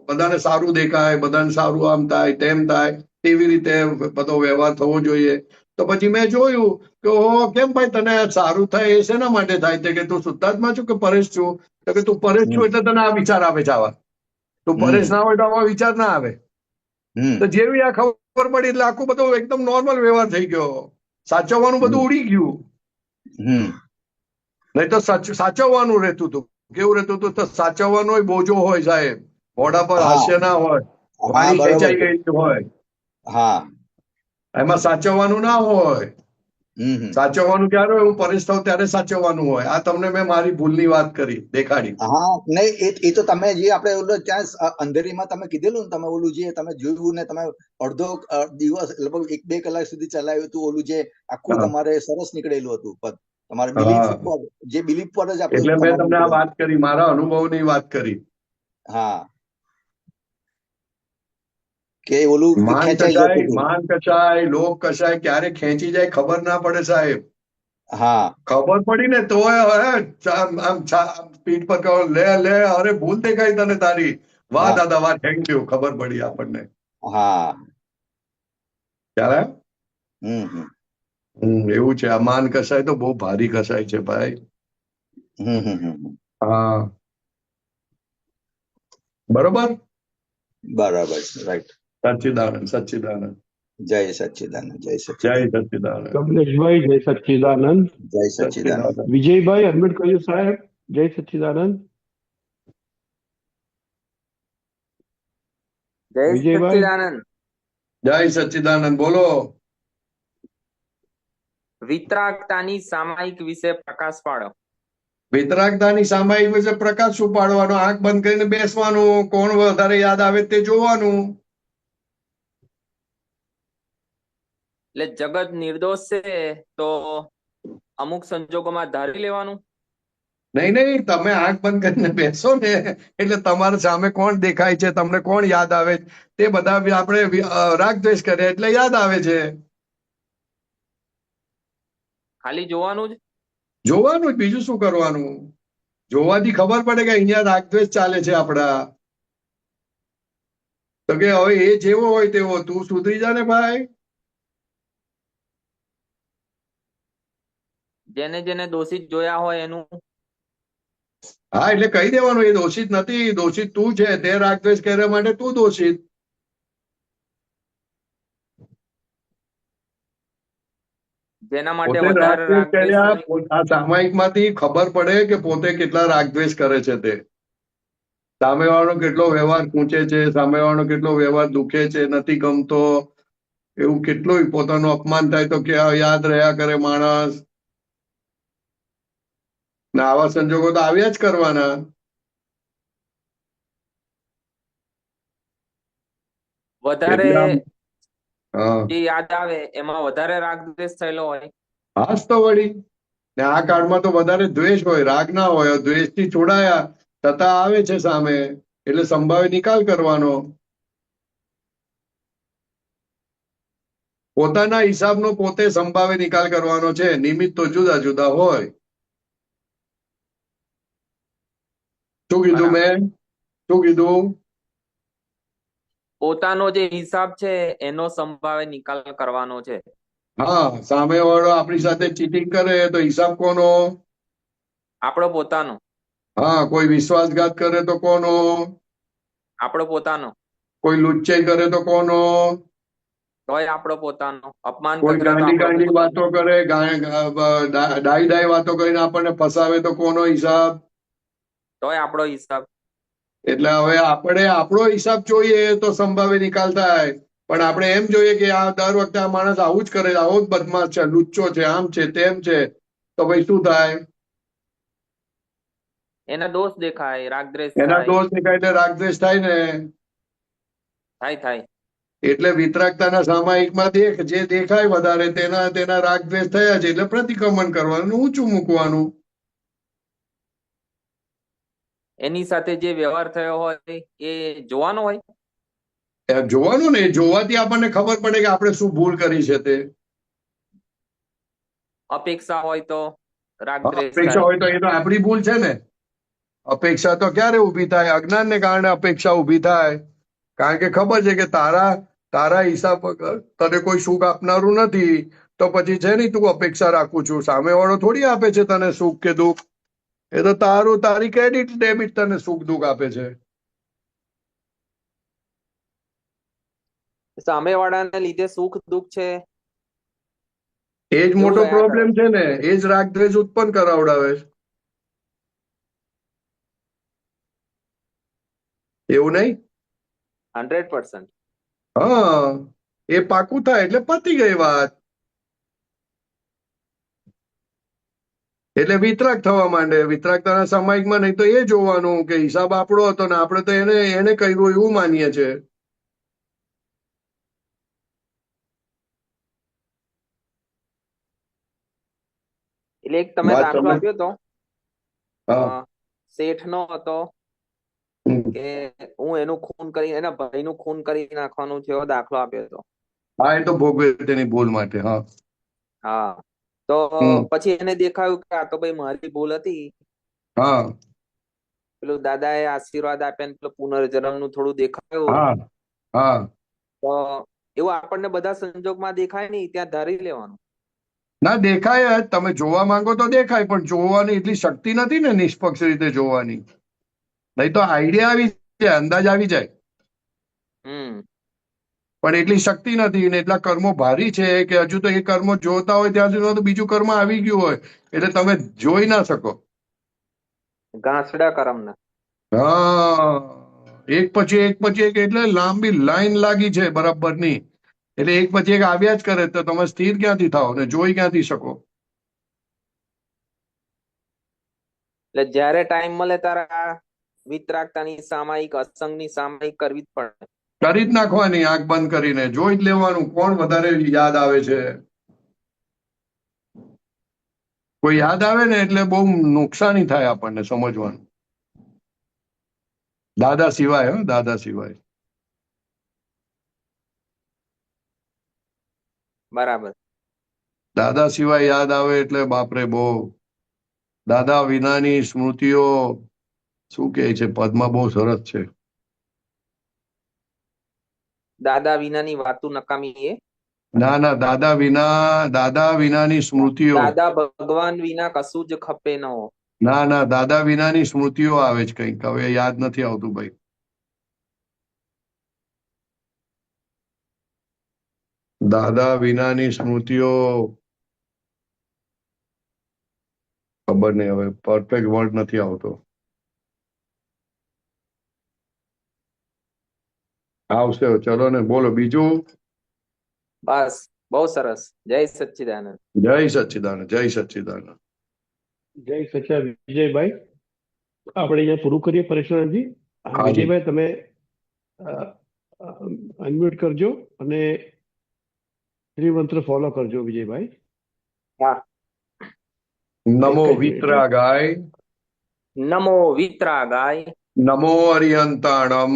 બધાને સારું દેખાય, બધાને સારું આમ થાય, તેમ થાય, તેવી રીતે બધો વ્યવહાર થવો જોઈએ. તો પછી મેં જોયું કે કેમ ભાઈ તને સારું થાય એ શેના માટે થાય છે? કે તું શુદ્ધાત્મા છું કે પરેશ છું? તો કે તું પરેશ છું એટલે તને આ વિચાર આવે છે. આવા તું પરેશ ના હોય તો આવા વિચાર ના આવે. તો જેવી આ ખબર પડી એટલે આખું બધું એકદમ નોર્મલ વ્યવહાર થઈ ગયો. સાચવવાનું બધું ઉડી ગયું. નહીં તો સાચવવાનું રહેતું હતું. કેવું રહેતું હતું? તો સાચવવાનો બોજો હોય સાહેબ. મોઢા પર હાસ્ય ના હોય, વાણી ખેંચાઈ ગઈ હોય, એમાં સાચવવાનું ના હોય. સાચવવાનું ક્યારે હોય? હું પરેશ થાઉં ત્યારે સાચવવાનું હોય. આ તમને મેં મારી ભૂલની વાત કરી, દેખાડી. નહીં એ તો તમે જે આપણે ઓલું ત્યાં અંધેરીમાં તમે કીધેલું ને, તમે ઓલું જે તમે જોયું ને, તમે અડધો દિવસ લગભગ 1-2 કલાક સુધી ચલાવ્યું હતું. ઓલું જે આખું તમારે સરસ નીકળેલું હતું પદ, તમારે બિલીફ પર, જે બિલીફ પર જ આપણે. એટલે મેં તમને આ વાત કરી, મારા અનુભવની વાત કરી. કે ઓલું માન કચાય, લોક કચાય, ક્યારે ખેંચી જાય ખબર ના પડે સાહેબ. ખબર પડી ને તો આમ પીઠ પર કહો, લે અરે ભૂલ દેખાય તને તારી. વાહ દાદા વાહ, થેન્ક યુ, ખબર પડી આપણને. ખ્યાલ આવ્યો? એવું છે. આ માન કસાય તો બહુ ભારી કસાય છે ભાઈ. હા, બરોબર. બરાબર છે, રાઈટ. સચ્ચિદાનંદ, સચ્ચિદાનંદ, જય સચ્ચિદાનંદ, જય જય સચ્ચિદાનંદ, સચ્ચિદાનંદ, કમલેશભાઈ જય સચ્ચિદાનંદ. જય સચ્ચિદાનંદ. સચ્ચિદાનંદ. વિજયભાઈ અનમ્યુટ કર્યું સાહેબ. જય સચ્ચિદાનંદ. જય વિજયભાઈ. સચ્ચિદાનંદ. જય સચ્ચિદાનંદ, બોલો. વિતરાગતાની સામાયિક વિશે પ્રકાશ પાડો. વિતરાગતાની સામાયિક વિશે પ્રકાશ શું પાડવાનો? આંખ બંધ કરીને બેસવાનું, કોણ વધારે યાદ આવે તે જોવાનું. એટલે જગત નિર્દોષ છે તો અમુક સંજોગોમાં ધારી લેવાનું. નહીં, તમે આંખ બંધ કરીને બેસો ને એટલે તમારા સામે કોણ દેખાય છે, તમને કોણ યાદ આવે છે, તે બધા આપણે રાગ દ્વેષ કરીએ એટલે યાદ આવે છે. ખાલી જોવાનું જ. જોવાનું જ, બીજું શું કરવાનું? જોવાથી ખબર પડે કે અહીંયા રાગ દ્વેષ ચાલે છે આપડા. તો કે હવે એ જેવો હોય તેવો તું સુધરી જા ને ભાઈ. જેને જેને દોષિત જોયા હોય એનું. હા, એટલે કહી દેવાનું એ દોષિત નથી, દોષિત તું છે, તે રાગ દ્વેષ કરવા માટે તું દોષિત. જેના માટે પોતે વધારે રાગદ્વેષ રાગ દ્વેષ કર્યા, હોય. આ સામાયિક માંથી ખબર પડે કે પોતે કેટલા રાગદ્વેષ કરે છે તે. સામેવાળાનો કેટલો વ્યવહાર ખૂંચે છે, સામેવાળાનો કેટલો વ્યવહાર દુખે છે, નથી ગમતો, એવું કેટલું પોતાનું અપમાન થાય તો કે યાદ રહ્યા કરે માણસ. ને આવા સંજોગો તો આવ્યા જ કરવાના. વધારે એટલે હા, જે યાદ આવે એમાં વધારે રાગ દ્વેષ થયેલો હોય. હાસ તો વળી. ને આ કાળમાં તો વધારે દ્વેષ હોય, રાગ ના હોય. દ્વેષથી છોડાયા છતાં આવે છે સામે, એટલે સંભાવે નિકાલ કરવાનો. પોતાના હિસાબનો પોતે સંભાવે નિકાલ કરવાનો છે. નિમિત્ત તો જુદા જુદા હોય. શું કીધું મેં? શું કીધું? પોતાનો જે હિસાબ છે એનો સંભાવે નિકાલ કરવાનો છે. હા, સામે વાળો આપણી સાથે ચીટિંગ કરે તો હિસાબ કોનો? આપણો પોતાનો. હા, કોઈ વિશ્વાસઘાત કરે તો કોનો? આપણો પોતાનો. કોઈ લુચ્ચાઈ કરે તો કોનો? તોય આપણો પોતાનો. અપમાન કોઈ કરે તો ગાંડી આપણો ગાંડી વાતો પોતાનો. કરે, ડાઈ ડાઈ વાતો કરીને આપણને ફસાવે તો કોનો હિસાબ? તોય આપણો હિસાબ. એટલે હવે આપણે આપણો હિસાબ જોઈએ તો સંભાવે નિકાલ થાય. પણ આપણે એમ જોઈએ કે આ દર વખતે આ માણસ આવું જ કરે, આવો જ બદમાશ છે, લુચ્ચો છે, આમ છે, તેમ છે, તો ભાઈ શું થાય? એના દોષ દેખાય, રાગદ્વેષ એના થાય. દોષ દેખાય એટલે રાગદ્વેષ થાય ને. થાય. એટલે વિતરાગતાના સામાયિકમાં જે દેખાય વધારે તેના રાગદ્વેષ થયા છે એટલે પ્રતિક્રમણ કરવાનું, ઊંચું મૂકવાનું. એની સાથે જે વ્યવહાર થયો હોય એ જોવાનો હોય. જોવાનું ને, જોવાથી આપણને ખબર પડે કે આપણે શું ભૂલ કરી છે તે. અપેક્ષા હોય તો રાગદ્વેષ અપેક્ષા થાય. હોય તો એ તો આપણી ભૂલ છે ને. અપેક્ષા તો ક્યારે ઊભી થાય? અજ્ઞાનને કારણે અપેક્ષા ઊભી થાય. કારણ કે ખબર છે કે તારા હિસાબ વગર તને કોઈ સુખ આપનારું નથી, તો પછી છે નહીં તું અપેક્ષા રાખું છું. સામેવાળો થોડી આપે છે તને સુખ કે દુઃખ. એ તો તારી ક્રેડિટ ડેબિટ તને સુખ દુઃખ આપે છે. સામેવાળાને લીધે સુખ દુઃખ છે. એ જ મોટો પ્રોબ્લેમ છે ને, એ જ રાગદ્વેષ ઉત્પન્ન કરાવડાવે છે. એવું નહીં? 100%. હા, એ પાકું થાય એટલે પતી ગઈ વાત. એટલે વિતરાગ થવા માંડે. વિતરાગતાના સામાયિકમાં નહીં તો એ જોવાનું કે હિસાબ આપણો હતો ને આપણે તો એને કર્યું એવું માનીએ છે. એટલે એક તમે દાખલો આપ્યો તો હા, શેઠનો હતો કે હું એનું ખૂન કરી, એના ભાઈનું ખૂન કરી નાખવાનું છે, એવો દાખલો આપ્યો હતો. હા, એ તો ભોગવે તેની ભૂલ માટે. હા, હા. તો પછી એને દેખાયું કે આ તો ભાઈ મારી ભૂલ હતી. હા, પેલું દાદાએ આશીર્વાદ આપ્યા, પેલું પુનર્જન્મનું થોડું દેખાયું. હા, હા. તો એવું આપણને બધા સંજોગમાં દેખાય નહીં, ત્યાં ધારી લેવાનું. ના દેખાય જ, તમે જોવા માંગો તો દેખાય, પણ જોવાની એટલી શક્તિ નથી ને નિષ્પક્ષ રીતે જોવાની. નહીં તો આઈડિયા આવી જાય, અંદાજ આવી જાય, હમ પણ એટલી શક્તિ નથી ને એટલા કર્મો ભારી છે કે હજુ તો એ કર્મો જોતા હોય ત્યાં સુધી તો બીજું કર્મ આવી ગયું હોય એટલે તમે જોઈ ના શકો. ઘાસડા કર્મના. હા, એક પછી એક એટલે લાંબી લાઈન લાગી છે બરાબરની, એટલે એક પછી એક આવ્યા જ કરે તો તમે સ્થિર ક્યાંથી થાઓ ને જોઈ ક્યાંથી શકો? એટલે જ્યારે ટાઈમ મળે ત્યારે આ વિતરાગતાની સામાયિક, અસંગની સામાયિક કરવી જ પડે. કરી જ નાખવાની, આંખ બંધ કરીને જોઈ જ લેવાનું કોણ વધારે યાદ આવે છે. કોઈ યાદ આવે ને એટલે બહુ નુકસાની થાય આપણને સમજવાનું. દાદા સિવાય, હો દાદા સિવાય. બરાબર. દાદા સિવાય યાદ આવે એટલે બાપરે બહુ. દાદા વિનાની સ્મૃતિઓ શું કે છે પદમાં બહુ સરસ છે. દાદા વિનાની વાતું નકામી એ. ના ના, દાદા વિનાની સ્મૃતિઓ. દાદા ભગવાન વિના કશું જ ખપે ન હો. ના ના, દાદા વિનાની સ્મૃતિઓ આવે છે કંઈક, હવે યાદ નથી આવતું ભાઈ. દાદા વિનાની સ્મૃતિઓ ખબર નહીં, હવે પરફેક્ટ વર્ડ નથી આવતો. આવશે, ચલો ને બોલો બીજું. બસ બહુ સરસ. જય સચ્ચિદાનંદ. જય સચ્ચિદાનંદ, જય સચ્ચિદાનંદ. જય સચ્ચા વિજયભાઈ, આપણે અહીંયા પૂરું કરીએ પરેશાનજી. હાજી. વિજયભાઈ તમે અનમ્યુટ કરજો અને ત્રિમંત્ર ફોલો કરજો વિજયભાઈ. હા. નમો એક જ વિતરાગાય, નમો વિતરાગાય, નમો અરિયંતાણમ,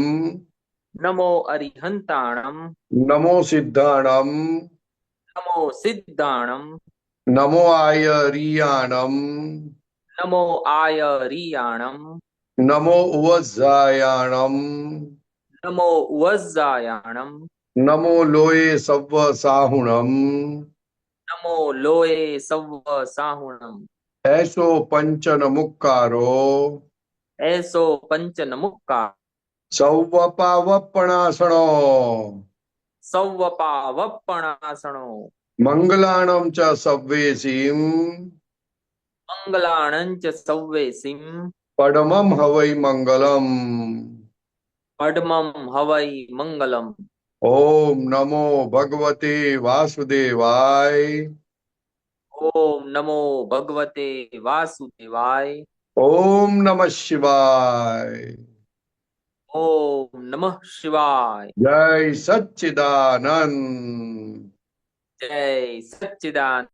નમો અરિહંતાણમ, નમો સિદ્ધાણમ, નમો સિદ્ધાણમ, નમો આયરિયાણમ, નમો આયરિયાણમ, નમો ઉવઝાયાણમ, નમો ઉવઝ્ઝાયાણમ, નમો લોય સવ્વ સાહુણમ, નમો લોય સવ્વ સાહુણમ, એસો પંચન મુક્કારો, એસો પંચન મુક્કા, સૌવપાવપણાસણો, સૌવપાવપણાસણો, મંગલાણમ ચ સવ્વેસીમ, મંગલાણંચ સવ્વેસિમ, પડમમ હવૈ મંગલમ. પડમમ હવૈ મંગલમ. ઓમ નમો ભગવતે વાસુદેવાય, ઓમ નમો ભગવતે વાસુદેવાય, ઓમ નમઃ શિવાય, ઓમ નમઃ શિવાય. જય સચ્ચિદાનંદ. જય સચ્ચિદાનંદ.